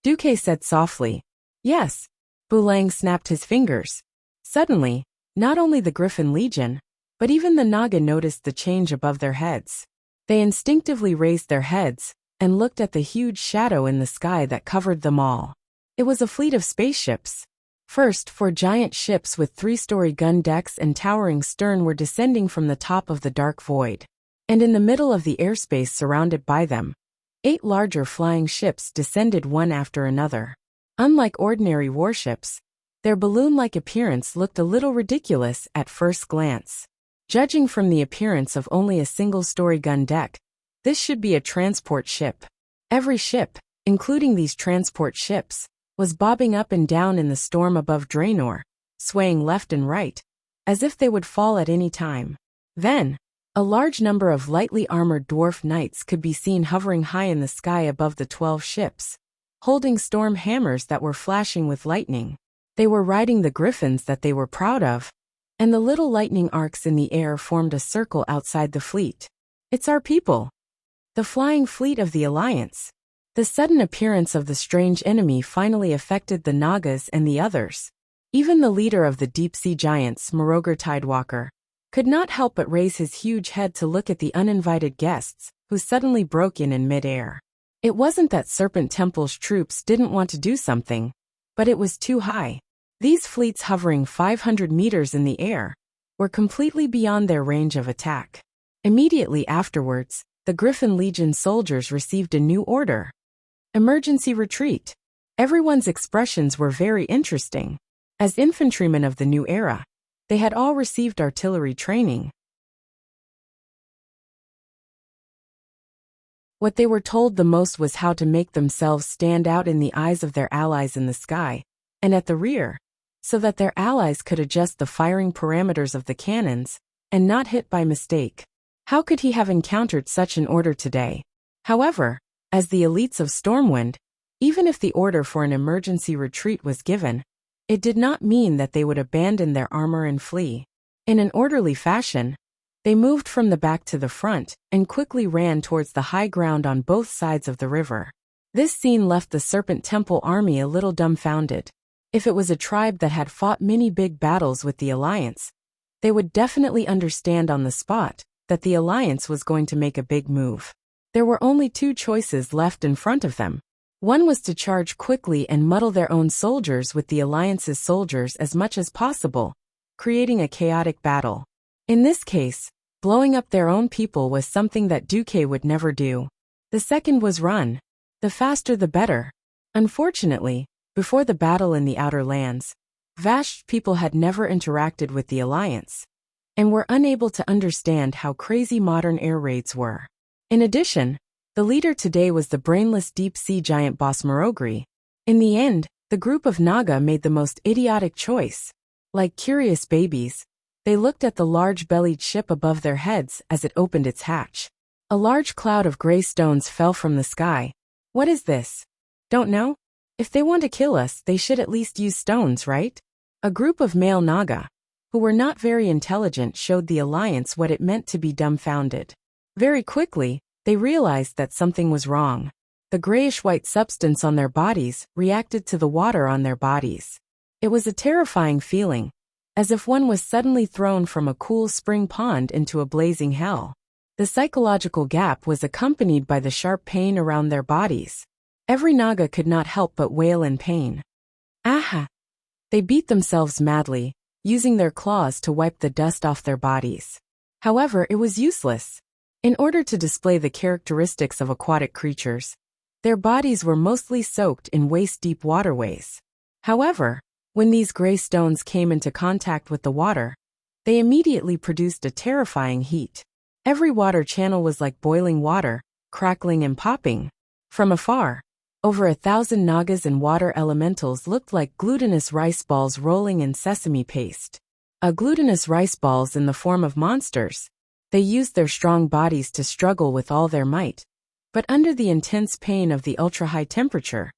Duque said softly. Yes. Bulang snapped his fingers. Suddenly, not only the Griffin Legion, but even the Naga noticed the change above their heads. They instinctively raised their heads and looked at the huge shadow in the sky that covered them all. It was a fleet of spaceships. First, 4 giant ships with 3-story gun decks and towering stern were descending from the top of the dark void. And in the middle of the airspace surrounded by them, 8 larger flying ships descended one after another. Unlike ordinary warships, their balloon-like appearance looked a little ridiculous at first glance. Judging from the appearance of only a single-story gun deck, this should be a transport ship. Every ship, including these transport ships, was bobbing up and down in the storm above Draenor, swaying left and right, as if they would fall at any time. Then, a large number of lightly armored dwarf knights could be seen hovering high in the sky above the 12 ships, holding storm hammers that were flashing with lightning. They were riding the griffins that they were proud of, and the little lightning arcs in the air formed a circle outside the fleet. It's our people. The flying fleet of the Alliance. The sudden appearance of the strange enemy finally affected the Nagas and the others. Even the leader of the deep-sea giants, Morogar Tidewalker, could not help but raise his huge head to look at the uninvited guests, who suddenly broke in mid-air. It wasn't that Serpent Temple's troops didn't want to do something, but it was too high. These fleets hovering 500 meters in the air were completely beyond their range of attack. Immediately afterwards, the Griffin Legion soldiers received a new order. Emergency retreat. Everyone's expressions were very interesting. As infantrymen of the new era, they had all received artillery training. What they were told the most was how to make themselves stand out in the eyes of their allies in the sky, and at the rear, so that their allies could adjust the firing parameters of the cannons, and not hit by mistake. How could he have encountered such an order today? However, as the elites of Stormwind, even if the order for an emergency retreat was given, it did not mean that they would abandon their armor and flee. In an orderly fashion, they moved from the back to the front and quickly ran towards the high ground on both sides of the river. This scene left the Serpent Temple army a little dumbfounded. If it was a tribe that had fought many big battles with the Alliance, they would definitely understand on the spot that the Alliance was going to make a big move. There were only 2 choices left in front of them. One was to charge quickly and muddle their own soldiers with the Alliance's soldiers as much as possible, creating a chaotic battle. In this case, blowing up their own people was something that Duque would never do. The second was run. The faster the better. Unfortunately, before the battle in the Outer Lands, Vash's people had never interacted with the Alliance, and were unable to understand how crazy modern air raids were. In addition, the leader today was the brainless deep-sea giant boss Morogri. In the end, the group of Naga made the most idiotic choice. Like curious babies, They looked at the large-bellied ship above their heads as it opened its hatch. A large cloud of gray stones fell from the sky. What is this? Don't know? If they want to kill us, they should at least use stones, right? A group of male Naga, who were not very intelligent, showed the alliance what it meant to be dumbfounded. Very quickly, they realized that something was wrong. The grayish-white substance on their bodies reacted to the water on their bodies. It was a terrifying feeling, as if one was suddenly thrown from a cool spring pond into a blazing hell. The psychological gap was accompanied by the sharp pain around their bodies. Every Naga could not help but wail in pain. Aha! They beat themselves madly, using their claws to wipe the dust off their bodies. However, it was useless. In order to display the characteristics of aquatic creatures, their bodies were mostly soaked in waist-deep waterways. However, when these gray stones came into contact with the water, they immediately produced a terrifying heat. Every water channel was like boiling water, crackling and popping. From afar, over 1,000 Nagas and water elementals looked like glutinous rice balls rolling in sesame paste. Glutinous rice balls in the form of monsters. They used their strong bodies to struggle with all their might. But under the intense pain of the ultra-high temperature,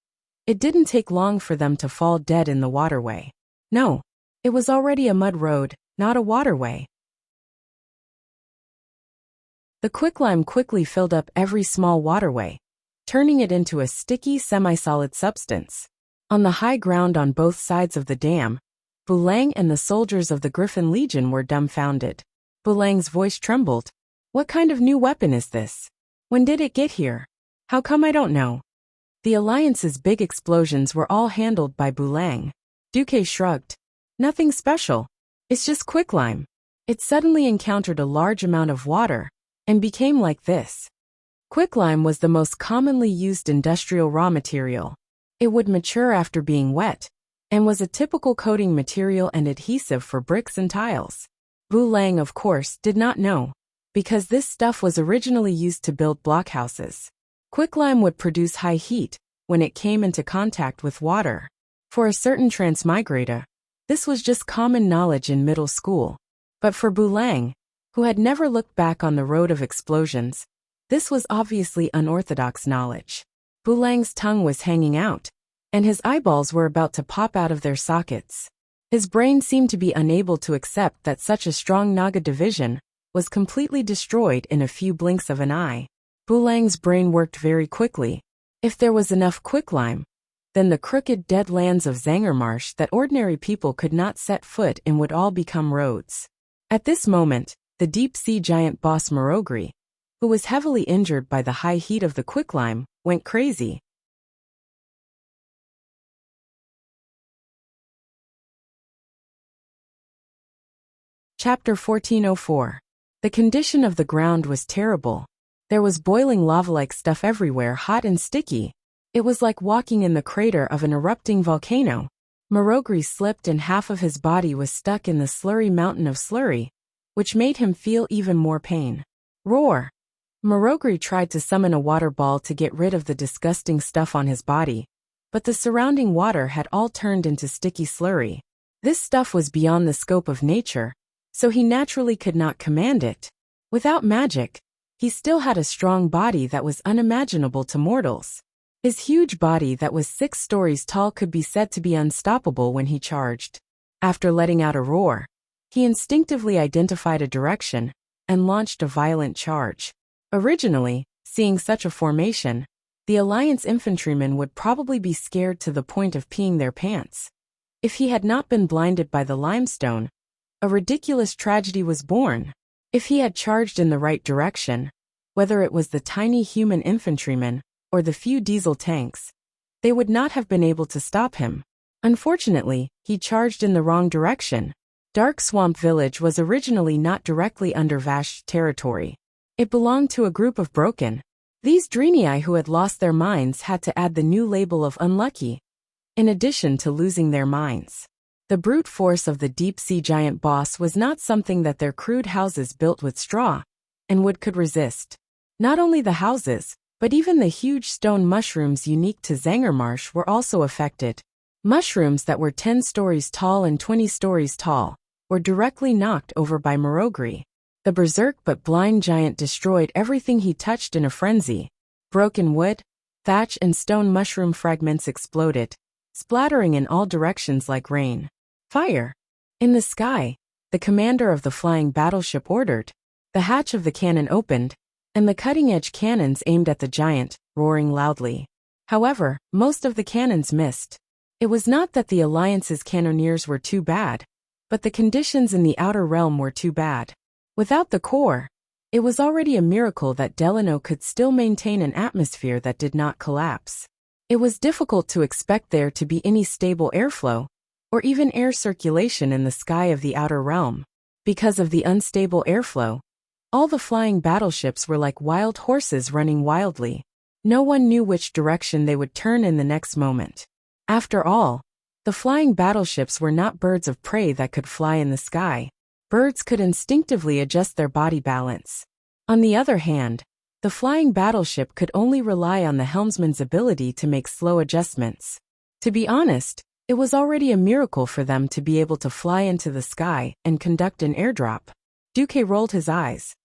it didn't take long for them to fall dead in the waterway. No, it was already a mud road, not a waterway. The quicklime quickly filled up every small waterway, turning it into a sticky, semi-solid substance. On the high ground on both sides of the dam, Bulang and the soldiers of the Griffin Legion were dumbfounded. Bulang's voice trembled. What kind of new weapon is this? When did it get here? How come I don't know? The Alliance's big explosions were all handled by Bulang. Duque shrugged. Nothing special. It's just quicklime. It suddenly encountered a large amount of water and became like this. Quicklime was the most commonly used industrial raw material. It would mature after being wet and was a typical coating material and adhesive for bricks and tiles. Bulang, of course, did not know, because this stuff was originally used to build blockhouses. Quicklime would produce high heat when it came into contact with water. For a certain transmigrator, this was just common knowledge in middle school. But for Bulang, who had never looked back on the road of explosions, this was obviously unorthodox knowledge. Bulang's tongue was hanging out, and his eyeballs were about to pop out of their sockets. His brain seemed to be unable to accept that such a strong Naga division was completely destroyed in a few blinks of an eye. Bulang's brain worked very quickly. If there was enough quicklime, then the crooked dead lands of Zangermarsh that ordinary people could not set foot in would all become roads. At this moment, the deep-sea giant boss Marogri, who was heavily injured by the high heat of the quicklime, went crazy. Chapter 1404. The condition of the ground was terrible. There was boiling lava-like stuff everywhere, hot and sticky. It was like walking in the crater of an erupting volcano. Marogri slipped and half of his body was stuck in the slurry mountain of slurry, which made him feel even more pain. Roar! Marogri tried to summon a water ball to get rid of the disgusting stuff on his body, but the surrounding water had all turned into sticky slurry. This stuff was beyond the scope of nature, so he naturally could not command it. Without magic, he still had a strong body that was unimaginable to mortals. His huge body that was 6 stories tall could be said to be unstoppable when he charged. After letting out a roar, he instinctively identified a direction and launched a violent charge. Originally, seeing such a formation, the Alliance infantrymen would probably be scared to the point of peeing their pants. If he had not been blinded by the limestone, a ridiculous tragedy was born. If he had charged in the right direction, whether it was the tiny human infantrymen or the few diesel tanks, they would not have been able to stop him. Unfortunately, he charged in the wrong direction. Dark Swamp Village was originally not directly under Vash's territory. It belonged to a group of broken. These Drenii who had lost their minds had to add the new label of unlucky, in addition to losing their minds. The brute force of the deep-sea giant boss was not something that their crude houses built with straw and wood could resist. Not only the houses, but even the huge stone mushrooms unique to Zangermarsh were also affected. Mushrooms that were 10 stories tall and 20 stories tall. were directly knocked over by Marogri. The berserk but blind giant destroyed everything he touched in a frenzy. Broken wood, thatch and stone mushroom fragments exploded, splattering in all directions like rain. Fire! In the sky, the commander of the flying battleship ordered. The hatch of the cannon opened, and the cutting-edge cannons aimed at the giant, roaring loudly. However, most of the cannons missed. It was not that the Alliance's cannoneers were too bad, but the conditions in the outer realm were too bad. Without the core, it was already a miracle that Delano could still maintain an atmosphere that did not collapse. It was difficult to expect there to be any stable airflow, or even air circulation in the sky of the outer realm. Because of the unstable airflow, all the flying battleships were like wild horses running wildly. No one knew which direction they would turn in the next moment. After all, the flying battleships were not birds of prey that could fly in the sky. Birds could instinctively adjust their body balance. On the other hand, the flying battleship could only rely on the helmsman's ability to make slow adjustments. To be honest, it was already a miracle for them to be able to fly into the sky and conduct an airdrop. Duque rolled his eyes.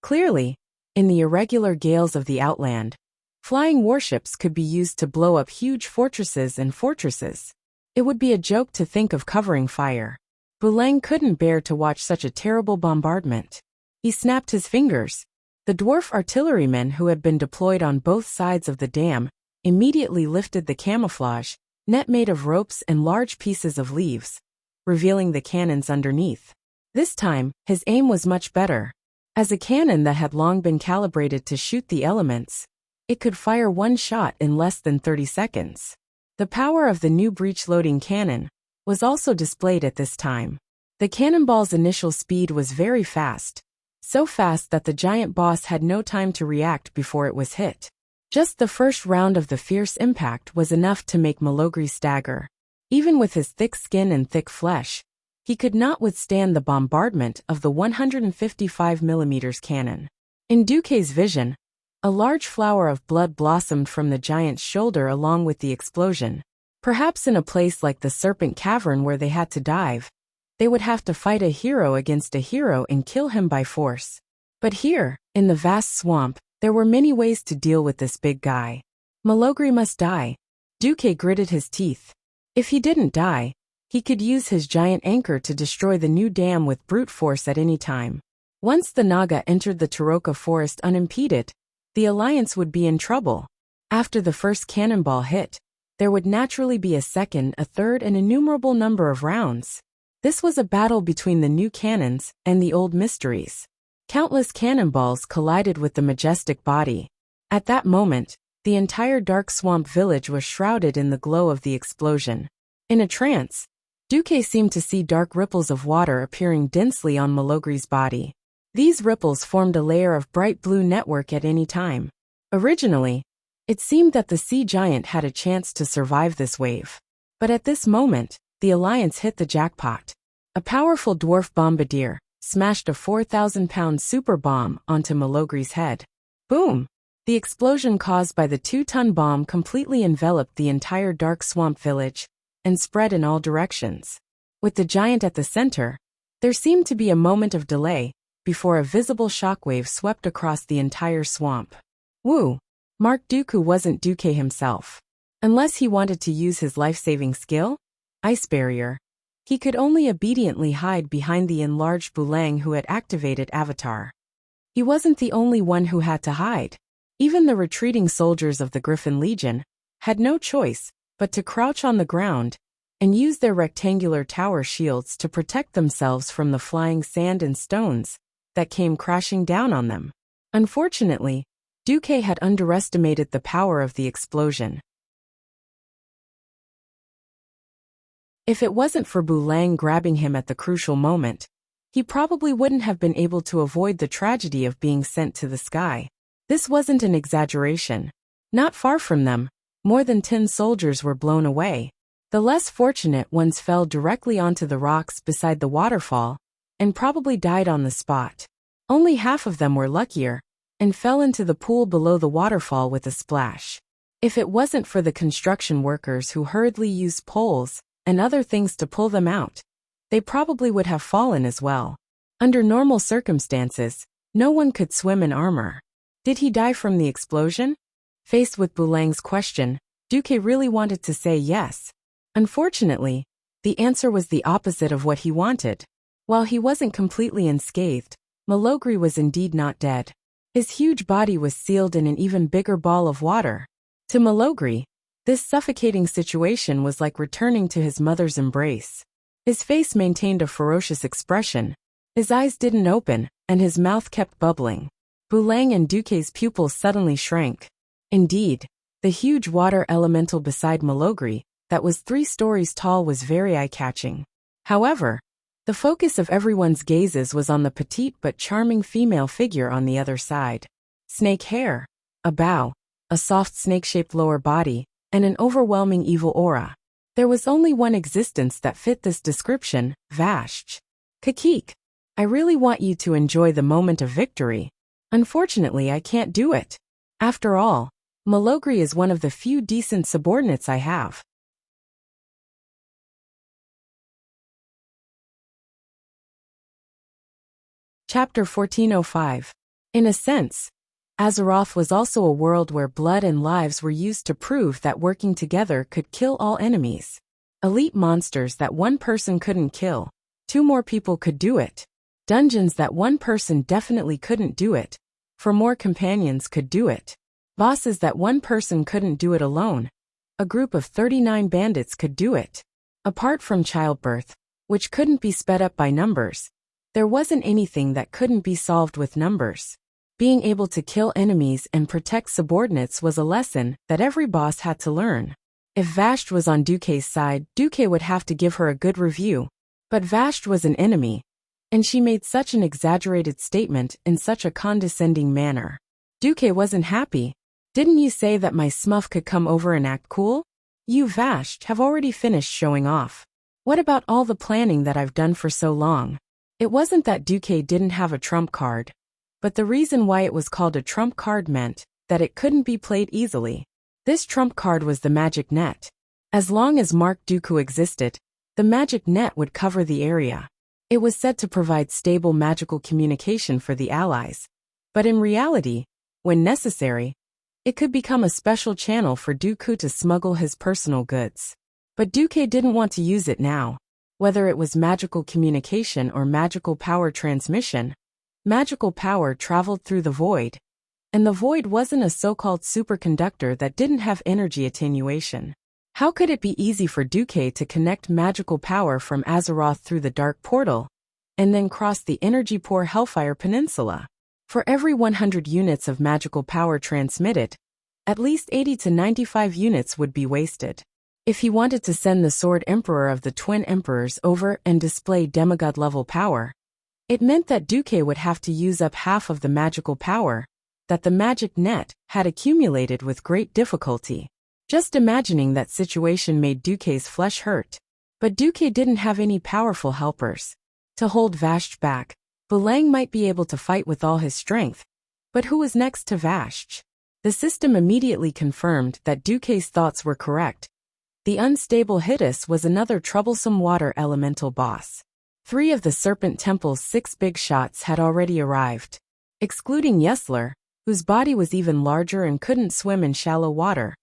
Clearly, in the irregular gales of the Outland, flying warships could be used to blow up huge fortresses and fortresses. It would be a joke to think of covering fire. Boulanger couldn't bear to watch such a terrible bombardment. He snapped his fingers. The dwarf artillerymen who had been deployed on both sides of the dam immediately lifted the camouflage, net made of ropes and large pieces of leaves, revealing the cannons underneath. This time, his aim was much better. As a cannon that had long been calibrated to shoot the elements, it could fire one shot in less than 30 seconds. The power of the new breech-loading cannon was also displayed at this time. The cannonball's initial speed was very fast, so fast that the giant boss had no time to react before it was hit. Just the first round of the fierce impact was enough to make Malogri stagger. Even with his thick skin and thick flesh, he could not withstand the bombardment of the 155mm cannon. In Duque's vision, a large flower of blood blossomed from the giant's shoulder along with the explosion. Perhaps in a place like the Serpent Cavern where they had to dive, they would have to fight a hero against a hero and kill him by force. But here, in the vast swamp, there were many ways to deal with this big guy. Malogri must die. Duque gritted his teeth. If he didn't die, he could use his giant anchor to destroy the new dam with brute force at any time. Once the Naga entered the Taroka forest unimpeded, the Alliance would be in trouble. After the first cannonball hit, there would naturally be a second, a third, and innumerable number of rounds. This was a battle between the new cannons and the old mysteries. Countless cannonballs collided with the majestic body. At that moment, the entire dark swamp village was shrouded in the glow of the explosion. In a trance, Duque seemed to see dark ripples of water appearing densely on Malogri's body. These ripples formed a layer of bright blue network at any time. Originally, it seemed that the sea giant had a chance to survive this wave. But at this moment, the Alliance hit the jackpot. A powerful dwarf bombardier smashed a 4,000-pound super bomb onto Malogri's head. Boom! The explosion caused by the 2-ton bomb completely enveloped the entire dark swamp village and spread in all directions. With the giant at the center, there seemed to be a moment of delay before a visible shockwave swept across the entire swamp. Woo! Mark Dooku wasn't Duque himself. Unless he wanted to use his life-saving skill, Ice Barrier, he could only obediently hide behind the enlarged Boulanger who had activated Avatar. He wasn't the only one who had to hide. Even the retreating soldiers of the Griffin Legion had no choice but to crouch on the ground and use their rectangular tower shields to protect themselves from the flying sand and stones that came crashing down on them. Unfortunately, Duque had underestimated the power of the explosion. If it wasn't for Boulanger grabbing him at the crucial moment, he probably wouldn't have been able to avoid the tragedy of being sent to the sky. This wasn't an exaggeration. Not far from them, more than 10 soldiers were blown away. The less fortunate ones fell directly onto the rocks beside the waterfall and probably died on the spot. Only half of them were luckier and fell into the pool below the waterfall with a splash. If it wasn't for the construction workers who hurriedly used poles and other things to pull them out, they probably would have fallen as well. Under normal circumstances, no one could swim in armor. Did he die from the explosion? Faced with Boulang's question, Duque really wanted to say yes. Unfortunately, the answer was the opposite of what he wanted. While he wasn't completely unscathed, Malogri was indeed not dead. His huge body was sealed in an even bigger ball of water. To Malogri, this suffocating situation was like returning to his mother's embrace. His face maintained a ferocious expression. His eyes didn't open, and his mouth kept bubbling. Boulang and Duque's pupils suddenly shrank. Indeed, the huge water elemental beside Malogri, that was 3 stories tall, was very eye-catching. However, the focus of everyone's gazes was on the petite but charming female figure on the other side. Snake hair, a bow, a soft snake-shaped lower body, and an overwhelming evil aura. There was only one existence that fit this description, Vashj. Kakik, I really want you to enjoy the moment of victory. Unfortunately, I can't do it. After all, Malogri is one of the few decent subordinates I have. Chapter 1405. In a sense, Azeroth was also a world where blood and lives were used to prove that working together could kill all enemies. Elite monsters that one person couldn't kill, 2 more people could do it. Dungeons that one person definitely couldn't do it, 4 more companions could do it. Bosses that one person couldn't do it alone, a group of 39 bandits could do it. Apart from childbirth, which couldn't be sped up by numbers, there wasn't anything that couldn't be solved with numbers. Being able to kill enemies and protect subordinates was a lesson that every boss had to learn. If Vashj was on Duque's side, Duque would have to give her a good review. But Vashj was an enemy, and she made such an exaggerated statement in such a condescending manner. Duque wasn't happy. Didn't you say that my smurf could come over and act cool? You, Vashj, have already finished showing off. What about all the planning that I've done for so long? It wasn't that Duque didn't have a trump card, but the reason why it was called a trump card meant that it couldn't be played easily. This trump card was the magic net. As long as Mark Dooku existed, the magic net would cover the area. It was said to provide stable magical communication for the allies. But in reality, when necessary, it could become a special channel for Dooku to smuggle his personal goods. But Duque didn't want to use it now. Whether it was magical communication or magical power transmission, magical power traveled through the void. And the void wasn't a so-called superconductor that didn't have energy attenuation. How could it be easy for Duque to connect magical power from Azeroth through the Dark Portal, and then cross the energy-poor Hellfire Peninsula? For every 100 units of magical power transmitted, at least 80 to 95 units would be wasted. If he wanted to send the Sword Emperor of the Twin Emperors over and display demigod-level power, it meant that Duque would have to use up half of the magical power that the magic net had accumulated with great difficulty. Just imagining that situation made Duque's flesh hurt. But Duque didn't have any powerful helpers to hold Vashj back. Boulang might be able to fight with all his strength, but who was next to Vashj? The system immediately confirmed that Duque's thoughts were correct. The unstable Hittis was another troublesome water elemental boss. 3 of the Serpent Temple's 6 big shots had already arrived. Excluding Yesler, whose body was even larger and couldn't swim in shallow water,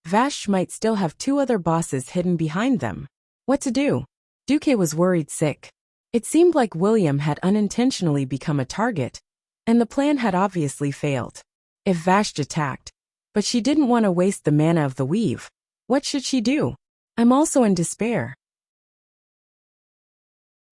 Vashj might still have 2 other bosses hidden behind them. What to do? Duque was worried sick. It seemed like William had unintentionally become a target, and the plan had obviously failed. If Vashj attacked, but she didn't want to waste the mana of the weave, what should she do? I'm also in despair.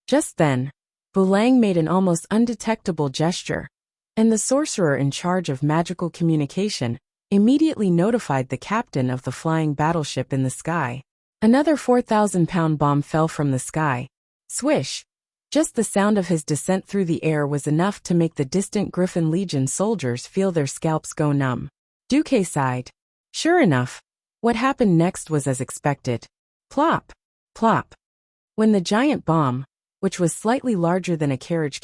Just then, Boulang made an almost undetectable gesture, and the sorcerer in charge of magical communication immediately notified the captain of the flying battleship in the sky. Another 4,000-pound bomb fell from the sky. Swish! Just the sound of his descent through the air was enough to make the distant Griffin Legion soldiers feel their scalps go numb. Duque sighed. Sure enough, what happened next was as expected. Plop! Plop! When the giant bomb, which was slightly larger than a carriage,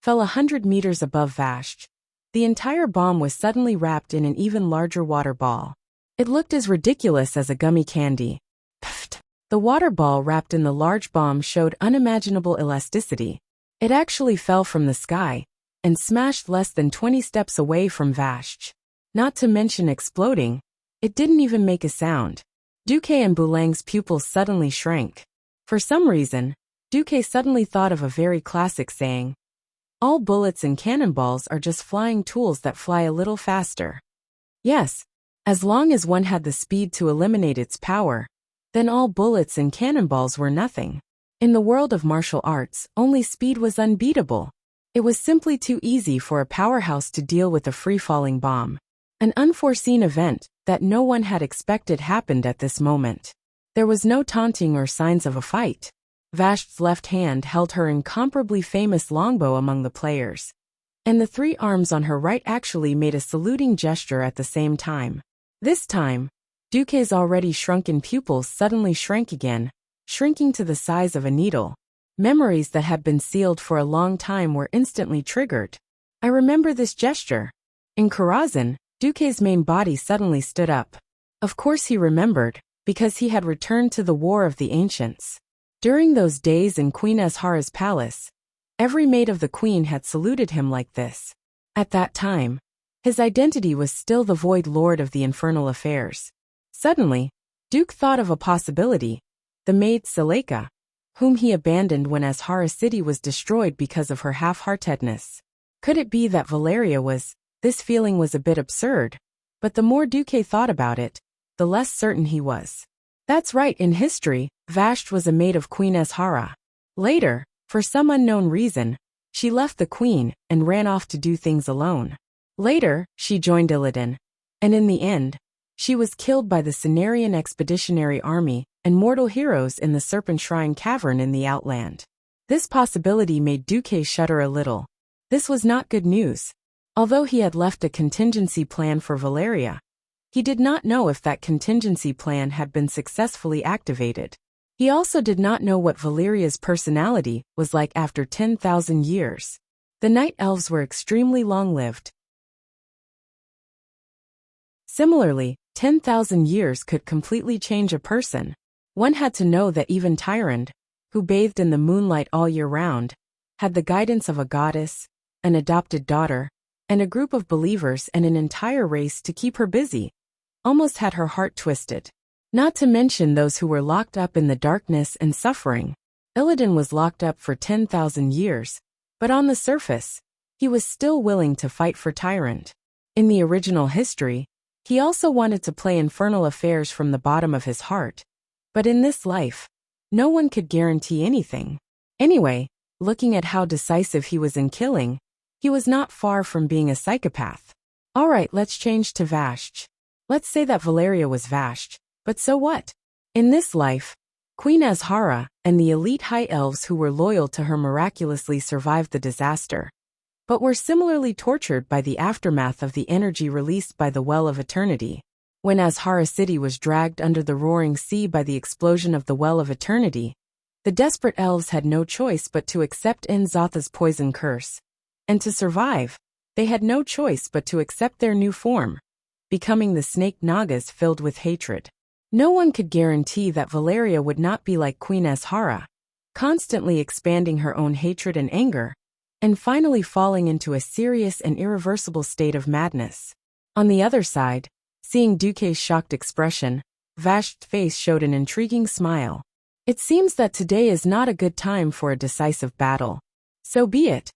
fell 100 meters above Vashj, the entire bomb was suddenly wrapped in an even larger water ball. It looked as ridiculous as a gummy candy. Pfft! The water ball wrapped in the large bomb showed unimaginable elasticity. It actually fell from the sky and smashed less than 20 steps away from Vashj. Not to mention exploding, it didn't even make a sound. Duque and Boulang's pupils suddenly shrank. For some reason, Duque suddenly thought of a very classic saying. All bullets and cannonballs are just flying tools that fly a little faster. Yes, as long as one had the speed to eliminate its power, then all bullets and cannonballs were nothing. In the world of martial arts, only speed was unbeatable. It was simply too easy for a powerhouse to deal with a free-falling bomb. An unforeseen event that no one had expected happened at this moment. There was no taunting or signs of a fight. Vashj's left hand held her incomparably famous longbow among the players, and the three arms on her right actually made a saluting gesture at the same time. This time, Duque's already shrunken pupils suddenly shrank again, shrinking to the size of a needle. Memories that had been sealed for a long time were instantly triggered. I remember this gesture. In Karazhan, Duque's main body suddenly stood up. Of course he remembered, because he had returned to the War of the Ancients. During those days in Queen Azhara's palace, every maid of the queen had saluted him like this. At that time, his identity was still the Void Lord of the Infernal Affairs. Suddenly, Duke thought of a possibility, the maid Seleka, whom he abandoned when Azhara City was destroyed because of her half-heartedness. Could it be that Valeria was? This feeling was a bit absurd, but the more Duque thought about it, the less certain he was. That's right, in history, Vashj was a maid of Queen Azhara. Later, for some unknown reason, she left the queen and ran off to do things alone. Later, she joined Illidan, and in the end, she was killed by the Cenarian Expeditionary Army and mortal heroes in the Serpent Shrine Cavern in the Outland. This possibility made Duque shudder a little. This was not good news. Although he had left a contingency plan for Valeria, he did not know if that contingency plan had been successfully activated. He also did not know what Valeria's personality was like after 10,000 years. The Night Elves were extremely long-lived. Similarly, 10,000 years could completely change a person. One had to know that even Tyrande, who bathed in the moonlight all year round, had the guidance of a goddess, an adopted daughter, and a group of believers and an entire race to keep her busy. Almost had her heart twisted. Not to mention those who were locked up in the darkness and suffering. Illidan was locked up for 10,000 years, but on the surface, he was still willing to fight for Tyrande. In the original history, he also wanted to play infernal affairs from the bottom of his heart. But in this life, no one could guarantee anything. Anyway, looking at how decisive he was in killing, he was not far from being a psychopath. Alright, let's change to Vashj. Let's say that Valeria was Vashj, but so what? In this life, Queen Azhara and the elite High Elves who were loyal to her miraculously survived the disaster, but were similarly tortured by the aftermath of the energy released by the Well of Eternity. When Azhara City was dragged under the roaring sea by the explosion of the Well of Eternity, the desperate elves had no choice but to accept N'Zotha's poison curse. And to survive, they had no choice but to accept their new form, becoming the snake Nagas filled with hatred. No one could guarantee that Valeria would not be like Queen Azhara, constantly expanding her own hatred and anger, and finally falling into a serious and irreversible state of madness. On the other side, seeing Duque's shocked expression, Vashj's face showed an intriguing smile. It seems that today is not a good time for a decisive battle. So be it.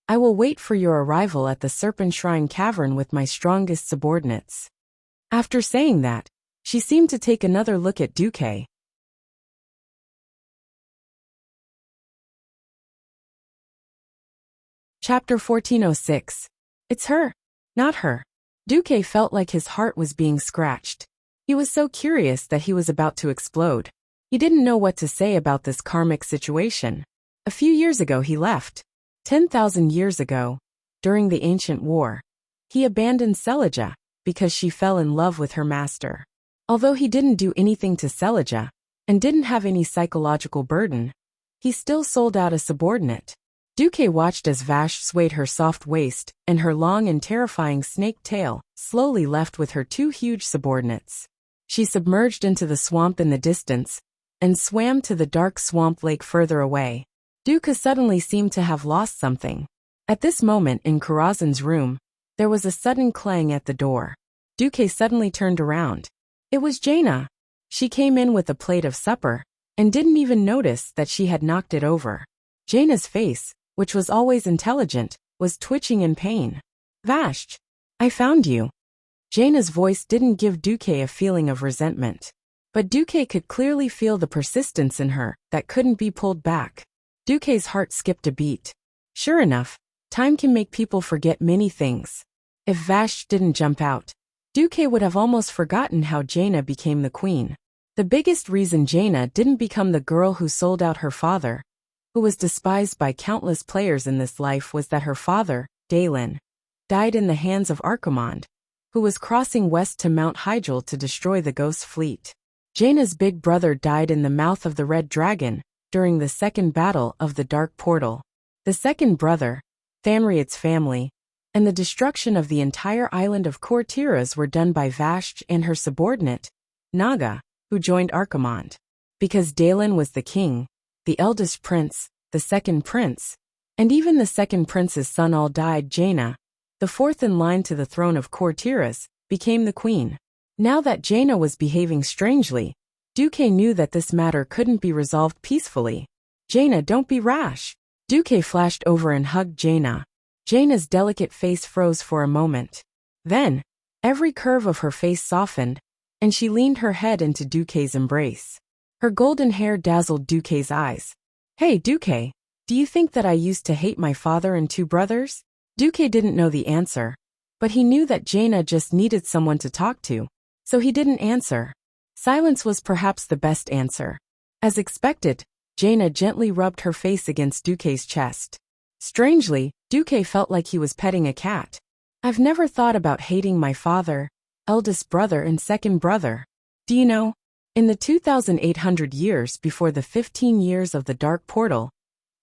I will wait for your arrival at the Serpent Shrine Cavern with my strongest subordinates. After saying that, she seemed to take another look at Duque. Chapter 1406. It's her, not her. Duque felt like his heart was being scratched. He was so curious that he was about to explode. He didn't know what to say about this karmic situation. A few years ago he left. 10,000 years ago, during the ancient war, he abandoned Selija because she fell in love with her master. Although he didn't do anything to Selija and didn't have any psychological burden, he still sold out a subordinate. Duque watched as Vashj swayed her soft waist and her long and terrifying snake tail, slowly left with her two huge subordinates. She submerged into the swamp in the distance and swam to the dark swamp lake further away. Duca suddenly seemed to have lost something. At this moment in Karazhan's room, there was a sudden clang at the door. Duque suddenly turned around. It was Jaina. She came in with a plate of supper and didn't even notice that she had knocked it over. Jaina's face, which was always intelligent, was twitching in pain. Vashj, I found you. Jaina's voice didn't give Duque a feeling of resentment. But Duque could clearly feel the persistence in her that couldn't be pulled back. Duque's heart skipped a beat. Sure enough, time can make people forget many things. If Vashj didn't jump out, Duque would have almost forgotten how Jaina became the queen. The biggest reason Jaina didn't become the girl who sold out her father, who was despised by countless players in this life, was that her father, Dalen, died in the hands of Archimonde, who was crossing west to Mount Hyjal to destroy the Ghost Fleet. Jaina's big brother died in the mouth of the Red Dragon during the second battle of the Dark Portal. The second brother, Thanriot's family, and the destruction of the entire island of Kortiras were done by Vashj and her subordinate, Naga, who joined Archimonde. Because Dalen was the king, the eldest prince, the second prince, and even the second prince's son all died, Jaina, the fourth in line to the throne of Kortiras, became the queen. Now that Jaina was behaving strangely, Duque knew that this matter couldn't be resolved peacefully. Jaina, don't be rash. Duque flashed over and hugged Jaina. Jaina's delicate face froze for a moment. Then, every curve of her face softened, and she leaned her head into Duque's embrace. Her golden hair dazzled Duque's eyes. Hey Duque, do you think that I used to hate my father and two brothers? Duque didn't know the answer, but he knew that Jaina just needed someone to talk to, so he didn't answer. Silence was perhaps the best answer. As expected, Jaina gently rubbed her face against Duque's chest. Strangely, Duque felt like he was petting a cat. I've never thought about hating my father, eldest brother and second brother. Do you know, in the 2,800 years before the 15 years of the Dark Portal,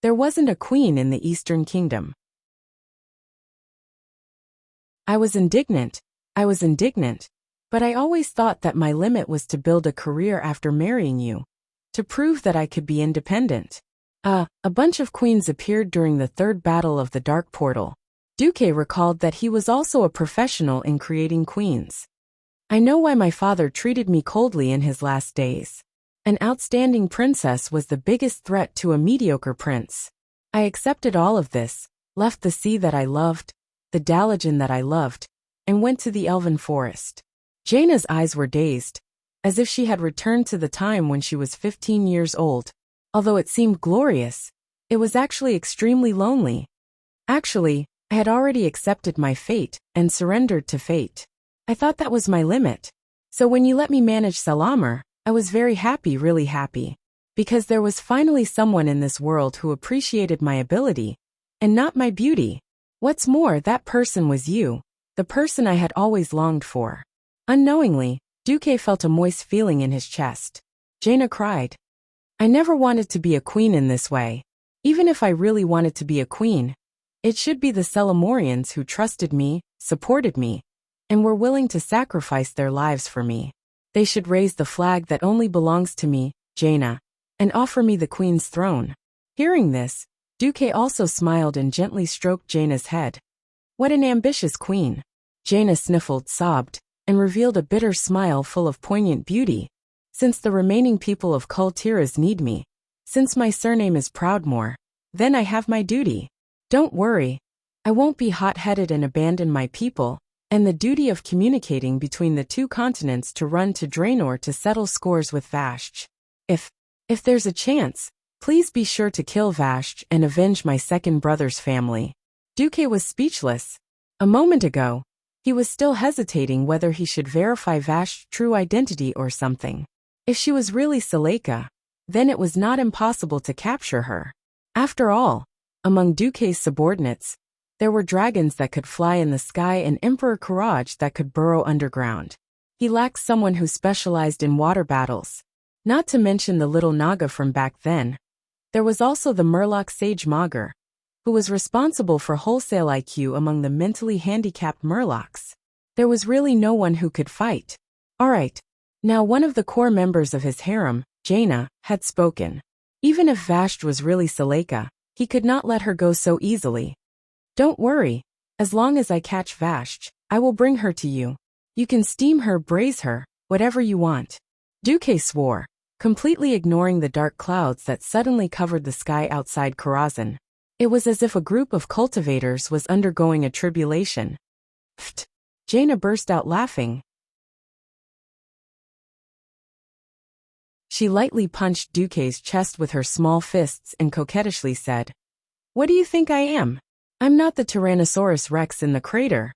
there wasn't a queen in the Eastern Kingdom. I was indignant, but I always thought that my limit was to build a career after marrying you, to prove that I could be independent. A bunch of queens appeared during the third battle of the Dark Portal. Duque recalled that he was also a professional in creating queens. I know why my father treated me coldly in his last days. An outstanding princess was the biggest threat to a mediocre prince. I accepted all of this, left the sea that I loved, the Dalajan that I loved, and went to the Elven Forest. Jaina's eyes were dazed, as if she had returned to the time when she was 15 years old. Although it seemed glorious, it was actually extremely lonely. Actually, I had already accepted my fate and surrendered to fate. I thought that was my limit. So when you let me manage Salamur, I was very happy, really happy. Because there was finally someone in this world who appreciated my ability, and not my beauty. What's more, that person was you, the person I had always longed for. Unknowingly, Duque felt a moist feeling in his chest. Jaina cried. I never wanted to be a queen in this way. Even if I really wanted to be a queen, it should be the Celamorians who trusted me, supported me, and were willing to sacrifice their lives for me. They should raise the flag that only belongs to me, Jaina, and offer me the queen's throne. Hearing this, Duque also smiled and gently stroked Jaina's head. What an ambitious queen. Jaina sniffled, sobbed, and revealed a bitter smile full of poignant beauty. Since the remaining people of Kortiras need me, since my surname is Proudmoore, then I have my duty. Don't worry, I won't be hot-headed and abandon my people, and the duty of communicating between the two continents to run to Draenor to settle scores with Vashj. If there's a chance, please be sure to kill Vashj and avenge my second brother's family. Duque was speechless. A moment ago, he was still hesitating whether he should verify Vashj's true identity or something. If she was really Seleka, then it was not impossible to capture her. After all, among Duque's subordinates, there were dragons that could fly in the sky and Emperor Courage that could burrow underground. He lacked someone who specialized in water battles. Not to mention the little Naga from back then. There was also the Murloc Sage Maugre, who was responsible for wholesale IQ among the mentally handicapped Murlocs. There was really no one who could fight. Alright, Now one of the core members of his harem, Jaina, had spoken. Even if Vashti was really Seleka, he could not let her go so easily. Don't worry. As long as I catch Vashti, I will bring her to you. You can steam her, braise her, whatever you want. Duque swore, completely ignoring the dark clouds that suddenly covered the sky outside Karazhan. It was as if a group of cultivators was undergoing a tribulation. Pfft! Jaina burst out laughing. She lightly punched Duque's chest with her small fists and coquettishly said, "What do you think I am? I'm not the Tyrannosaurus Rex in the crater."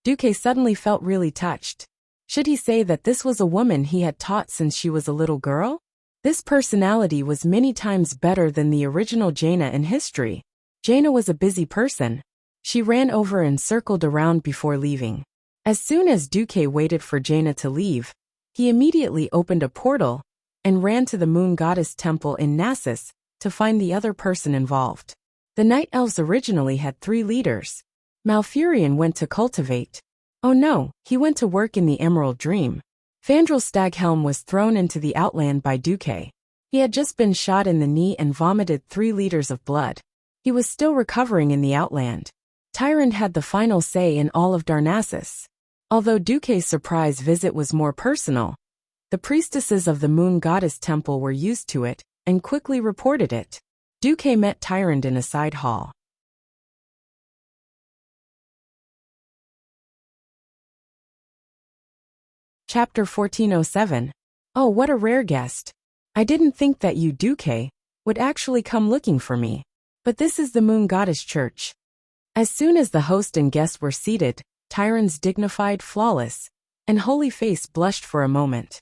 Duque suddenly felt really touched. Should he say that this was a woman he had taught since she was a little girl? This personality was many times better than the original Jaina in history. Jaina was a busy person. She ran over and circled around before leaving. As soon as Duque waited for Jaina to leave, he immediately opened a portal and ran to the moon goddess temple in Nasus to find the other person involved. The night elves originally had 3 leaders. Malfurion went to cultivate. Oh no, he went to work in the Emerald Dream. Fandral Staghelm was thrown into the Outland by Duque. He had just been shot in the knee and vomited 3 liters of blood. He was still recovering in the Outland. Tyrant had the final say in all of Darnassus. Although Duque's surprise visit was more personal, the priestesses of the Moon Goddess Temple were used to it and quickly reported it. Duque met Tyrant in a side hall. Chapter 1407. Oh, what a rare guest. I didn't think that you, Duque, would actually come looking for me. But this is the Moon Goddess Church. As soon as the host and guests were seated, Tyrant's dignified, flawless, and holy face blushed for a moment.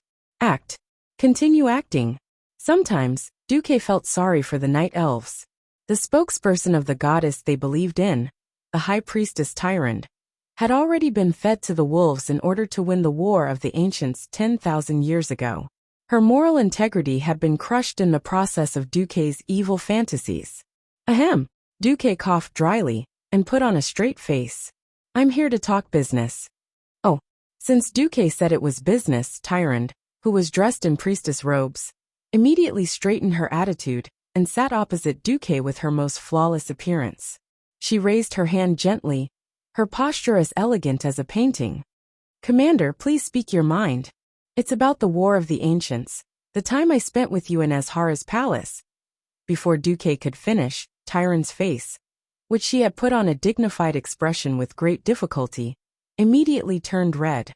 Continue acting. Sometimes, Duque felt sorry for the night elves. The spokesperson of the goddess they believed in, the high priestess Tyrant, had already been fed to the wolves in order to win the war of the ancients 10,000 years ago. Her moral integrity had been crushed in the process of Duque's evil fantasies. Ahem! Duque coughed dryly and put on a straight face. I'm here to talk business. Oh, since Duque said it was business, Tyrant, who was dressed in priestess robes, immediately straightened her attitude and sat opposite Duque with her most flawless appearance. She raised her hand gently, her posture as elegant as a painting. Commander, please speak your mind. It's about the War of the Ancients, the time I spent with you in Azhara's palace. Before Duque could finish, Tyrant's face, which she had put on a dignified expression with great difficulty, immediately turned red.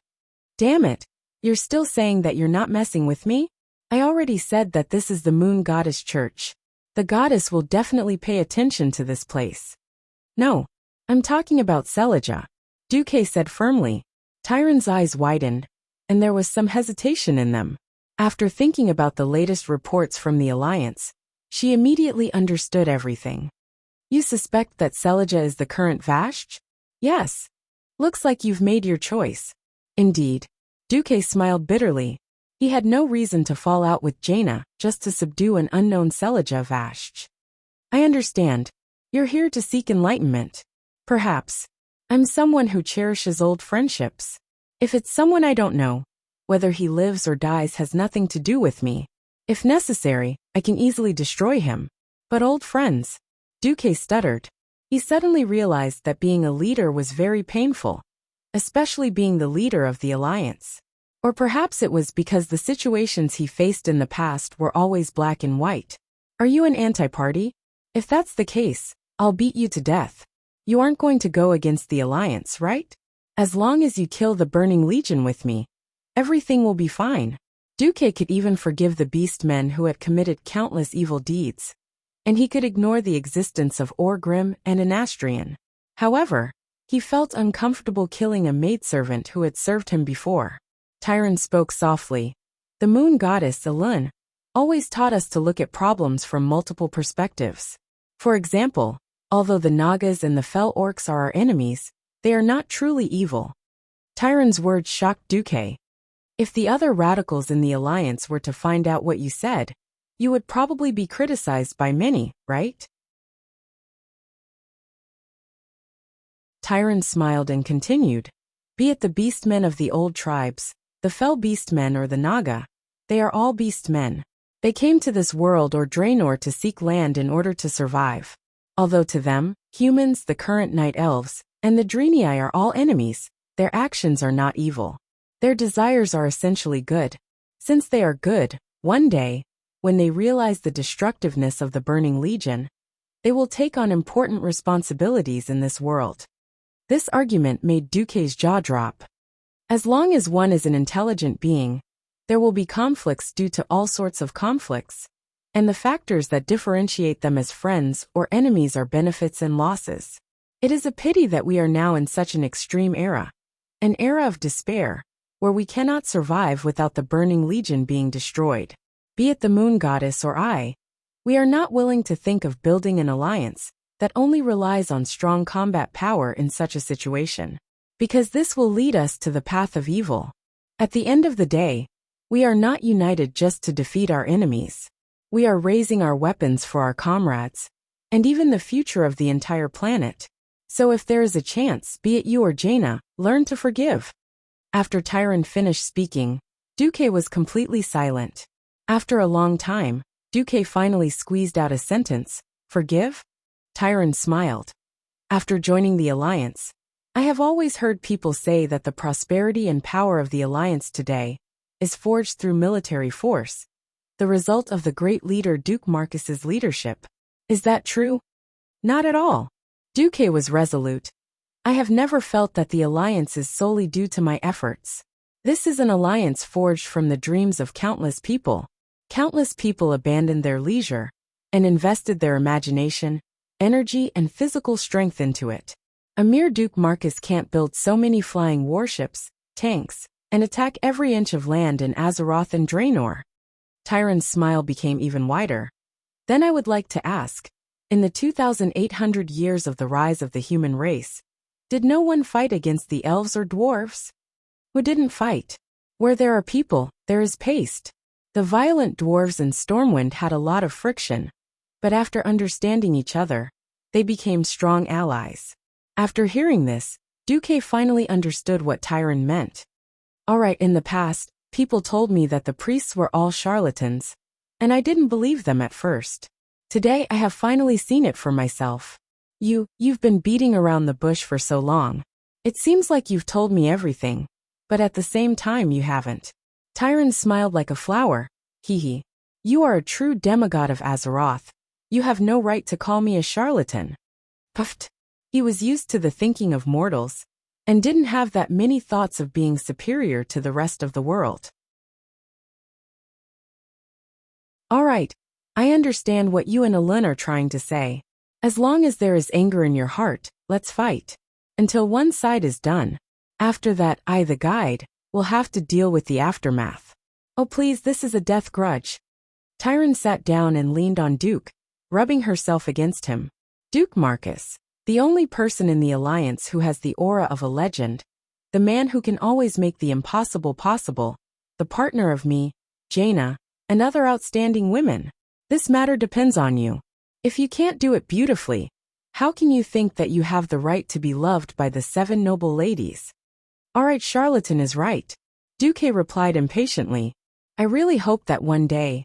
Damn it! You're still saying that you're not messing with me? I already said that this is the Moon Goddess Church. The goddess will definitely pay attention to this place. No, I'm talking about Selija, Duque said firmly. Tyrant's eyes widened, and there was some hesitation in them. After thinking about the latest reports from the Alliance, she immediately understood everything. You suspect that Selija is the current Vashti? Yes. Looks like you've made your choice. Indeed. Duque smiled bitterly. He had no reason to fall out with Jaina just to subdue an unknown Selija Vashti. I understand. You're here to seek enlightenment. Perhaps. I'm someone who cherishes old friendships. If it's someone I don't know, whether he lives or dies has nothing to do with me. If necessary, I can easily destroy him. But old friends. Duque stuttered. He suddenly realized that being a leader was very painful, especially being the leader of the Alliance. Or perhaps it was because the situations he faced in the past were always black and white. Are you an anti-party? If that's the case, I'll beat you to death. You aren't going to go against the Alliance, right? As long as you kill the Burning Legion with me, everything will be fine. Duque could even forgive the beast men who had committed countless evil deeds, and he could ignore the existence of Orgrim and Anastrian. However, he felt uncomfortable killing a maidservant who had served him before. Tyrant spoke softly. The moon goddess Elun always taught us to look at problems from multiple perspectives. For example, although the Nagas and the Fell Orcs are our enemies, they are not truly evil. Tyrant's words shocked Duque. If the other radicals in the Alliance were to find out what you said, you would probably be criticized by many, right? Tyrant smiled and continued. Be it the beastmen of the old tribes, the fell beastmen or the Naga. They are all beastmen. They came to this world or Draenor to seek land in order to survive. Although to them, humans, the current night elves, and the Draenei are all enemies, their actions are not evil. Their desires are essentially good. Since they are good, one day, when they realize the destructiveness of the Burning Legion, they will take on important responsibilities in this world. This argument made Duque's jaw drop. As long as one is an intelligent being, there will be conflicts due to all sorts of conflicts, and the factors that differentiate them as friends or enemies are benefits and losses. It is a pity that we are now in such an extreme era, an era of despair, where we cannot survive without the Burning Legion being destroyed. Be it the Moon Goddess or I, we are not willing to think of building an alliance that only relies on strong combat power in such a situation, because this will lead us to the path of evil. At the end of the day, we are not united just to defeat our enemies. We are raising our weapons for our comrades, and even the future of the entire planet. So if there is a chance, be it you or Jaina, learn to forgive. After Tyron finished speaking, Duque was completely silent. After a long time, Duque finally squeezed out a sentence. Forgive? Tyron smiled. After joining the Alliance, I have always heard people say that the prosperity and power of the Alliance today is forged through military force, the result of the great leader Duke Marcus's leadership. Is that true? Not at all. Duque was resolute. I have never felt that the Alliance is solely due to my efforts. This is an alliance forged from the dreams of countless people. Countless people abandoned their leisure and invested their imagination, energy, and physical strength into it. A mere Duke Marcus can't build so many flying warships, tanks, and attack every inch of land in Azeroth and Draenor. Tyron's smile became even wider. Then I would like to ask, in the 2,800 years of the rise of the human race, did no one fight against the elves or dwarves? Who didn't fight? Where there are people, there is paste. The violent dwarves and Stormwind had a lot of friction, but after understanding each other, they became strong allies. After hearing this, Duque finally understood what Tyron meant. Alright, in the past, people told me that the priests were all charlatans, and I didn't believe them at first. Today I have finally seen it for myself. You've been beating around the bush for so long. It seems like you've told me everything, but at the same time you haven't. Tyron smiled like a flower. Hee. You are a true demigod of Azeroth. You have no right to call me a charlatan. Puffed. He was used to the thinking of mortals, and didn't have that many thoughts of being superior to the rest of the world. Alright, I understand what you and Elun are trying to say. As long as there is anger in your heart, let's fight. Until one side is done. After that, I, the guide, will have to deal with the aftermath. Oh please, this is a death grudge. Tyron sat down and leaned on Duke, rubbing herself against him. Duke Marcus, the only person in the Alliance who has the aura of a legend, the man who can always make the impossible possible, the partner of me, Jaina, and other outstanding women. This matter depends on you. If you can't do it beautifully, how can you think that you have the right to be loved by the 7 noble ladies? Alright, charlatan is right. Duque replied impatiently. I really hope that one day,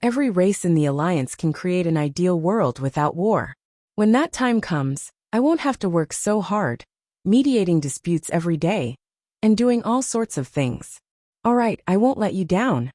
every race in the Alliance can create an ideal world without war. When that time comes, I won't have to work so hard, mediating disputes every day, and doing all sorts of things. Alright, I won't let you down.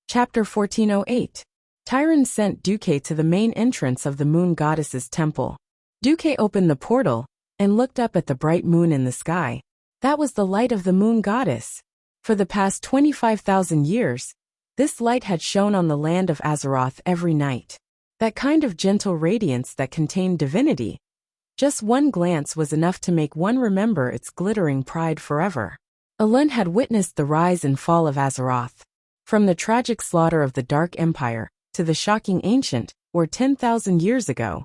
Chapter 1408. Tyron sent Duque to the main entrance of the Moon Goddess's temple. Duque opened the portal and looked up at the bright moon in the sky. That was the light of the Moon Goddess. For the past 25,000 years, this light had shone on the land of Azeroth every night. That kind of gentle radiance that contained divinity. Just one glance was enough to make one remember its glittering pride forever. Elun had witnessed the rise and fall of Azeroth. From the tragic slaughter of the Dark Empire to the shocking ancient, or 10,000 years ago.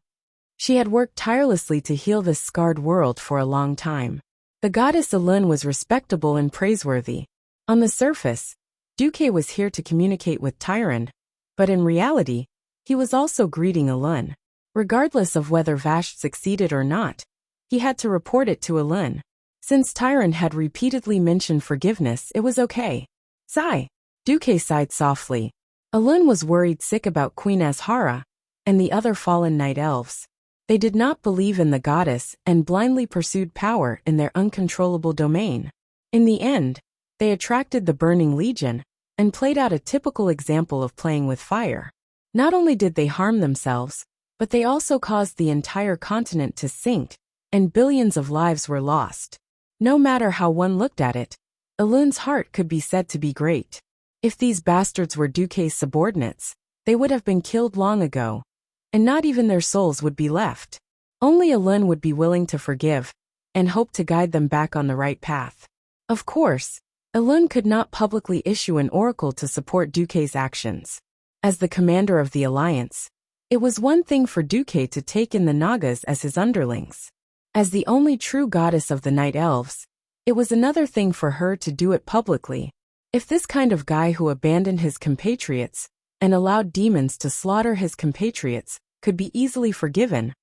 She had worked tirelessly to heal this scarred world for a long time. The goddess Elun was respectable and praiseworthy. On the surface, Duque was here to communicate with Tyron, but in reality, he was also greeting Elun. Regardless of whether Vashj succeeded or not, He had to report it to Alun. Since Tyron had repeatedly mentioned forgiveness, it was okay. Sigh. Duque sighed softly. Alun was worried sick about Queen Azhara and the other fallen night elves. They did not believe in the goddess and blindly pursued power in their uncontrollable domain. In the end, they attracted the Burning Legion and played out a typical example of playing with fire. Not only did they harm themselves, but they also caused the entire continent to sink, and billions of lives were lost. No matter how one looked at it, Alun's heart could be said to be great. If these bastards were Duque's subordinates, they would have been killed long ago, and not even their souls would be left. Only Alun would be willing to forgive, and hope to guide them back on the right path. Of course, Alun could not publicly issue an oracle to support Duque's actions. As the commander of the alliance, it was one thing for Duque to take in the Nagas as his underlings. As the only true goddess of the Night Elves, it was another thing for her to do it publicly. If this kind of guy who abandoned his compatriots and allowed demons to slaughter his compatriots could be easily forgiven,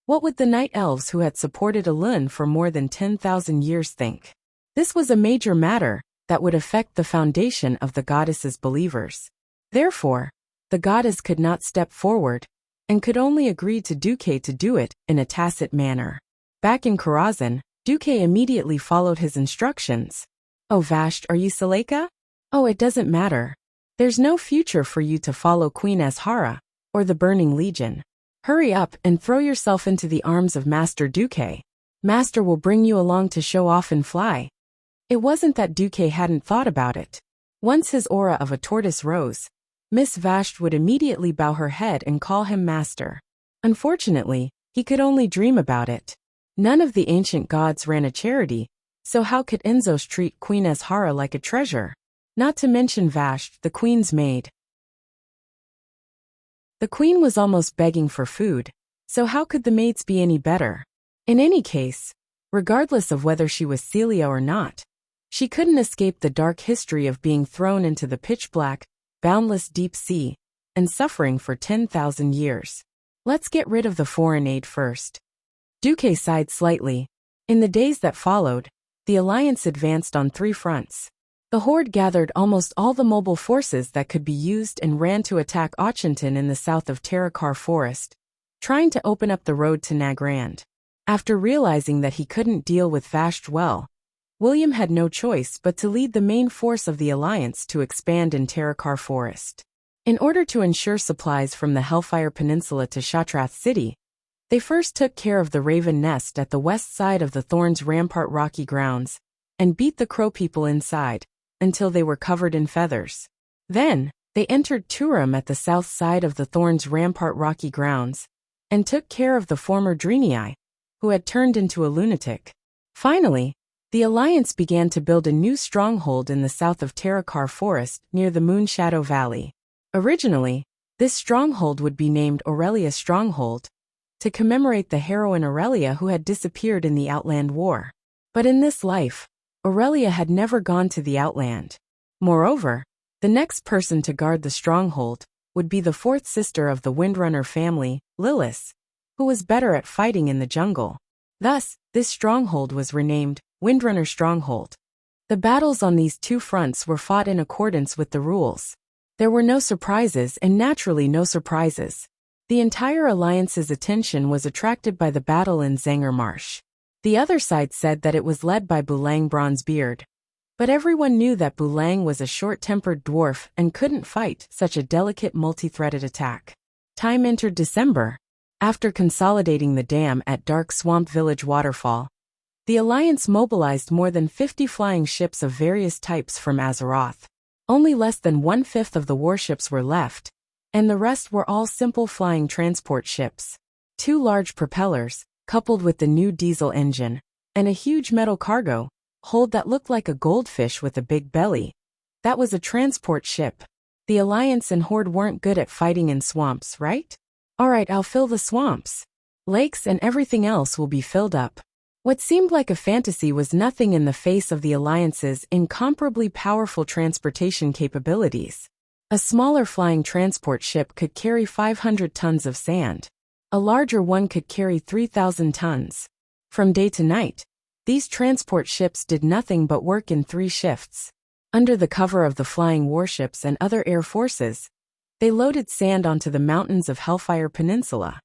what would the Night Elves who had supported Alun for more than 10,000 years think? This was a major matter that would affect the foundation of the goddess's believers. Therefore, the goddess could not step forward and could only agree to Duque to do it in a tacit manner. Back in Karazhan, Duque immediately followed his instructions. Oh Vashti, are you Seleka? Oh, it doesn't matter. There's no future for you to follow Queen Azhara or the Burning Legion. Hurry up and throw yourself into the arms of Master Duque. Master will bring you along to show off and fly. It wasn't that Duque hadn't thought about it. Once his aura of a tortoise rose, Miss Vashti would immediately bow her head and call him master. Unfortunately, he could only dream about it. None of the ancient gods ran a charity, so how could Enzos treat Queen Azhara like a treasure? Not to mention Vashti, the queen's maid. The queen was almost begging for food, so how could the maids be any better? In any case, regardless of whether she was Celia or not, she couldn't escape the dark history of being thrown into the pitch-black, boundless deep sea, and suffering for 10,000 years. Let's get rid of the foreign aid first. Duque sighed slightly. In the days that followed, the alliance advanced on 3 fronts. The Horde gathered almost all the mobile forces that could be used and ran to attack Auchinton in the south of Terrakar Forest, trying to open up the road to Nagrand. After realizing that he couldn't deal with Vashti well, William had no choice but to lead the main force of the alliance to expand in Terrakar Forest. In order to ensure supplies from the Hellfire Peninsula to Shatrath City, they first took care of the Raven Nest at the west side of the Thorns Rampart rocky grounds, and beat the Crow people inside, until they were covered in feathers. Then, they entered Turam at the south side of the Thorns Rampart rocky grounds, and took care of the former Drenii, who had turned into a lunatic. Finally, the alliance began to build a new stronghold in the south of Terrakar Forest near the Moonshadow Valley. Originally, this stronghold would be named Aurelia Stronghold, to commemorate the heroine Aurelia who had disappeared in the Outland War. But in this life, Aurelia had never gone to the Outland. Moreover, the next person to guard the stronghold would be the 4th sister of the Windrunner family, Lilith, who was better at fighting in the jungle. Thus, this stronghold was renamed Windrunner Stronghold. The battles on these 2 fronts were fought in accordance with the rules. There were no surprises and naturally no surprises. The entire alliance's attention was attracted by the battle in Zanger Marsh. The other side said that it was led by Bulang Bronzebeard. But everyone knew that Bulang was a short-tempered dwarf and couldn't fight such a delicate multi-threaded attack. Time entered December. After consolidating the dam at Dark Swamp Village Waterfall, the alliance mobilized more than 50 flying ships of various types from Azeroth. Only less than 1/5 of the warships were left, and the rest were all simple flying transport ships. 2 large propellers, coupled with the new diesel engine, and a huge metal cargo hold that looked like a goldfish with a big belly. That was a transport ship. The Alliance and Horde weren't good at fighting in swamps, right? Alright, I'll fill the swamps. Lakes and everything else will be filled up. What seemed like a fantasy was nothing in the face of the Alliance's incomparably powerful transportation capabilities. A smaller flying transport ship could carry 500 tons of sand. A larger one could carry 3,000 tons. From day to night, these transport ships did nothing but work in 3 shifts. Under the cover of the flying warships and other air forces, they loaded sand onto the mountains of Hellfire Peninsula.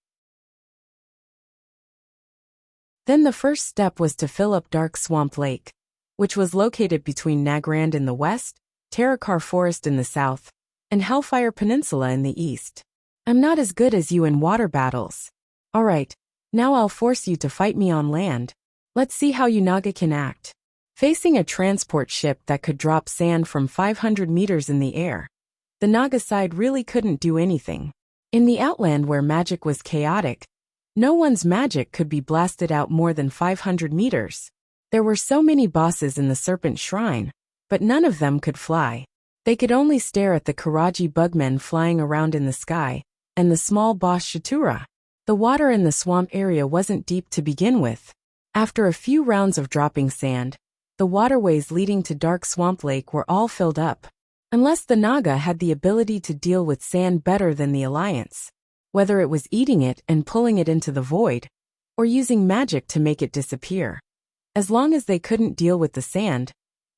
Then the first step was to fill up Dark Swamp Lake, which was located between Nagrand in the west, Terakar Forest in the south, and Hellfire Peninsula in the east. I'm not as good as you in water battles. Alright, now I'll force you to fight me on land. Let's see how you Naga can act. Facing a transport ship that could drop sand from 500 meters in the air, the Naga side really couldn't do anything. In the Outland where magic was chaotic, no one's magic could be blasted out more than 500 meters. There were so many bosses in the Serpent Shrine, but none of them could fly. They could only stare at the Karaji bugmen flying around in the sky, and the small boss Shatura. The water in the swamp area wasn't deep to begin with. After a few rounds of dropping sand, the waterways leading to Dark Swamp Lake were all filled up. Unless the Naga had the ability to deal with sand better than the Alliance, whether it was eating it and pulling it into the void, or using magic to make it disappear. As long as they couldn't deal with the sand,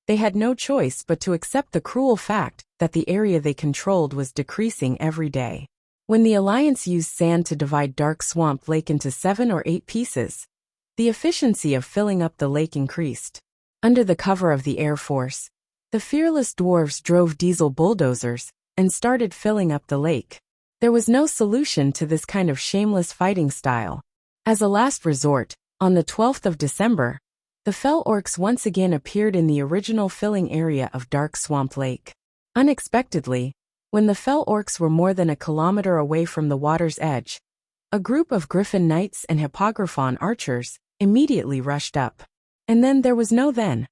they had no choice but to accept the cruel fact that the area they controlled was decreasing every day. When the Alliance used sand to divide Dark Swamp Lake into 7 or 8 pieces, the efficiency of filling up the lake increased. Under the cover of the Air Force, the fearless dwarves drove diesel bulldozers and started filling up the lake. There was no solution to this kind of shameless fighting style. As a last resort, on the 12th of December, the Fell Orcs once again appeared in the original filling area of Dark Swamp Lake. Unexpectedly, when the Fell Orcs were more than a kilometer away from the water's edge, a group of Griffin Knights and Hippogriphon archers immediately rushed up. And then there was no then.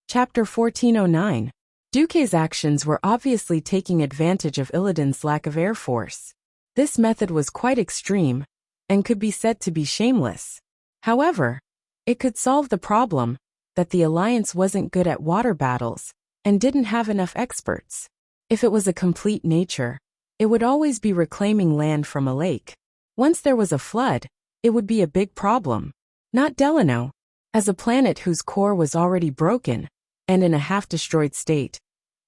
Chapter 1409. Duque's actions were obviously taking advantage of Illidan's lack of air force. This method was quite extreme, and could be said to be shameless. However, it could solve the problem that the Alliance wasn't good at water battles, and didn't have enough experts. If it was a complete nature, it would always be reclaiming land from a lake. Once there was a flood, it would be a big problem. Not Delano. As a planet whose core was already broken, and in a half-destroyed state,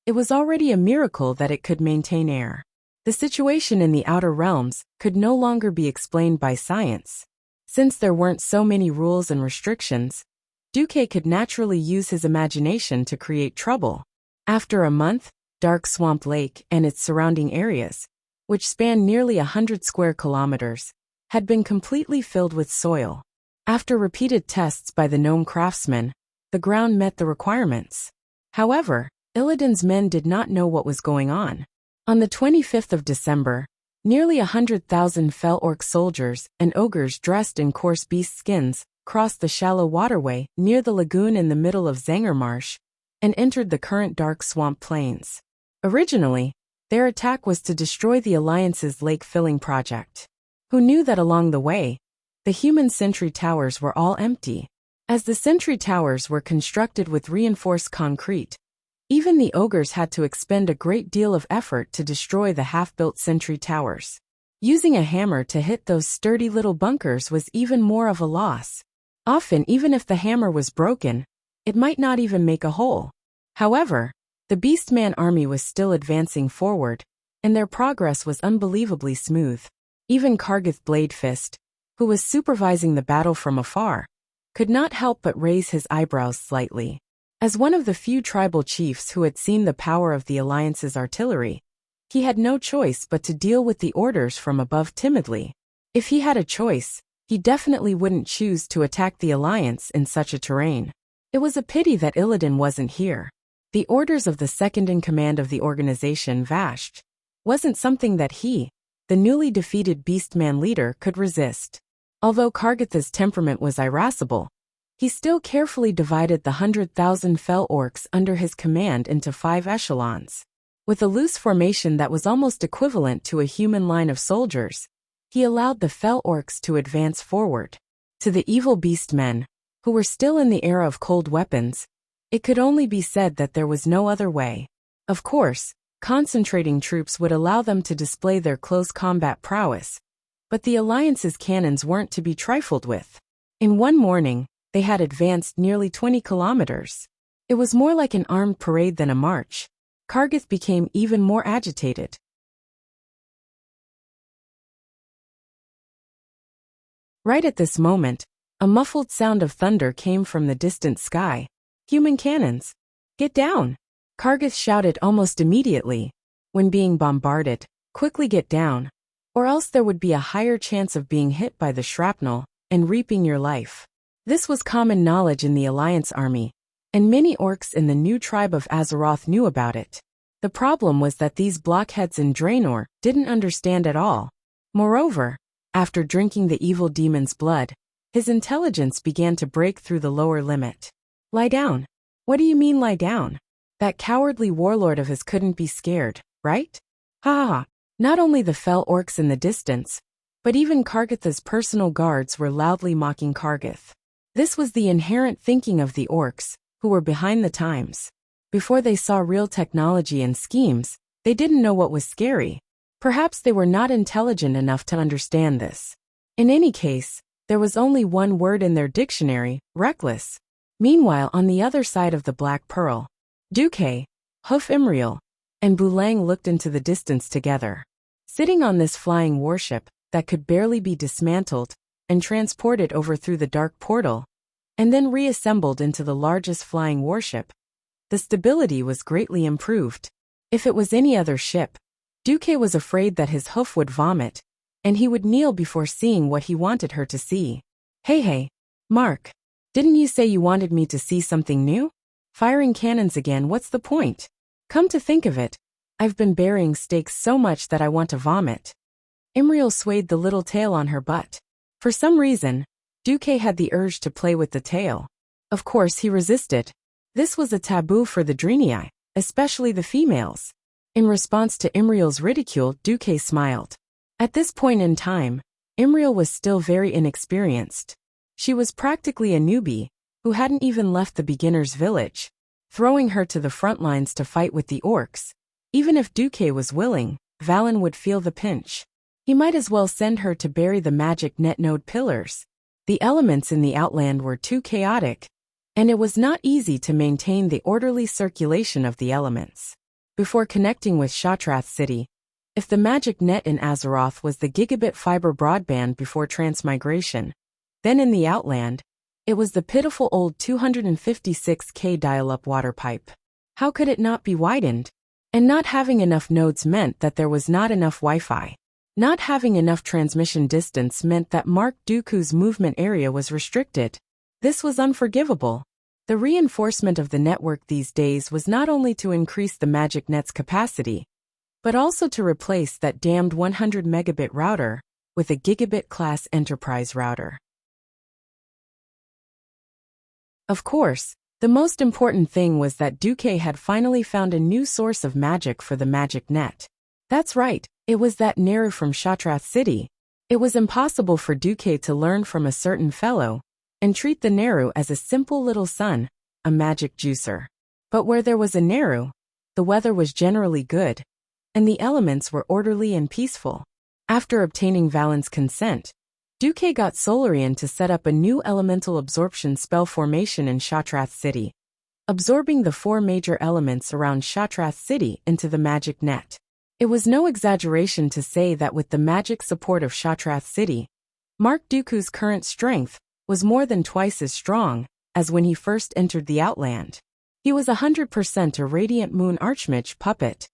it was already a miracle that it could maintain air. The situation in the Outer Realms could no longer be explained by science. Since there weren't so many rules and restrictions, Duque could naturally use his imagination to create trouble. After a month, Dark Swamp Lake and its surrounding areas, which spanned nearly 100 square kilometers, had been completely filled with soil. After repeated tests by the gnome craftsmen, the ground met the requirements. However, Illidan's men did not know what was going on. On the 25th of December, nearly 100,000 Fell Orc soldiers and ogres dressed in coarse beast skins crossed the shallow waterway near the lagoon in the middle of Zanger Marsh and entered the current Dark Swamp Plains. Originally, their attack was to destroy the Alliance's lake-filling project. Who knew that along the way, the human sentry towers were all empty? As the sentry towers were constructed with reinforced concrete, even the ogres had to expend a great deal of effort to destroy the half-built sentry towers. Using a hammer to hit those sturdy little bunkers was even more of a loss. Often, even if the hammer was broken, it might not even make a hole. However, the Beastman army was still advancing forward, and their progress was unbelievably smooth. Even Kargath Bladefist, who was supervising the battle from afar, could not help but raise his eyebrows slightly. As one of the few tribal chiefs who had seen the power of the Alliance's artillery, he had no choice but to deal with the orders from above timidly. If he had a choice, he definitely wouldn't choose to attack the Alliance in such a terrain. It was a pity that Illidan wasn't here. The orders of the second-in-command of the organization, Vasht, wasn't something that he, the newly defeated Beastman leader, could resist. Although Kargatha's temperament was irascible, he still carefully divided the 100,000 Fell Orcs under his command into 5 echelons. With a loose formation that was almost equivalent to a human line of soldiers, he allowed the Fell Orcs to advance forward. To the evil Beastmen, who were still in the era of cold weapons, it could only be said that there was no other way. Of course, Concentrating troops would allow them to display their close combat prowess, but the Alliance's cannons weren't to be trifled with. In one morning, they had advanced nearly 20 kilometers. It was more like an armed parade than a march. Kargath became even more agitated. Right at this moment, a muffled sound of thunder came from the distant sky. Human cannons! Get down! Kargath shouted almost immediately. When being bombarded, quickly get down, or else there would be a higher chance of being hit by the shrapnel and reaping your life. This was common knowledge in the Alliance army, and many orcs in the new tribe of Azeroth knew about it. The problem was that these blockheads in Draenor didn't understand at all. Moreover, after drinking the evil demon's blood, his intelligence began to break through the lower limit. Lie down. What do you mean lie down? That cowardly warlord of his couldn't be scared, right? Ha ha. Not only the fell orcs in the distance, but even Kargath's personal guards were loudly mocking Kargath. This was the inherent thinking of the orcs, who were behind the times. Before they saw real technology and schemes, they didn't know what was scary. Perhaps they were not intelligent enough to understand this. In any case, there was only one word in their dictionary: reckless. Meanwhile, on the other side of the Black Pearl, Duque, Hoof Imriel, and Bulang looked into the distance together. Sitting on this flying warship that could barely be dismantled and transported over through the dark portal, and then reassembled into the largest flying warship, the stability was greatly improved. If it was any other ship, Duque was afraid that his hoof would vomit, and he would kneel before seeing what he wanted her to see. Hey, Mark. Didn't you say you wanted me to see something new? Firing cannons again, what's the point? Come to think of it, I've been burying steaks so much that I want to vomit. Imriel swayed the little tail on her butt. For some reason, Duque had the urge to play with the tail. Of course he resisted. This was a taboo for the Draenei, especially the females. In response to Imriel's ridicule, Duque smiled. At this point in time, Imriel was still very inexperienced. She was practically a newbie, who hadn't even left the beginner's village. Throwing her to the front lines to fight with the orcs, even if Duque was willing, Valen would feel the pinch. He might as well send her to bury the magic net node pillars. The elements in the Outland were too chaotic, and it was not easy to maintain the orderly circulation of the elements. Before connecting with Shatrath City, if the magic net in Azeroth was the gigabit fiber broadband before transmigration, then in the Outland, it was the pitiful old 256K dial-up water pipe. How could it not be widened? And not having enough nodes meant that there was not enough Wi-Fi. Not having enough transmission distance meant that Mark Dooku's movement area was restricted. This was unforgivable. The reinforcement of the network these days was not only to increase the magic net's capacity, but also to replace that damned 100 megabit router with a gigabit-class enterprise router. Of course, the most important thing was that Duque had finally found a new source of magic for the magic net. That's right, it was that Neru from Shatrath City. It was impossible for Duque to learn from a certain fellow and treat the Neru as a simple little son, a magic juicer. But where there was a Neru, the weather was generally good, and the elements were orderly and peaceful. After obtaining Valen's consent, Duque got Solarian to set up a new elemental absorption spell formation in Shatrath City, absorbing the 4 major elements around Shatrath City into the magic net. It was no exaggeration to say that with the magic support of Shatrath City, Mark Dooku's current strength was more than twice as strong as when he first entered the Outland. He was 100% a Radiant Moon Archmage puppet.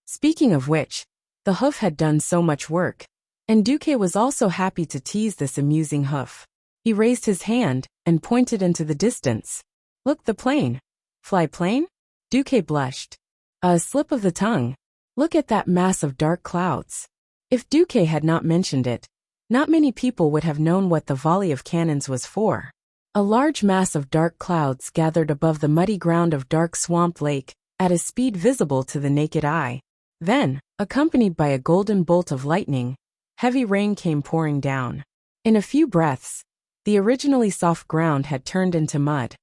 Speaking of which, the hoof had done so much work, and Duque was also happy to tease this amusing hoof. He raised his hand and pointed into the distance. Look, the plane. Fly plane? Duque blushed. A slip of the tongue. Look at that mass of dark clouds. If Duque had not mentioned it, not many people would have known what the volley of cannons was for. A large mass of dark clouds gathered above the muddy ground of Dark Swamp Lake at a speed visible to the naked eye. Then, accompanied by a golden bolt of lightning, heavy rain came pouring down. In a few breaths, the originally soft ground had turned into mud.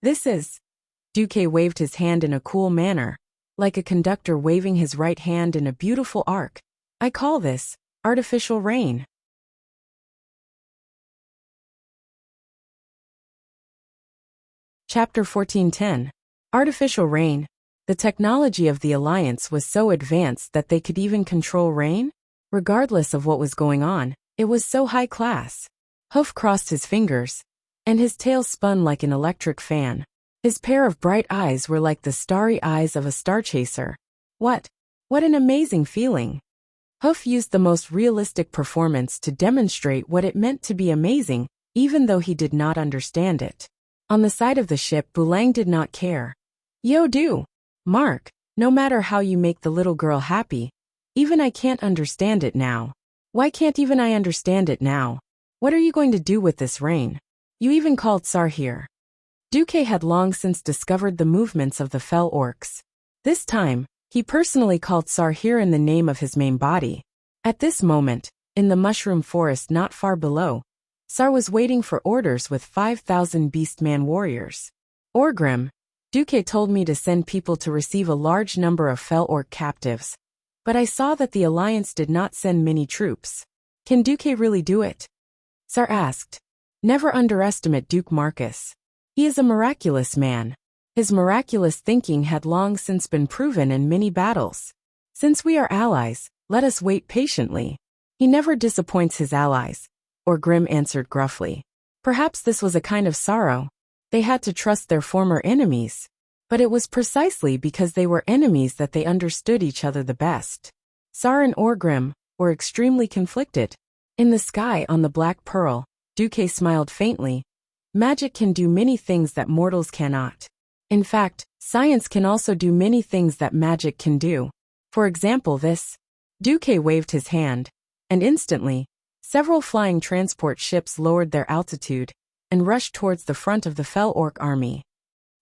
This is... Duque waved his hand in a cool manner, like a conductor waving his right hand in a beautiful arc. I call this artificial rain. Chapter 14:10. Artificial rain. The technology of the Alliance was so advanced that they could even control rain? Regardless of what was going on, it was so high class. Hoof crossed his fingers, and his tail spun like an electric fan. His pair of bright eyes were like the starry eyes of a star chaser. What an amazing feeling. Hoof used the most realistic performance to demonstrate what it meant to be amazing, even though he did not understand it. On the side of the ship, Bulang did not care. Yo do, Mark, no matter how you make the little girl happy, even I can't understand it now. Why can't even I understand it now? What are you going to do with this rain? You even called Sar here. Duque had long since discovered the movements of the fell orcs. This time, he personally called Sar here in the name of his main body. At this moment, in the mushroom forest not far below, Sar was waiting for orders with 5,000 beastman warriors. Orgrim, Duque told me to send people to receive a large number of fell orc captives. But I saw that the Alliance did not send many troops. Can Duque really do it? Sar asked. Never underestimate Duke Marcus. He is a miraculous man. His miraculous thinking had long since been proven in many battles. Since we are allies, let us wait patiently. He never disappoints his allies, Orgrim answered gruffly. Perhaps this was a kind of sorrow. They had to trust their former enemies. But it was precisely because they were enemies that they understood each other the best. Sar and Orgrim were extremely conflicted. In the sky on the Black Pearl, Duque smiled faintly. Magic can do many things that mortals cannot. In fact, science can also do many things that magic can do. For example, this. Duque waved his hand, and instantly, several flying transport ships lowered their altitude and rushed towards the front of the fell orc army.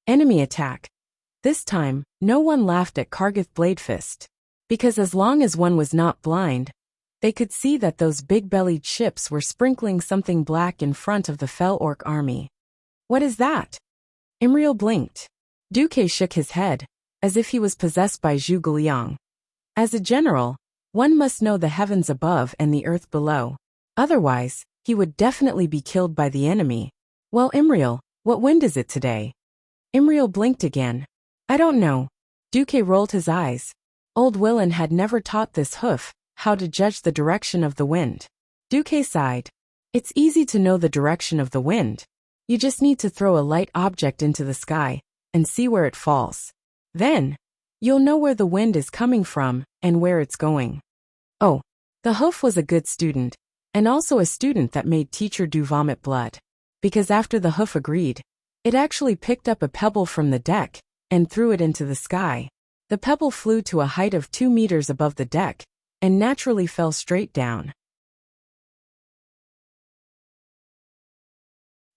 Enemy attack. This time, no one laughed at Kargath Bladefist, because as long as one was not blind, they could see that those big-bellied ships were sprinkling something black in front of the fell orc army. What is that? Imriel blinked. Duque shook his head, as if he was possessed by Zhu Guliang. As a general, one must know the heavens above and the earth below. Otherwise, he would definitely be killed by the enemy. Well, Imriel, what wind is it today? Imriel blinked again. I don't know. Duque rolled his eyes. Old Willen had never taught this hoof how to judge the direction of the wind. Duque sighed. It's easy to know the direction of the wind. You just need to throw a light object into the sky and see where it falls. Then, you'll know where the wind is coming from and where it's going. Oh, the hoof was a good student, and also a student that made teacher do vomit blood. Because after the hoof agreed, it actually picked up a pebble from the deck and threw it into the sky. The pebble flew to a height of 2 meters above the deck and naturally fell straight down.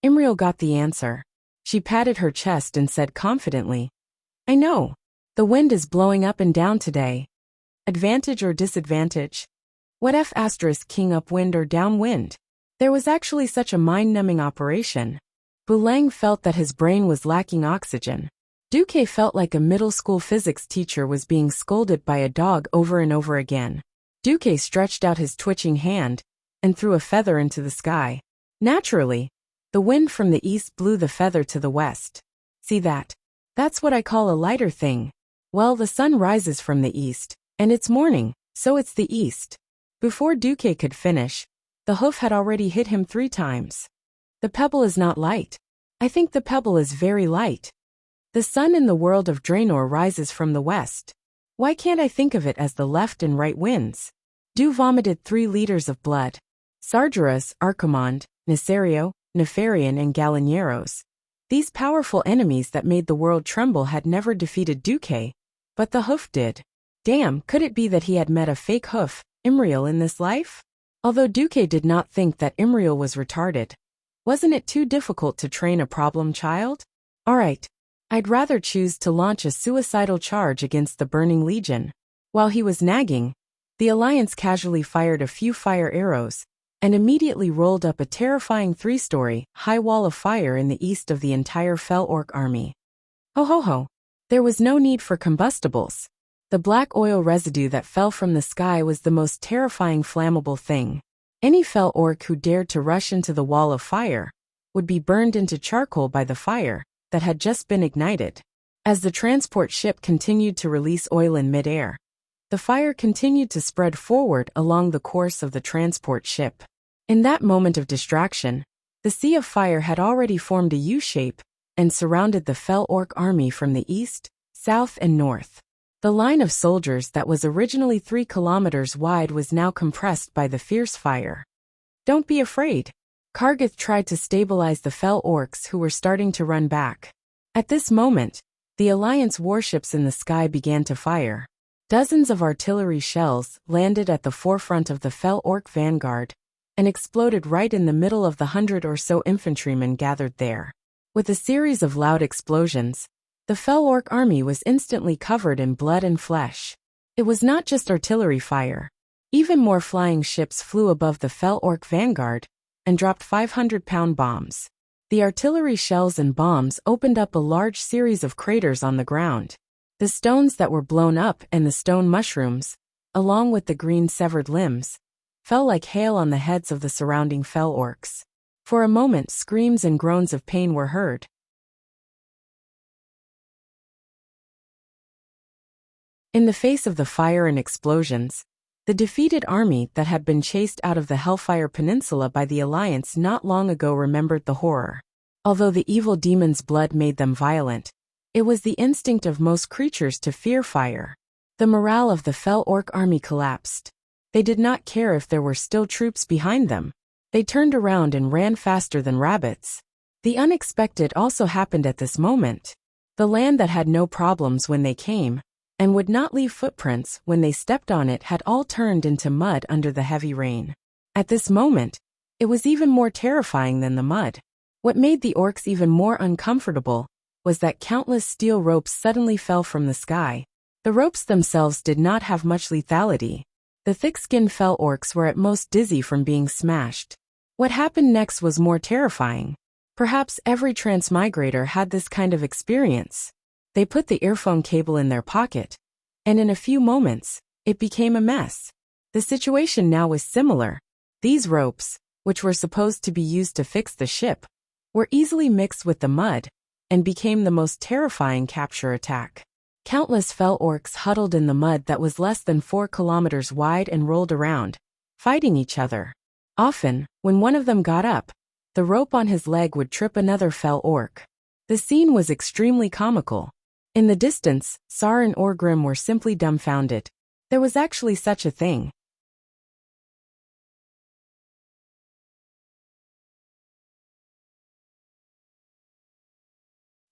Imriel got the answer. She patted her chest and said confidently, I know. The wind is blowing up and down today. Advantage or disadvantage? What if * king upwind or downwind? There was actually such a mind-numbing operation. Bulang felt that his brain was lacking oxygen. Duque felt like a middle school physics teacher was being scolded by a dog over and over again. Duque stretched out his twitching hand and threw a feather into the sky. Naturally, the wind from the east blew the feather to the west. See that? That's what I call a lighter thing. Well, the sun rises from the east, and it's morning, so it's the east. Before Duque could finish, the hoof had already hit him 3 times. The pebble is not light. I think the pebble is very light. The sun in the world of Draenor rises from the west. Why can't I think of it as the left and right winds? Du vomited 3 liters of blood. Sargeras, Archimond, Nesario, Nefarian and Galineros. These powerful enemies that made the world tremble had never defeated Duque, but the hoof did. Damn, could it be that he had met a fake hoof, Imriel, in this life? Although Duque did not think that Imriel was retarded. Wasn't it too difficult to train a problem child? Alright. I'd rather choose to launch a suicidal charge against the Burning Legion. While he was nagging, the Alliance casually fired a few fire arrows, and immediately rolled up a terrifying 3-story, high wall of fire in the east of the entire Fell Orc army. Ho ho ho! There was no need for combustibles. The black oil residue that fell from the sky was the most terrifying flammable thing. Any fell orc who dared to rush into the wall of fire would be burned into charcoal by the fire that had just been ignited. As the transport ship continued to release oil in midair, the fire continued to spread forward along the course of the transport ship. In that moment of distraction, the sea of fire had already formed a U-shape and surrounded the fell orc army from the east, south, and north. The line of soldiers that was originally 3 kilometers wide was now compressed by the fierce fire. "Don't be afraid." Kargath tried to stabilize the fell orcs who were starting to run back. At this moment, the Alliance warships in the sky began to fire. Dozens of artillery shells landed at the forefront of the fell orc vanguard and exploded right in the middle of the 100 or so infantrymen gathered there. With a series of loud explosions, the fell orc army was instantly covered in blood and flesh. It was not just artillery fire. Even more flying ships flew above the fell orc vanguard and dropped 500-pound bombs. The artillery shells and bombs opened up a large series of craters on the ground. The stones that were blown up and the stone mushrooms, along with the green severed limbs, fell like hail on the heads of the surrounding fell orcs. For a moment, screams and groans of pain were heard. In the face of the fire and explosions, the defeated army that had been chased out of the Hellfire Peninsula by the Alliance not long ago remembered the horror. Although the evil demon's blood made them violent, it was the instinct of most creatures to fear fire. The morale of the fell orc army collapsed. They did not care if there were still troops behind them. They turned around and ran faster than rabbits. The unexpected also happened at this moment. The land that had no problems when they came, and would not leave footprints when they stepped on it, had all turned into mud under the heavy rain. At this moment, it was even more terrifying than the mud. What made the orcs even more uncomfortable was that countless steel ropes suddenly fell from the sky. The ropes themselves did not have much lethality. The thick-skinned fell orcs were at most dizzy from being smashed. What happened next was more terrifying. Perhaps every transmigrator had this kind of experience. They put the earphone cable in their pocket, and in a few moments, it became a mess. The situation now was similar. These ropes, which were supposed to be used to fix the ship, were easily mixed with the mud and became the most terrifying capture attack. Countless fell orcs huddled in the mud that was less than 4 kilometers wide and rolled around, fighting each other. Often, when one of them got up, the rope on his leg would trip another fell orc. The scene was extremely comical. In the distance, Sar and Orgrim were simply dumbfounded. There was actually such a thing.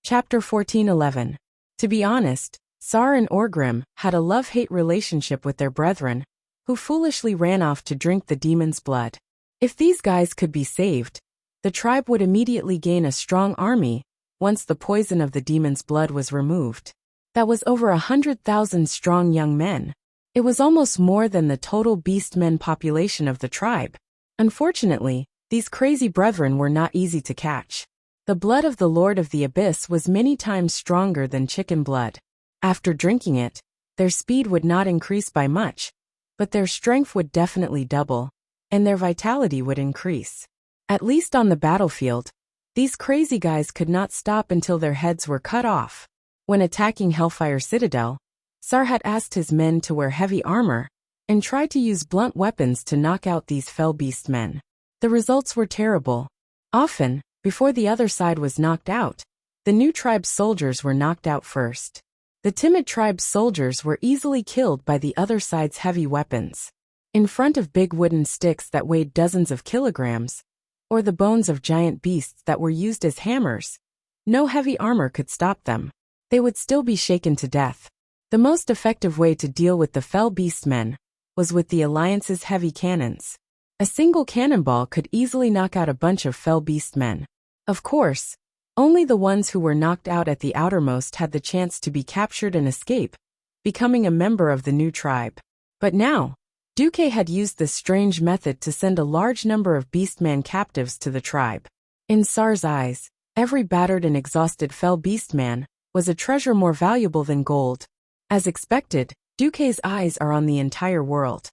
Chapter 14:11. To be honest, Sar and Orgrim had a love-hate relationship with their brethren, who foolishly ran off to drink the demon's blood. If these guys could be saved, the tribe would immediately gain a strong army once the poison of the demon's blood was removed. That was over 100,000 strong young men. It was almost more than the total beastmen population of the tribe. Unfortunately, these crazy brethren were not easy to catch. The blood of the Lord of the Abyss was many times stronger than chicken blood. After drinking it, their speed would not increase by much, but their strength would definitely double, and their vitality would increase. At least on the battlefield, these crazy guys could not stop until their heads were cut off. When attacking Hellfire Citadel, Sar had asked his men to wear heavy armor and tried to use blunt weapons to knock out these fell beast men. The results were terrible. Often, before the other side was knocked out, the new tribe's soldiers were knocked out first. The timid tribe's soldiers were easily killed by the other side's heavy weapons. In front of big wooden sticks that weighed dozens of kilograms, or the bones of giant beasts that were used as hammers, no heavy armor could stop them. They would still be shaken to death. The most effective way to deal with the fell beastmen was with the Alliance's heavy cannons. A single cannonball could easily knock out a bunch of fell beastmen. Of course, only the ones who were knocked out at the outermost had the chance to be captured and escape, becoming a member of the new tribe. But now, Duque had used this strange method to send a large number of beastman captives to the tribe. In Sar's eyes, every battered and exhausted fell beastman was a treasure more valuable than gold. As expected, Duque's eyes are on the entire world.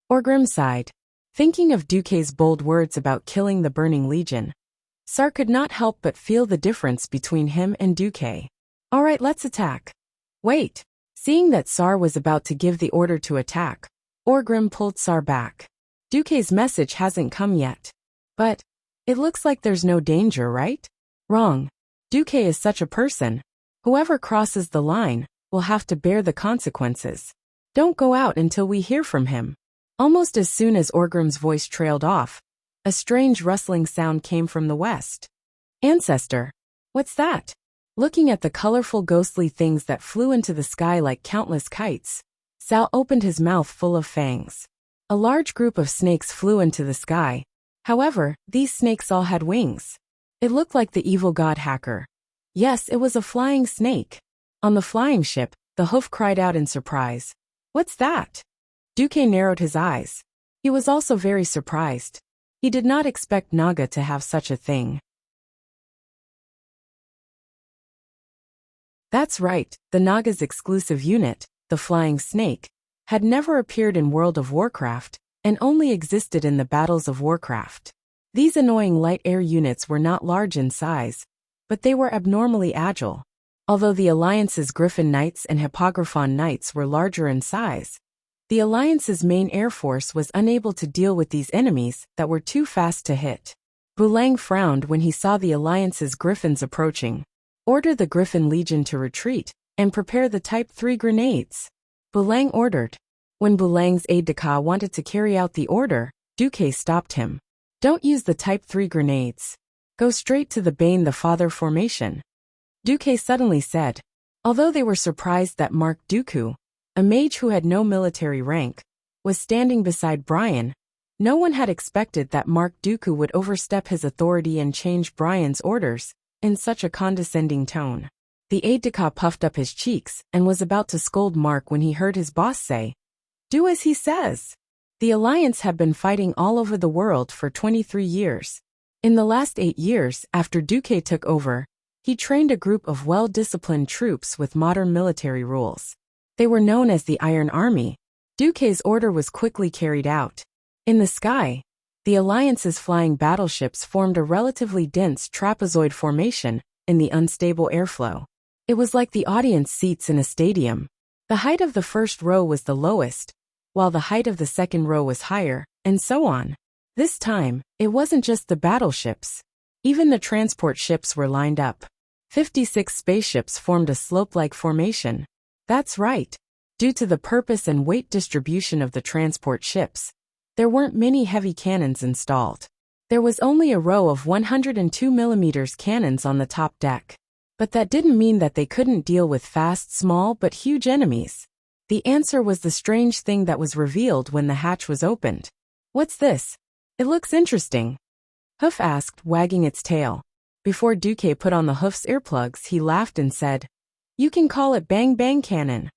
Orgrim sighed. Thinking of Duque's bold words about killing the Burning Legion, Sar could not help but feel the difference between him and Duque. All right, let's attack. Wait. Seeing that Sar was about to give the order to attack, Orgrim pulled Sar back. Duque's message hasn't come yet. But it looks like there's no danger, right? Wrong. Duque is such a person. Whoever crosses the line will have to bear the consequences. Don't go out until we hear from him. Almost as soon as Orgrim's voice trailed off, a strange rustling sound came from the west. Ancestor. What's that? Looking at the colorful ghostly things that flew into the sky like countless kites, Sal opened his mouth full of fangs. A large group of snakes flew into the sky. However, these snakes all had wings. It looked like the evil god Hacker. Yes, it was a flying snake. On the flying ship, the hoof cried out in surprise. What's that? Duque narrowed his eyes. He was also very surprised. He did not expect Naga to have such a thing. That's right, the Naga's exclusive unit, the Flying Snake, had never appeared in World of Warcraft, and only existed in the Battles of Warcraft. These annoying light air units were not large in size, but they were abnormally agile. Although the Alliance's Griffin Knights and Hippogriphon Knights were larger in size, the Alliance's main air force was unable to deal with these enemies that were too fast to hit. Bulang frowned when he saw the Alliance's Griffins approaching. Order the Griffin Legion to retreat, and prepare the Type 3 grenades. Bulang ordered. When Bulang's aide-de-camp wanted to carry out the order, Duque stopped him. Don't use the Type 3 grenades. Go straight to the Bane the Father formation. Duque suddenly said. Although they were surprised that Mark Dooku, a mage who had no military rank, was standing beside Brian, no one had expected that Mark Dooku would overstep his authority and change Brian's orders in such a condescending tone. The aide-de-camp puffed up his cheeks and was about to scold Mark when he heard his boss say, "Do as he says." The Alliance had been fighting all over the world for 23 years. In the last 8 years, after Duque took over, he trained a group of well-disciplined troops with modern military rules. They were known as the Iron Army. Duque's order was quickly carried out. In the sky, the Alliance's flying battleships formed a relatively dense trapezoid formation in the unstable airflow. It was like the audience seats in a stadium. The height of the first row was the lowest, while the height of the second row was higher, and so on. This time, it wasn't just the battleships. Even the transport ships were lined up. 56 spaceships formed a slope-like formation. That's right. Due to the purpose and weight distribution of the transport ships, there weren't many heavy cannons installed. There was only a row of 102mm cannons on the top deck. But that didn't mean that they couldn't deal with fast, small but huge enemies. The answer was the strange thing that was revealed when the hatch was opened. What's this? It looks interesting. Hoof asked, wagging its tail. Before Duque put on the Hoof's earplugs, he laughed and said, "You can call it Bang Bang Cannon."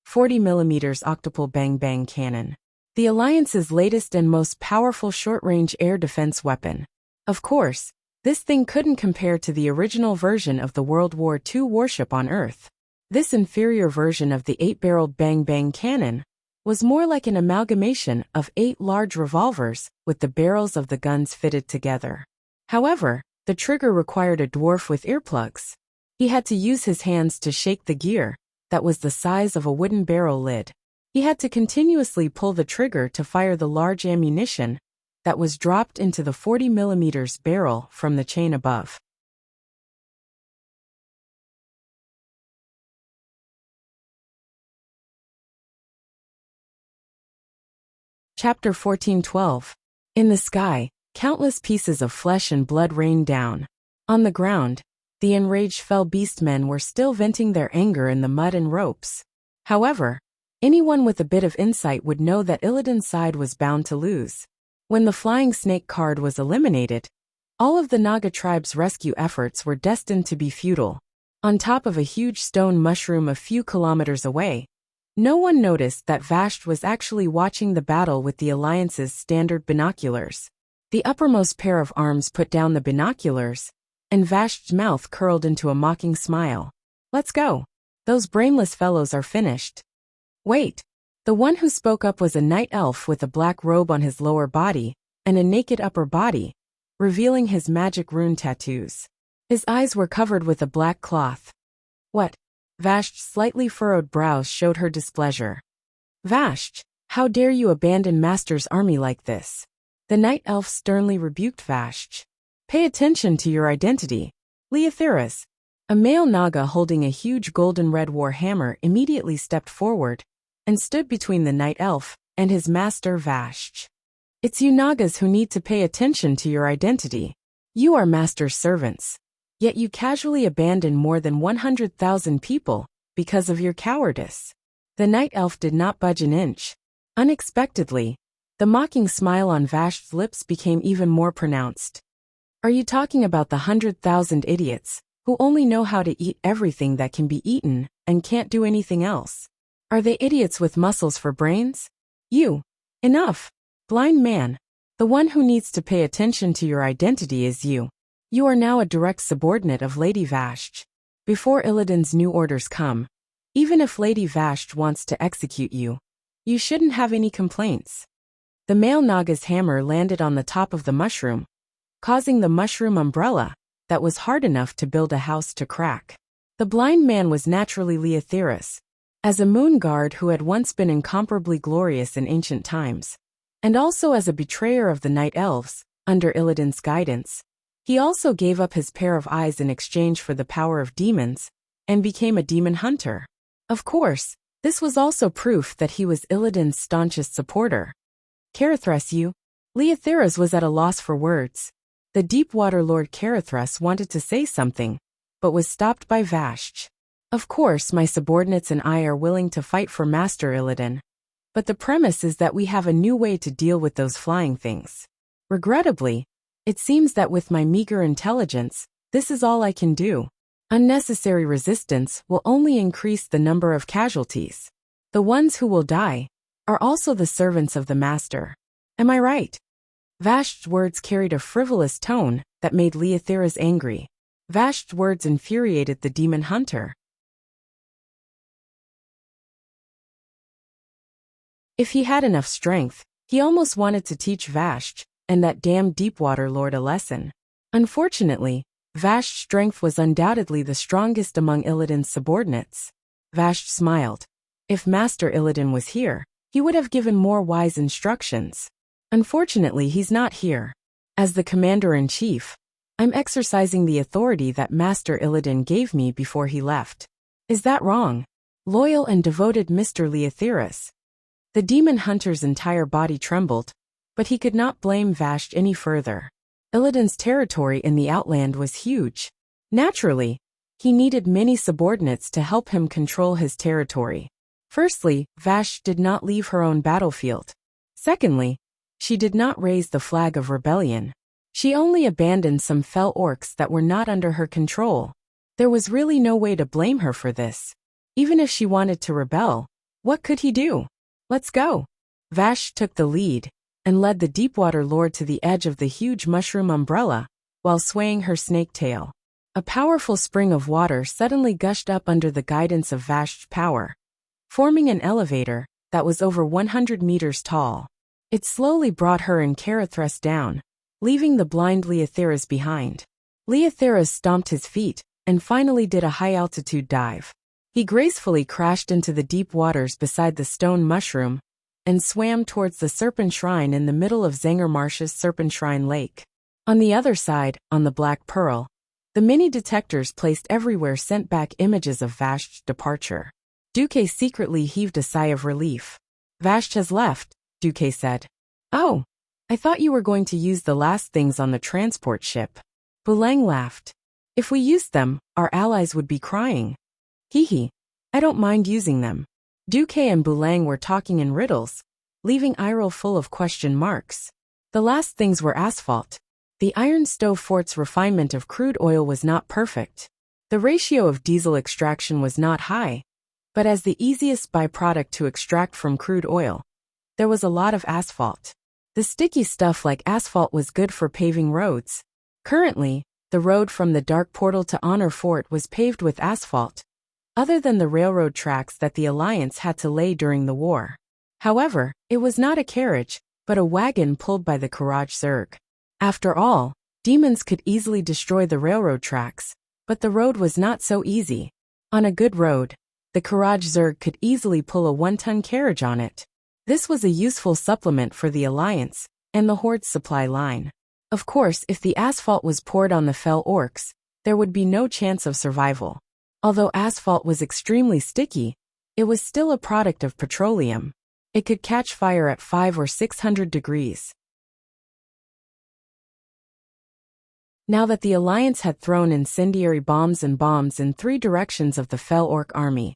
40mm octuple Bang Bang Cannon. The Alliance's latest and most powerful short-range air defense weapon. Of course, this thing couldn't compare to the original version of the World War II warship on Earth. This inferior version of the 8-barreled Bang Bang Cannon was more like an amalgamation of 8 large revolvers with the barrels of the guns fitted together. However, the trigger required a dwarf with earplugs. He had to use his hands to shake the gear, that was the size of a wooden barrel lid. He had to continuously pull the trigger to fire the large ammunition that was dropped into the 40mm barrel from the chain above. Chapter 14:12. In the sky, countless pieces of flesh and blood rained down. On the ground, the enraged fell beastmen were still venting their anger in the mud and ropes. However, anyone with a bit of insight would know that Illidan's side was bound to lose. When the flying snake card was eliminated, all of the Naga tribe's rescue efforts were destined to be futile. On top of a huge stone mushroom a few kilometers away, no one noticed that Vashti was actually watching the battle with the Alliance's standard binoculars. The uppermost pair of arms put down the binoculars, and Vashti's mouth curled into a mocking smile. Let's go. Those brainless fellows are finished. Wait. The one who spoke up was a night elf with a black robe on his lower body and a naked upper body, revealing his magic rune tattoos. His eyes were covered with a black cloth. What? Vashti's slightly furrowed brows showed her displeasure. Vashti, how dare you abandon Master's army like this? The night elf sternly rebuked Vashti. Pay attention to your identity. Leotheras. A male Naga holding a huge golden red war hammer immediately stepped forward and stood between the night elf and his master Vashti. It's you Nagas who need to pay attention to your identity. You are Master's servants. Yet you casually abandon more than 100,000 people because of your cowardice. The night elf did not budge an inch. Unexpectedly, the mocking smile on Vashti's lips became even more pronounced. Are you talking about the 100,000 idiots who only know how to eat everything that can be eaten and can't do anything else? Are they idiots with muscles for brains? You. Enough. Blind man. The one who needs to pay attention to your identity is you. You are now a direct subordinate of Lady Vashti. Before Illidan's new orders come, even if Lady Vashti wants to execute you, you shouldn't have any complaints. The male Naga's hammer landed on the top of the mushroom, causing the mushroom umbrella that was hard enough to build a house to crack. The blind man was naturally Leotheras, as a moon guard who had once been incomparably glorious in ancient times, and also as a betrayer of the night elves, under Illidan's guidance. He also gave up his pair of eyes in exchange for the power of demons, and became a demon hunter. Of course, this was also proof that he was Illidan's staunchest supporter. Carithras, you. Leotheras was at a loss for words. The Deepwater Lord Carithras wanted to say something, but was stopped by Vashti. Of course, my subordinates and I are willing to fight for Master Illidan. But the premise is that we have a new way to deal with those flying things. Regrettably, it seems that with my meager intelligence, this is all I can do. Unnecessary resistance will only increase the number of casualties. The ones who will die are also the servants of the Master. Am I right? Vashti's words carried a frivolous tone that made Leotheras angry. Vashti's words infuriated the demon hunter. If he had enough strength, he almost wanted to teach Vashti and that damn Deepwater Lord a lesson. Unfortunately, Vashti's strength was undoubtedly the strongest among Illidan's subordinates. Vashti smiled. If Master Illidan was here, he would have given more wise instructions. Unfortunately, he's not here. As the Commander-in-Chief, I'm exercising the authority that Master Illidan gave me before he left. Is that wrong? Loyal and devoted Mr. Leotheras. The demon hunter's entire body trembled, but he could not blame Vashti any further. Illidan's territory in the Outland was huge. Naturally, he needed many subordinates to help him control his territory. Firstly, Vashti did not leave her own battlefield. Secondly, she did not raise the flag of rebellion. She only abandoned some fell orcs that were not under her control. There was really no way to blame her for this. Even if she wanted to rebel, what could he do? Let's go. Vashti took the lead and led the Deepwater Lord to the edge of the huge mushroom umbrella while swaying her snake tail. A powerful spring of water suddenly gushed up under the guidance of Vashti's power, forming an elevator that was over 100 meters tall. It slowly brought her and Carithras down, leaving the blind Leotheras behind. Leotheras stomped his feet and finally did a high-altitude dive. He gracefully crashed into the deep waters beside the stone mushroom and swam towards the Serpent Shrine in the middle of Zangermarsh's Serpent Shrine Lake. On the other side, on the Black Pearl, the mini detectors placed everywhere sent back images of Vashti's departure. Duque secretly heaved a sigh of relief. Vashti has left, Duque said. Oh, I thought you were going to use the last things on the transport ship. Boulang laughed. If we used them, our allies would be crying. Hee. I don't mind using them. Duque and Boulang were talking in riddles, leaving Iroh full of question marks. The last things were asphalt. The Iron Stove Fort's refinement of crude oil was not perfect. The ratio of diesel extraction was not high, but as the easiest byproduct to extract from crude oil, there was a lot of asphalt. The sticky stuff like asphalt was good for paving roads. Currently, the road from the Dark Portal to Honor Fort was paved with asphalt, other than the railroad tracks that the Alliance had to lay during the war. However, it was not a carriage, but a wagon pulled by the Courage Zerg. After all, demons could easily destroy the railroad tracks, but the road was not so easy. On a good road, the Courage Zerg could easily pull a 1-ton carriage on it. This was a useful supplement for the Alliance and the Horde's supply line. Of course, if the asphalt was poured on the fell orcs, there would be no chance of survival. Although asphalt was extremely sticky, it was still a product of petroleum. It could catch fire at 500 or 600 degrees. Now that the Alliance had thrown incendiary bombs in 3 directions of the fell orc army,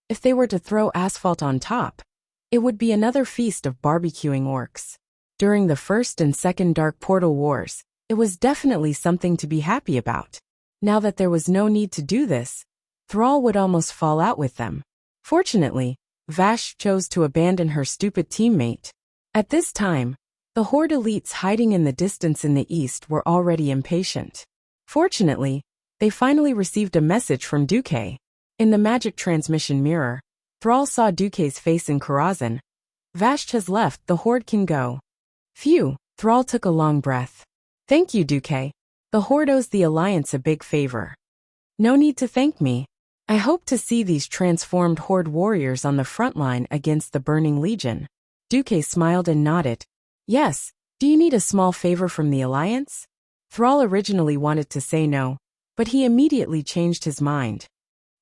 if they were to throw asphalt on top, it would be another feast of barbecuing orcs. During the First and Second Dark Portal Wars, it was definitely something to be happy about. Now that there was no need to do this, Thrall would almost fall out with them. Fortunately, Vash chose to abandon her stupid teammate. At this time, the Horde elites hiding in the distance in the east were already impatient. Fortunately, they finally received a message from Duque. In the magic transmission mirror, Thrall saw Duque's face in Karazhan. Vash has left, the Horde can go. Phew, Thrall took a long breath. Thank you, Duque. The Horde owes the Alliance a big favor. No need to thank me. I hope to see these transformed Horde warriors on the front line against the Burning Legion. Duque smiled and nodded. Yes, do you need a small favor from the Alliance? Thrall originally wanted to say no, but he immediately changed his mind.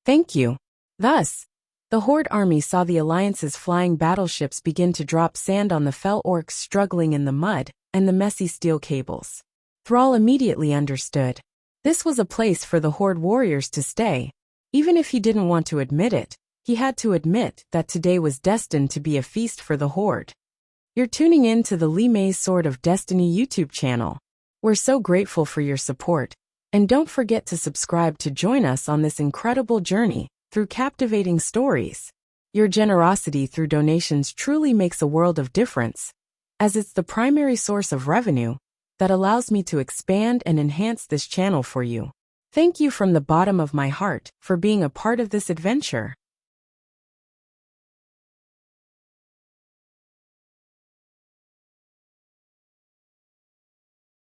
Thank you. Thus, the Horde army saw the Alliance's flying battleships begin to drop sand on the fell orcs struggling in the mud and the messy steel cables. Thrall immediately understood. This was a place for the Horde warriors to stay. Even if he didn't want to admit it, he had to admit that today was destined to be a feast for the Horde. You're tuning in to the Li Mei's Sword of Destiny YouTube channel. We're so grateful for your support, and don't forget to subscribe to join us on this incredible journey through captivating stories. Your generosity through donations truly makes a world of difference, as it's the primary source of revenue that allows me to expand and enhance this channel for you. Thank you from the bottom of my heart for being a part of this adventure.